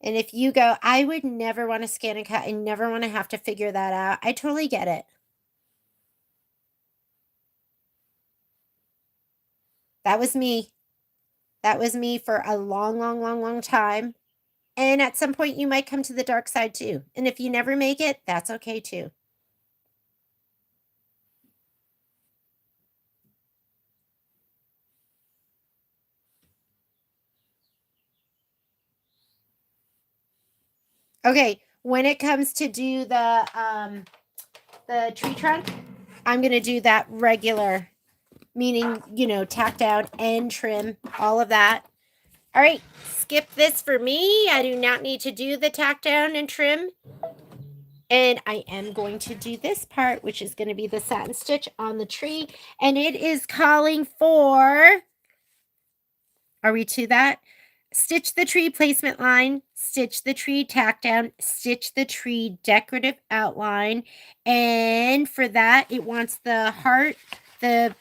And if you go, I would never want to scan and cut. I never want to have to figure that out. I totally get it. That was me. That was me for a long, long, long, long time. And at some point, you might come to the dark side too. And if you never make it, that's okay too. Okay, when it comes to do the tree trunk, I'm going to do that regular, meaning, you know, tack down and trim, all of that. All right, skip this for me. I do not need to do the tack down and trim. And I am going to do this part, which is going to be the satin stitch on the tree. And it is calling for, are we to that? Stitch the tree placement line, stitch the tree tack down, stitch the tree decorative outline. And for that, it wants the heart, the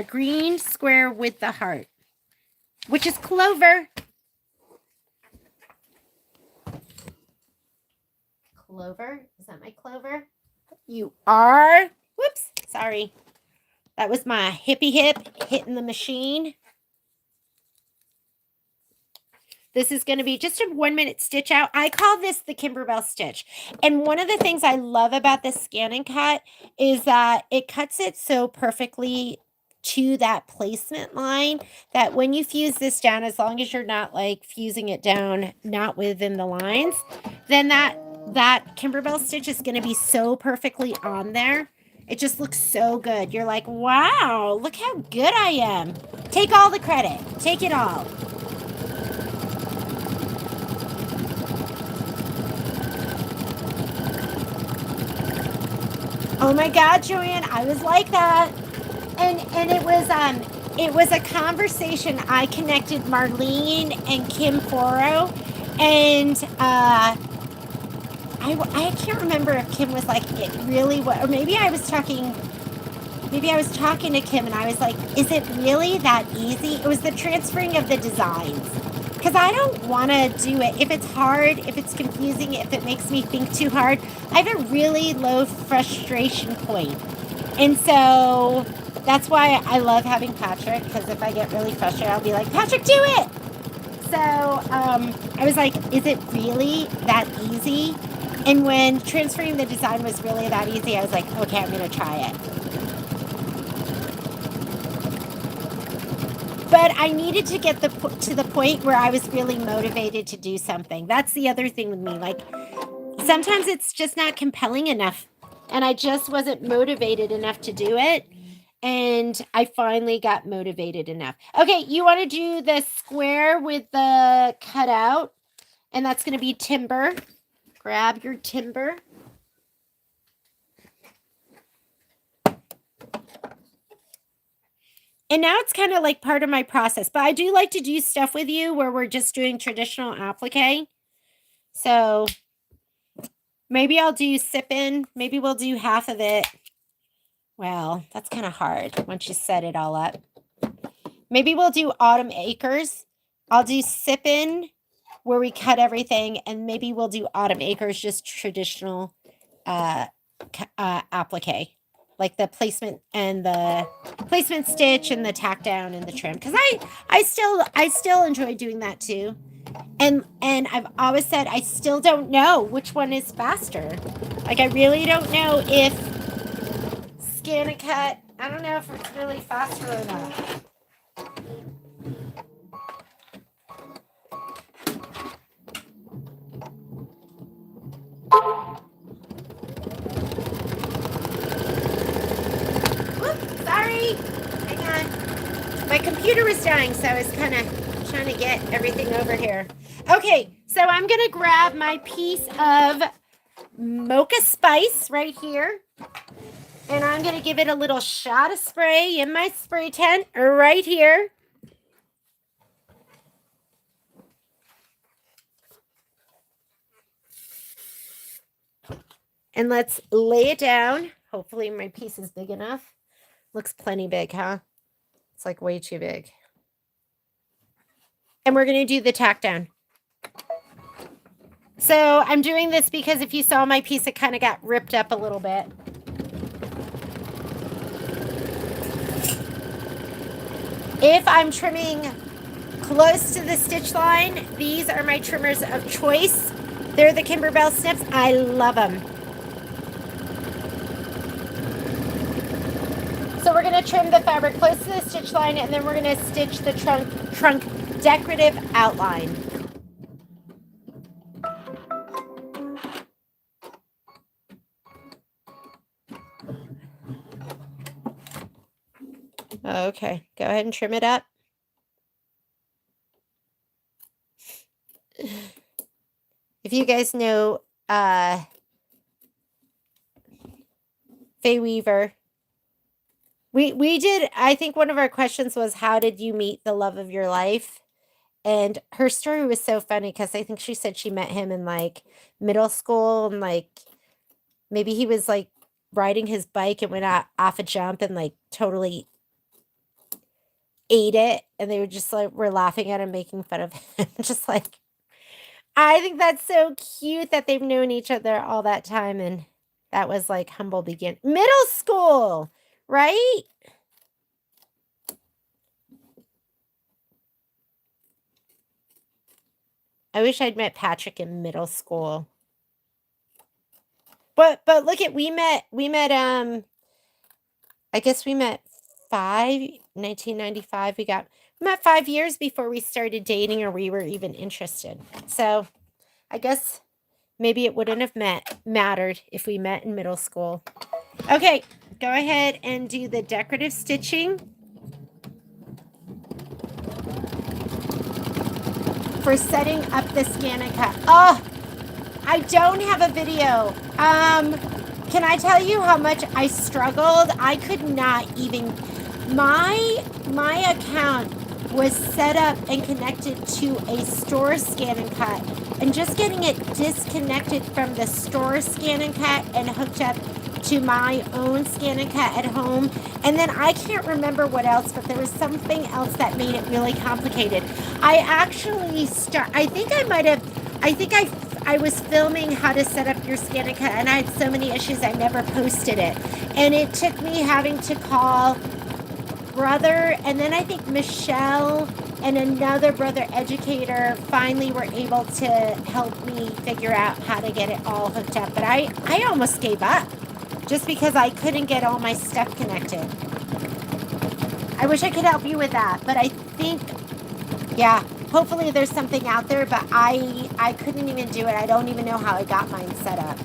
green square with the heart, which is clover. Clover, is that my clover? You are. Whoops, sorry. That was my hippie hip hitting the machine. This is going to be just a 1 minute stitch out. I call this the Kimberbell stitch. And one of the things I love about this scan and cut is that it cuts it so perfectly to that placement line that when you fuse this down, as long as you're not like fusing it down, not within the lines, then that Kimberbell stitch is going to be so perfectly on there. It just looks so good. You're like, wow, look how good I am. Take all the credit. Take it all. Oh my God, Joanne, I was like that. And it was a conversation. I connected Marlene and Kim Foro, and I can't remember if Kim was like, it really was, or maybe I was talking to Kim and I was like, is it really that easy? It was the transferring of the designs. Because I don't want to do it. If it's hard, if it's confusing, if it makes me think too hard, I have a really low frustration point. And so that's why I love having Patrick, because if I get really frustrated, I'll be like, Patrick, do it! So I was like, is it really that easy? And when transferring the design was really that easy, I was like, okay, I'm going to try it. But I needed to get to the point where I was really motivated to do something. That's the other thing with me. Like, sometimes it's just not compelling enough. And I just wasn't motivated enough to do it. And I finally got motivated enough. Okay, you want to do the square with the cutout. And that's going to be timber. Grab your timber. And now it's kind of like part of my process. But I do like to do stuff with you where we're just doing traditional applique. So maybe I'll do sip-in. Maybe we'll do half of it. Well, that's kind of hard once you set it all up. Maybe we'll do Autumn Acres. I'll do sip-in where we cut everything. And maybe we'll do Autumn Acres, just traditional applique. Like the placement and the placement stitch and the tack down and the trim. Because I still enjoy doing that too. And I've always said I still don't know which one is faster. Like I really don't know if scan and cut, I don't know if it's really faster or not. Whoop, sorry. Hang on. My computer was dying, so I was kind of trying to get everything over here. Okay, so I'm going to grab my piece of mocha spice right here. And I'm going to give it a little shot of spray in my spray tent right here. And let's lay it down. Hopefully my piece is big enough. Looks plenty big, huh? It's like way too big. And we're going to do the tack down. So I'm doing this because if you saw my piece, it kind of got ripped up a little bit. If I'm trimming close to the stitch line, these are my trimmers of choice. They're the Kimberbell snips. I love them. So we're going to trim the fabric close to the stitch line, and then we're going to stitch the trunk decorative outline. Okay, go ahead and trim it up. If you guys know Faye Weaver. We did, I think one of our questions was, how did you meet the love of your life? And her story was so funny because I think she said she met him in like middle school, and like maybe he was like riding his bike and went off a jump and like totally ate it, and they were just like were laughing at him, making fun of him. Just like, I think that's so cute that they've known each other all that time, and that was like humble begin middle school, right? I wish I'd met Patrick in middle school. But look at, we met I guess we met 1995. We met 5 years before we started dating, or we were even interested. So I guess maybe it wouldn't have mattered if we met in middle school. Okay, go ahead and do the decorative stitching for setting up the scan and cut. Oh, I don't have a video. Can I tell you how much I struggled? I could not even, my account was set up and connected to a store scan and cut, and just getting it disconnected from the store scan and cut and hooked up to my own scan and cut at home. And then I can't remember what else, but there was something else that made it really complicated. I actually I was filming how to set up your scan and cut, and I had so many issues I never posted it. And it took me having to call brother, and then I think Michelle and another brother educator finally were able to help me figure out how to get it all hooked up. But I almost gave up just because I couldn't get all my stuff connected. I wish I could help you with that, but I think, yeah, hopefully there's something out there, but I couldn't even do it. I don't even know how I got mine set up.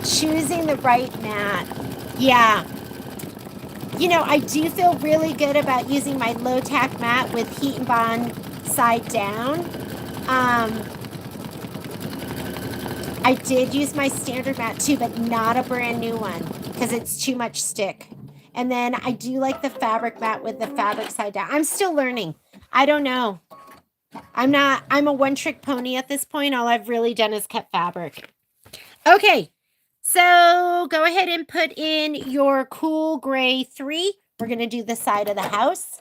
Choosing the right mat. Yeah. You know, I do feel really good about using my low tack mat with heat and bond side down. I did use my standard mat too, but not a brand new one because it's too much stick. And then I do like the fabric mat with the fabric side down. I'm still learning. I don't know. I'm a one-trick pony at this point. All I've really done is cut fabric. Okay, so go ahead and put in your cool gray 3. We're going to do the side of the house.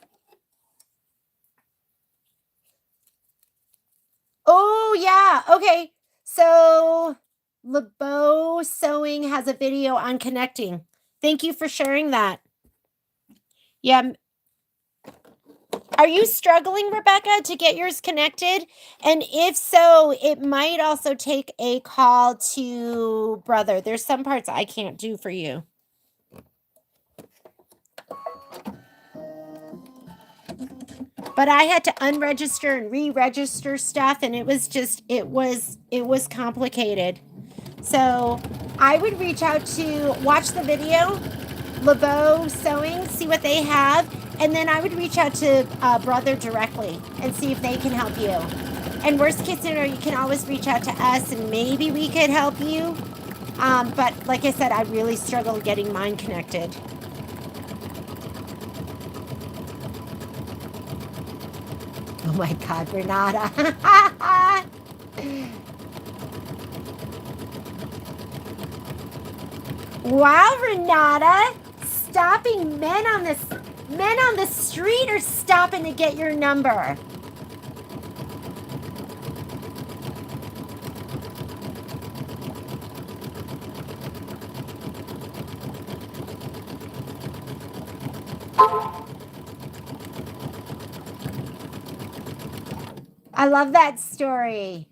Oh, yeah. Okay. So LeBeau Sewing has a video on connecting. Thank you for sharing that. Yeah. Are you struggling, Rebecca, to get yours connected? And if so, it might also take a call to brother. There's some parts I can't do for you. But I had to unregister and re-register stuff, and it was complicated. So I would reach out to watch the video, LeBeau Sewing, see what they have, and then I would reach out to brother directly and see if they can help you. And worst case scenario, you can always reach out to us, and maybe we could help you. But like I said, I really struggled getting mine connected. Oh my God, Renata. Wow, Renata. Stopping men on the street are stopping to get your number. I love that story.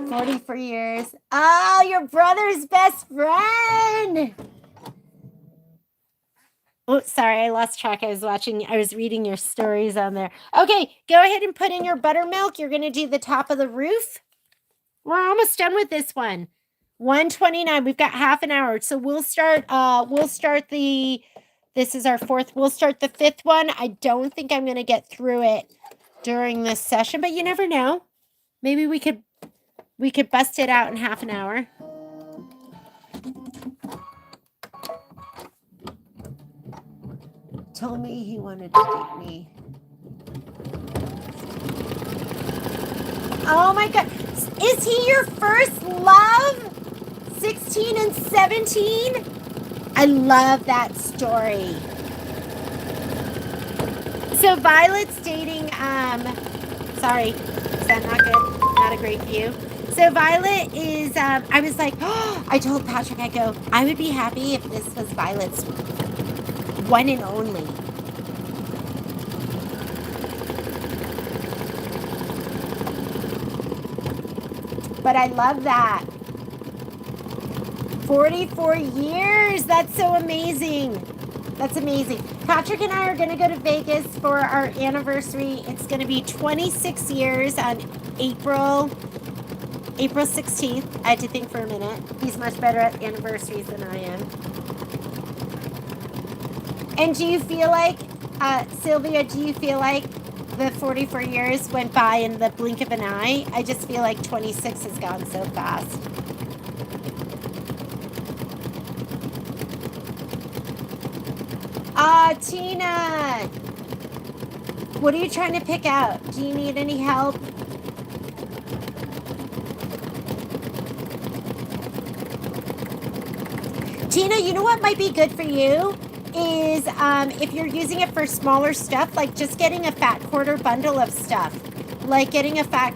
44 years. Oh, your brother's best friend. Oh, sorry, I lost track. I was reading your stories on there. Okay, go ahead and put in your buttermilk. You're going to do the top of the roof. We're almost done with this one. 1:29. We've got half an hour. So we'll start this is our 4th. We'll start the 5th one. I don't think I'm going to get through it during this session, but you never know. Maybe we could bust it out in half an hour. Told me he wanted to date me. Oh my God. Is he your first love? 16 and 17? I love that story. So Violet's dating, sorry, is that not good? Not a great view. So Violet is, I was like, oh, I told Patrick, I go, I would be happy if this was Violet's one and only. But I love that. 44 years. That's so amazing. That's amazing. Patrick and I are going to go to Vegas for our anniversary. It's going to be 26 years on April 16th. I had to think for a minute. He's much better at anniversaries than I am. And do you feel like, Sylvia, do you feel like the 44 years went by in the blink of an eye? I just feel like 26 has gone so fast. Tina, what are you trying to pick out? Do you need any help? Tina, you know what might be good for you is if you're using it for smaller stuff, like just getting a fat quarter bundle of stuff, like getting a fat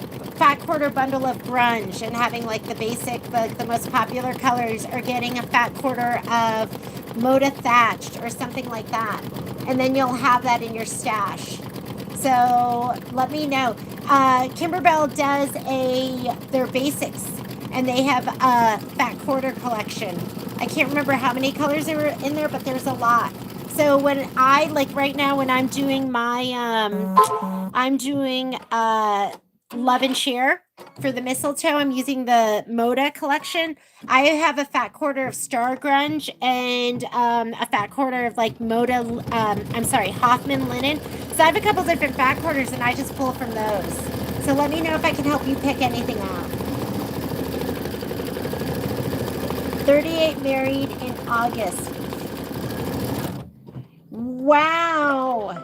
quarter bundle of grunge and having like the basic, like the most popular colors, or getting a fat quarter of Moda Thatched or something like that. And then you'll have that in your stash. So let me know. Kimberbell does their basics, and they have a fat quarter collection. I can't remember how many colors there were in there, but there's a lot. So when I, like right now, when I'm doing my, Love and Share for the mistletoe, I'm using the Moda collection. I have a fat quarter of Star Grunge and a fat quarter of like Moda, Hoffman linen. So I have a couple different fat quarters, and I just pull from those. So let me know if I can help you pick anything out. 38 married in August. Wow.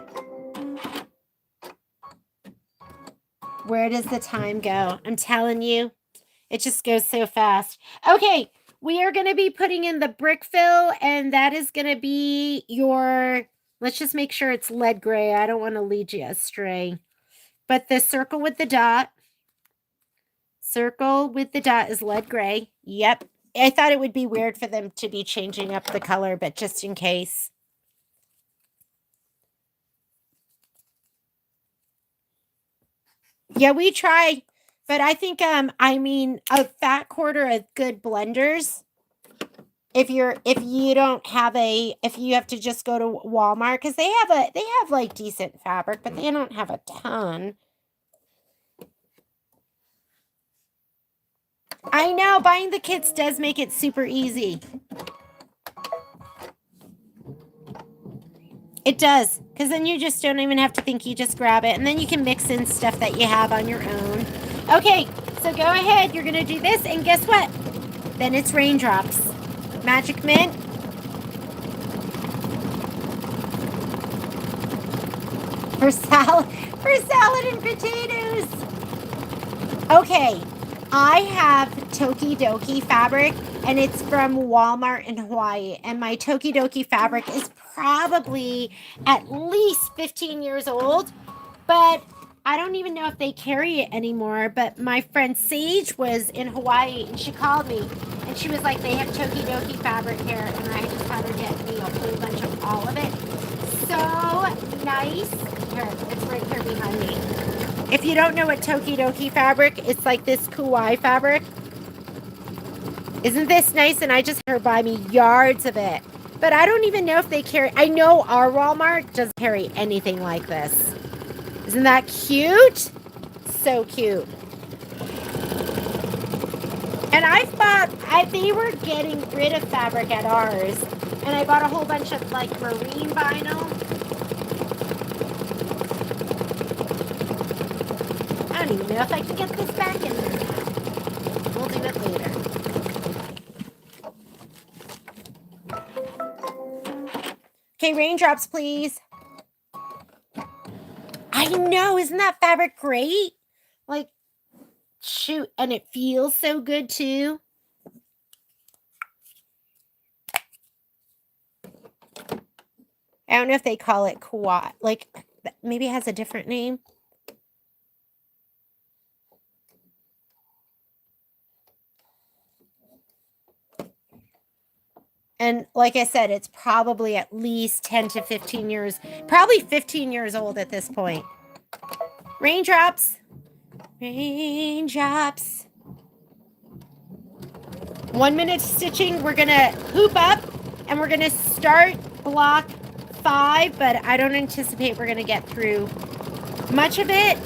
Where does the time go? I'm telling you, it just goes so fast. Okay, we are going to be putting in the brick fill, and that is going to be your, let's just make sure it's lead gray. I don't want to lead you astray. But the circle with the dot is lead gray. Yep. I thought it would be weird for them to be changing up the color, but just in case. Yeah, we try, but I think a fat quarter of good blenders. If you have to just go to Walmart, because they have like decent fabric, but they don't have a ton. I know buying the kits does make it super easy. It does, because then you just don't even have to think. You just grab it, and then you can mix in stuff that you have on your own. Okay, so go ahead. You're going to do this, and guess what? Then it's raindrops. Magic Mint. For salad and potatoes. Okay, I have Tokidoki fabric, and it's from Walmart in Hawaii. And my Tokidoki fabric is probably at least 15 years old, but I don't even know if they carry it anymore. But my friend Sage was in Hawaii, and she called me, and she was like, they have Tokidoki fabric here, and I just had her get me a whole bunch of all of it. So nice. Here, it's right here behind me. If you don't know what Tokidoki fabric, it's like this Kauai fabric. Isn't this nice? And I just had her buy me yards of it. But I don't even know if they carry, I know our Walmart doesn't carry anything like this. Isn't that cute? So cute. And they were getting rid of fabric at ours. And I bought a whole bunch of like marine vinyl. don't even know if I can get this back in there now. We'll do it later. Okay, raindrops, please. I know, isn't that fabric great? Like, shoot, and it feels so good too. I don't know if they call it quad, like maybe it has a different name. And like I said, it's probably at least 10 to 15 years, probably 15 years old at this point. Raindrops. Raindrops. 1 minute stitching. We're going to hoop up and we're going to start block 5, but I don't anticipate we're going to get through much of it.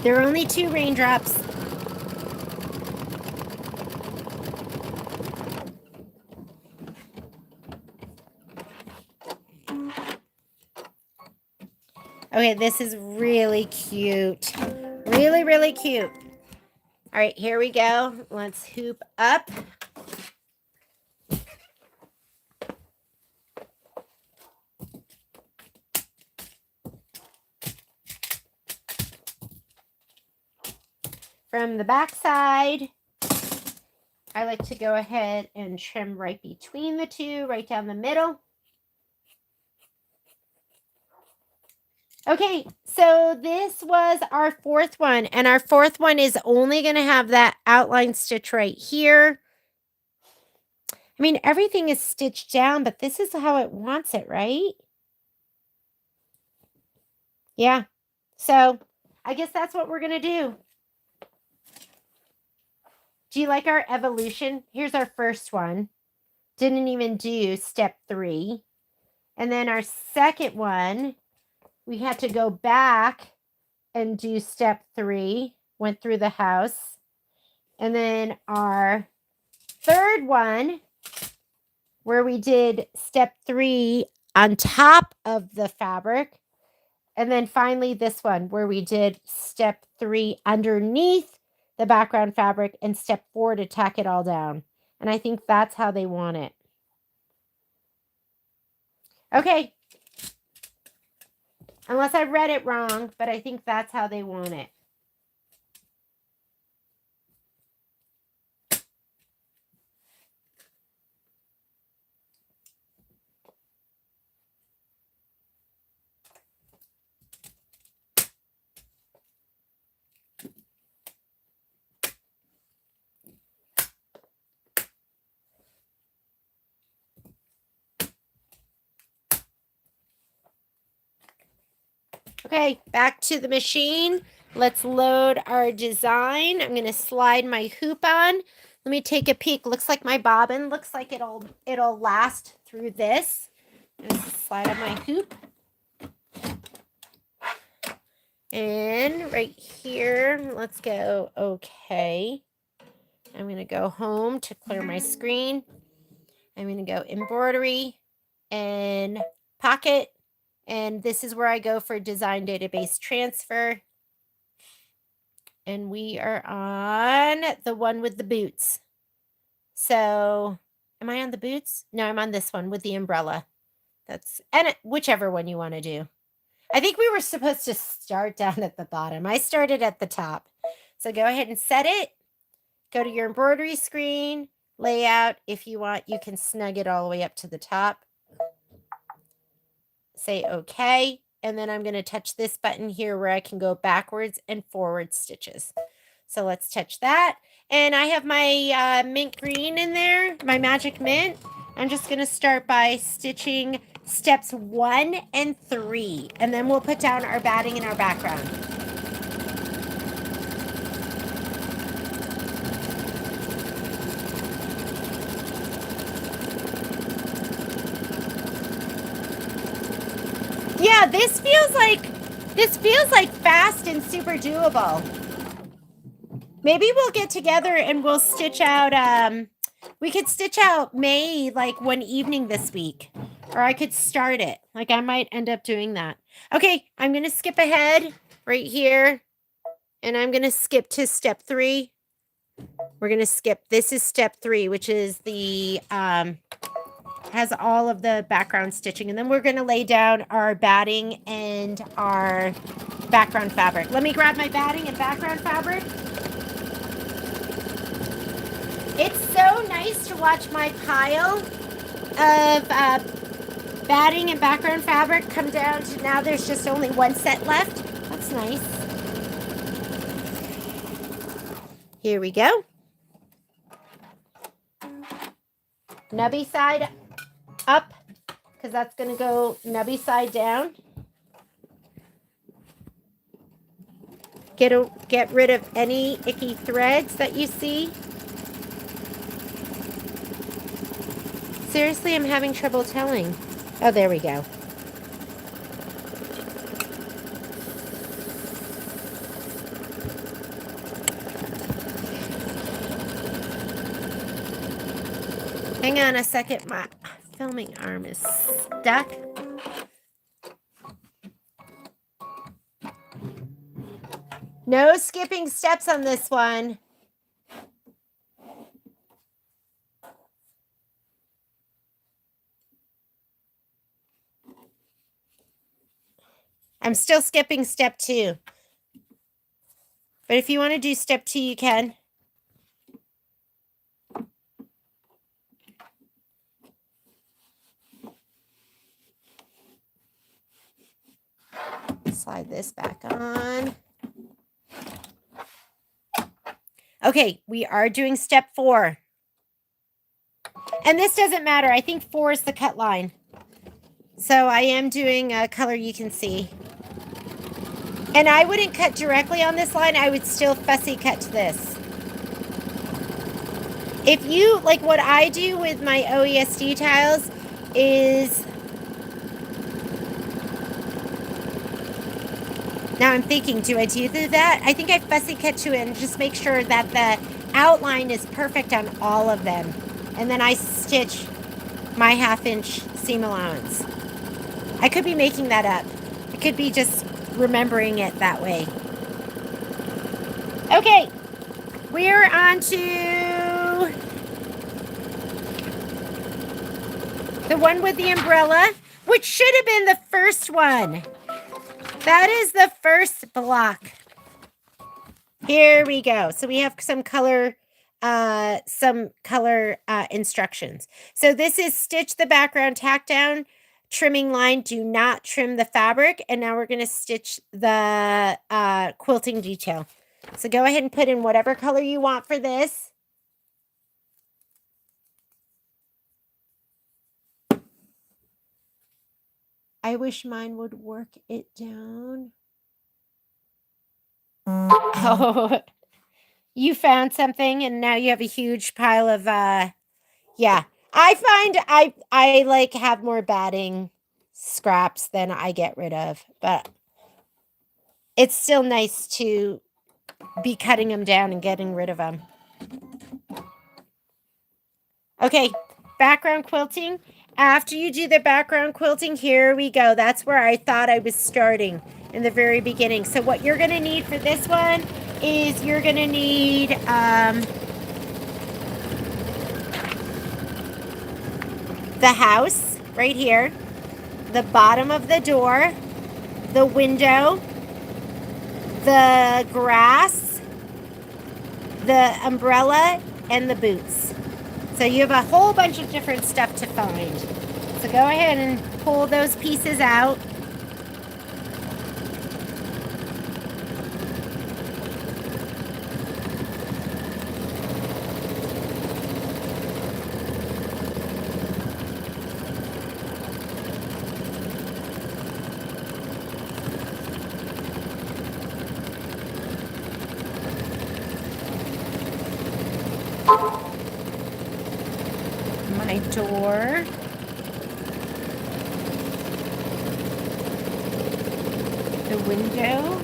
There are only 2 raindrops. Okay, this is really cute. Really, really cute. All right, here we go. Let's hoop up. From the back side, I like to go ahead and trim right between the 2, right down the middle. Okay, so this was our 4th one, and our 4th one is only going to have that outline stitch right here. I mean, everything is stitched down, but this is how it wants it, right? Yeah, so I guess that's what we're going to do. Do you like our evolution? Here's our first one. Didn't even do step 3. And then our second one, we had to go back and do step 3, went through the house. And then our third one, where we did step 3 on top of the fabric. And then finally this one, where we did step 3 underneath the background fabric and step 4 to tack it all down. And I think that's how they want it. Okay. Unless I read it wrong, but I think that's how they want it. Okay, back to the machine. Let's load our design. I'm going to slide my hoop on. Let me take a peek. Looks like my bobbin. Looks like it'll last through this. I'm going to slide on my hoop. And right here, let's go okay. I'm going to go home to clear my screen. I'm going to go embroidery and pocket. And this is where I go for design database transfer. And we are on the one with the boots. So am I on the boots? No, I'm on this one with the umbrella. And whichever one you want to do. I think we were supposed to start down at the bottom. I started at the top. So go ahead and set it. Go to your embroidery screen, layout. If you want, you can snug it all the way up to the top. Say okay. And then I'm going to touch this button here where I can go backwards and forward stitches. So let's touch that. And I have my mint green in there, my magic mint. I'm just going to start by stitching steps 1 and 3. And then we'll put down our batting and our background. Yeah, this feels like fast and super doable. Maybe we'll get together and we'll stitch out, we could stitch out May like one evening this week. Or I could start it. Like I might end up doing that. Okay, I'm going to skip ahead right here. And I'm going to skip to step 3. We're going to skip. This is step 3, which is the, has all of the background stitching. And then we're going to lay down our batting and our background fabric. Let me grab my batting and background fabric. It's so nice to watch my pile of batting and background fabric come down to now there's just only one set left. That's nice. Here we go. Nubby side up, because that's going to go nubby side down. Get rid of any icky threads that you see. Seriously, I'm having trouble telling. Oh, there we go. Hang on a second, my filming arm is stuck. No skipping steps on this one. I'm still skipping step 2. But if you want to do step 2, you can. Slide this back on. Okay, we are doing step 4. And this doesn't matter. I think 4 is the cut line. So I am doing a color you can see. And I wouldn't cut directly on this line. I would still fussy cut to this. If you, like what I do with my OESD tiles is, now I'm thinking, do I do that? I think I fussy cut to it and just make sure that the outline is perfect on all of them. And then I stitch my 1/2-inch seam allowance. I could be making that up. I could be just remembering it that way. Okay, we're on to the one with the umbrella, which should have been the first one. That is the first block. Here we go. So we have some color instructions. So this is stitch the background, tack down, trimming line, do not trim the fabric. And now we're going to stitch the quilting detail. So go ahead and put in whatever color you want for this. I wish mine would work it down. Oh, you found something and now you have a huge pile of, yeah. I find I like have more batting scraps than I get rid of, but it's still nice to be cutting them down and getting rid of them. Okay, background quilting. After you do the background quilting, here we go. That's where I thought I was starting in the very beginning. So what you're going to need for this one is you're going to need the house right here, the bottom of the door, the window, the grass, the umbrella, and the boots. So you have a whole bunch of different stuff to find. So go ahead and pull those pieces out. My door. window.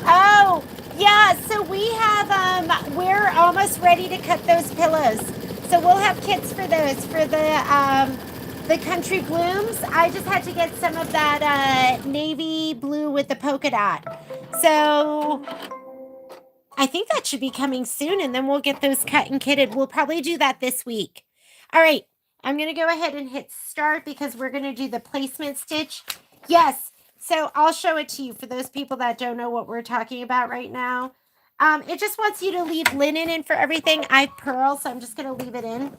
Oh, yeah, so we have, we're almost ready to cut those pillows. So we'll have kits for those, for the country blooms. I just had to get some of that, navy blue with the polka dot. So I think that should be coming soon, and then we'll get those cut and kitted. We'll probably do that this week. All right, I'm going to go ahead and hit start because we're going to do the placement stitch. Yes, so I'll show it to you for those people that don't know what we're talking about right now. It just wants you to leave linen in for everything. I purl, so I'm just going to leave it in.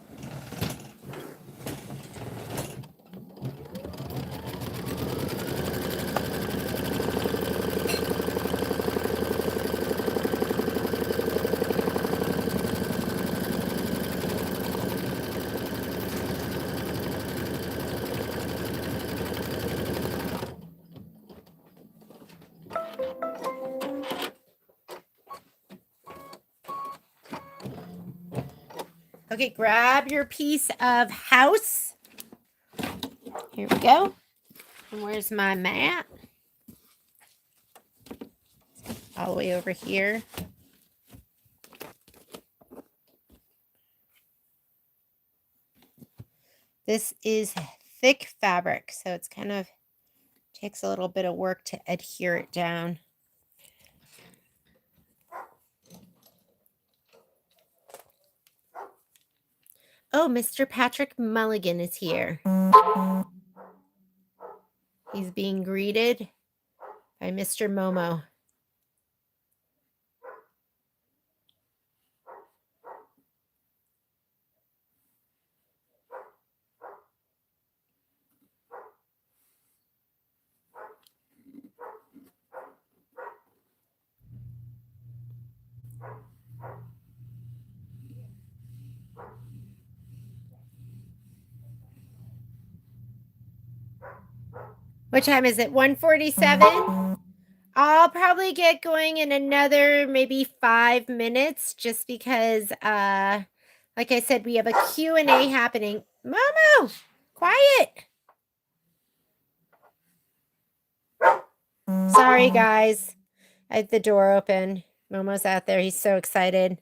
Okay, grab your piece of house. Here we go. And where's my mat? All the way over here. This is thick fabric, so it's kind of takes a little bit of work to adhere it down. Oh, Mr. Patrick Mulligan is here. He's being greeted by Mr. Momo. What time is it? 1:47? I'll probably get going in another maybe 5 minutes just because like I said, we have a Q&A happening. Momo, quiet. Sorry guys. I had the door open. Momo's out there. He's so excited.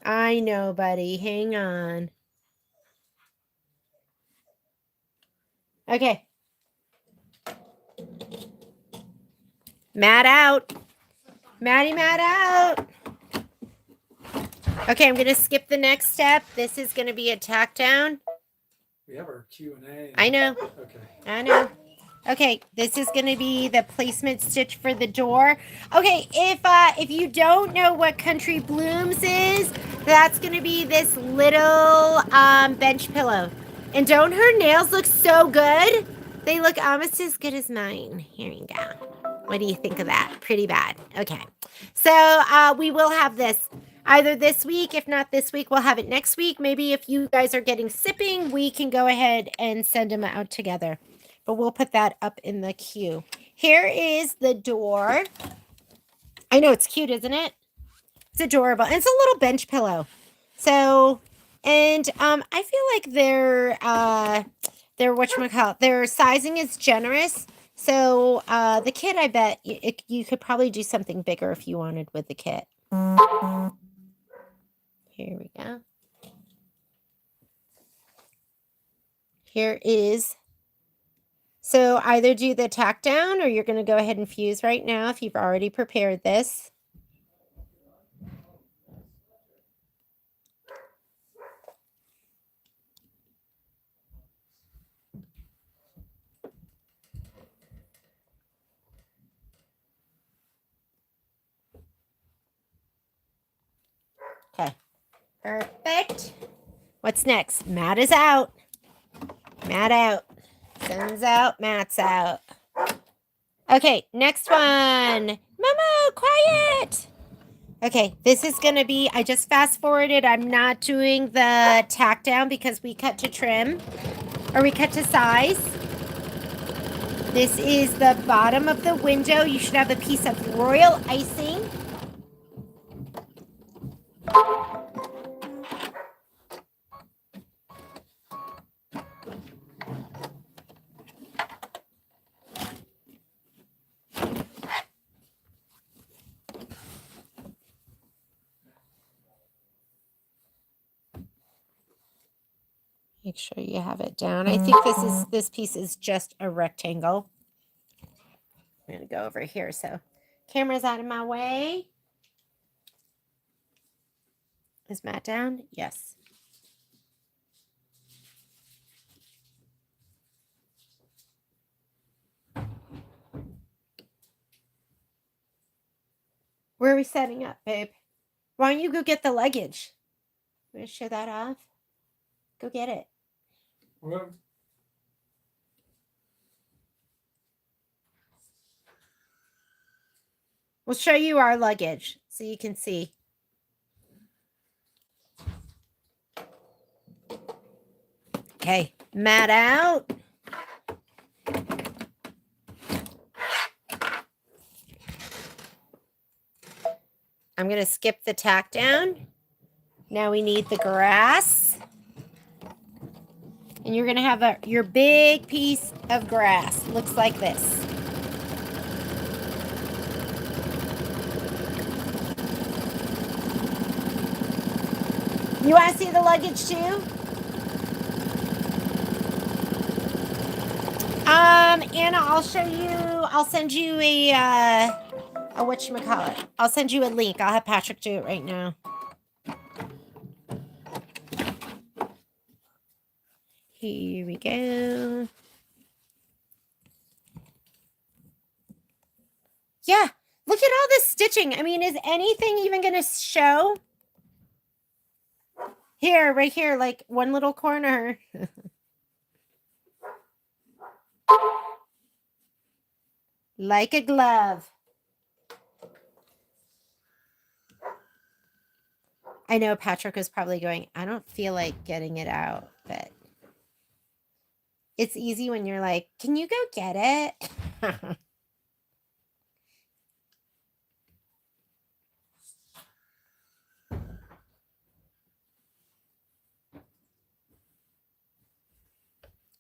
I know, buddy. Hang on. Okay. Mat out. Maddie, mat out. Okay, I'm going to skip the next step. This is going to be a tack down. We have our Q&A. I know. Okay. I know. Okay, this is going to be the placement stitch for the door. Okay, if you don't know what Country Blooms is, that's going to be this little bench pillow. And don't her nails look so good? They look almost as good as mine. Here you go. What do you think of that? Pretty bad. Okay. So we will have this either this week. If not this week, we'll have it next week. Maybe if you guys are getting sipping, we can go ahead and send them out together. But we'll put that up in the queue. Here is the door. I know it's cute, isn't it? It's adorable. And it's a little bench pillow. So, and I feel like their whatchamacallit, their sizing is generous. So the kit, I bet you could probably do something bigger if you wanted with the kit. Here we go. Here is, so either do the tack down or you're going to go ahead and fuse right now if you've already prepared this. Okay, perfect. What's next? Mat is out. Mat out. Sun's out. Mat's out. Okay, next one. Momo, quiet. Okay, this is going to be, I just fast forwarded. I'm not doing the tack down because we cut to trim, or we cut to size. This is the bottom of the window. You should have a piece of royal icing. Make sure you have it down. I think this piece is just a rectangle. I'm going to go over here so camera's out of my way. Is Matt down? Yes. Where are we setting up, babe? Why don't you go get the luggage? I'm going to show that off. Go get it. What? We'll show you our luggage so you can see. Okay, Matt out. I'm going to skip the tack down. Now we need the grass. And you're going to have your big piece of grass. Looks like this. You want to see the luggage too? Anna, I'll show you. I'll send you a whatchamacallit. I'll send you a link. I'll have Patrick do it right now. Here we go. Yeah, look at all this stitching. I mean, is anything even going to show? Here, right here, like one little corner. Like a glove. I know Patrick was probably going, I don't feel like getting it out, but it's easy when you're like, can you go get it?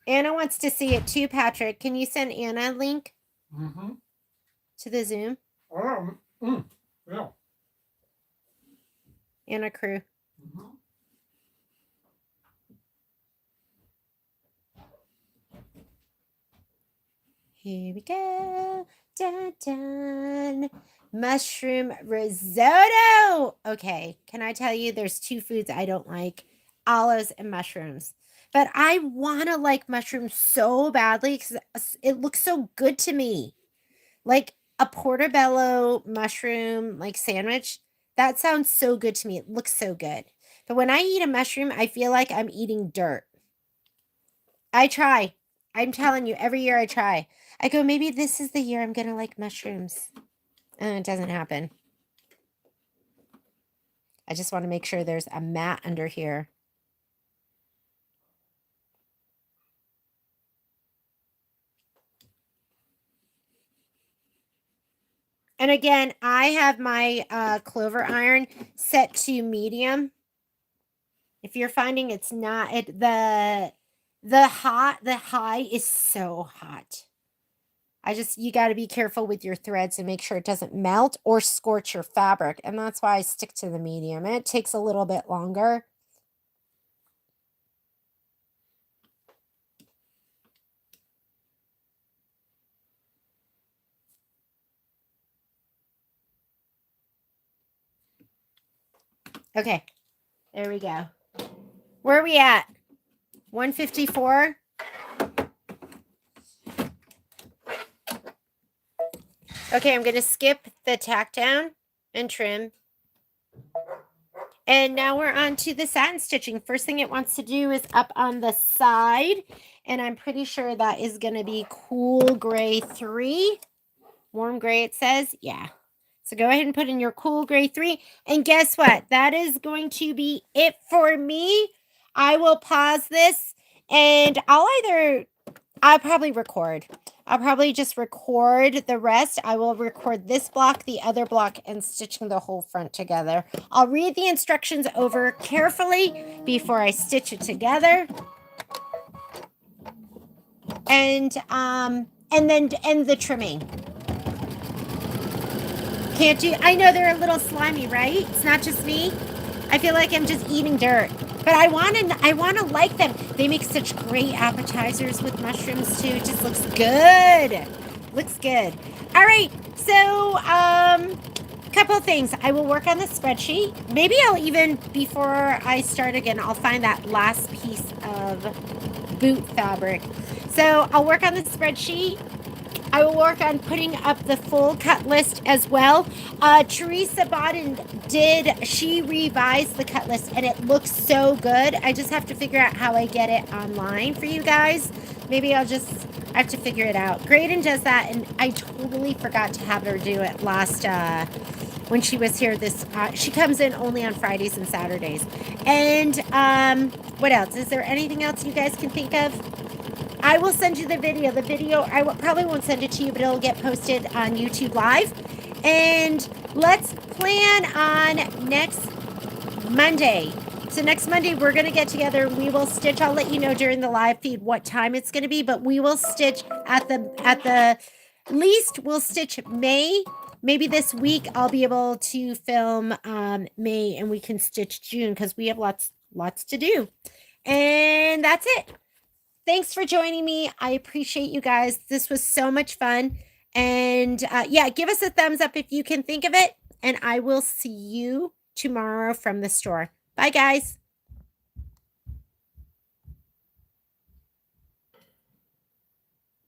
Anna wants to see it too, Patrick. Can you send Anna a link to the Zoom? Yeah. Anna Crew. Here we go. Dun, dun. Mushroom risotto. Okay, can I tell you there's two foods I don't like? Olives and mushrooms. But I want to like mushrooms so badly because it looks so good to me. Like a portobello mushroom like sandwich. That sounds so good to me. It looks so good. But when I eat a mushroom, I feel like I'm eating dirt. I try. I'm telling you, every year I try. I go, maybe this is the year I'm going to like mushrooms. And it doesn't happen. I just want to make sure there's a mat under here. And again, I have my clover iron set to medium. If you're finding it's not, the high is so hot. You got to be careful with your threads and make sure it doesn't melt or scorch your fabric. And that's why I stick to the medium. And it takes a little bit longer. Okay, there we go. Where are we at? 154. Okay, I'm going to skip the tack down and trim. And now we're on to the satin stitching. First thing it wants to do is up on the side. And I'm pretty sure that is going to be cool gray 3. Warm gray, it says. Yeah. So go ahead and put in your cool gray 3. And guess what? That is going to be it for me. I will pause this and I'll probably record. I'll probably just record the rest. I will record this block, the other block, and stitching the whole front together. I'll read the instructions over carefully before I stitch it together. And then end the trimming. Can't do, I know they're a little slimy, right? It's not just me. I feel like I'm just eating dirt. But I want to like them. They make such great appetizers with mushrooms too. It just looks good. Looks good. All right. So, couple of things. I will work on the spreadsheet. Maybe I'll even, before I start again, I'll find that last piece of boot fabric. So I'll work on the spreadsheet. I will work on putting up the full cut list as well. Teresa Bodden she revised the cut list and it looks so good. I just have to figure out how I get it online for you guys. Maybe I have to figure it out. Graydon does that and I totally forgot to have her do it last, when she was here she comes in only on Fridays and Saturdays. And, what else? Is there anything else you guys can think of? I will send you the video. Probably won't send it to you, but it'll get posted on YouTube Live. And let's plan on next Monday. So next Monday, we're going to get together. We will stitch. I'll let you know during the live feed what time it's going to be, but we will stitch at the least. We'll stitch May. Maybe this week I'll be able to film May and we can stitch June because we have lots to do. And that's it. Thanks for joining me. I appreciate you guys. This was so much fun. And yeah, give us a thumbs up if you can think of it. And I will see you tomorrow from the store. Bye, guys.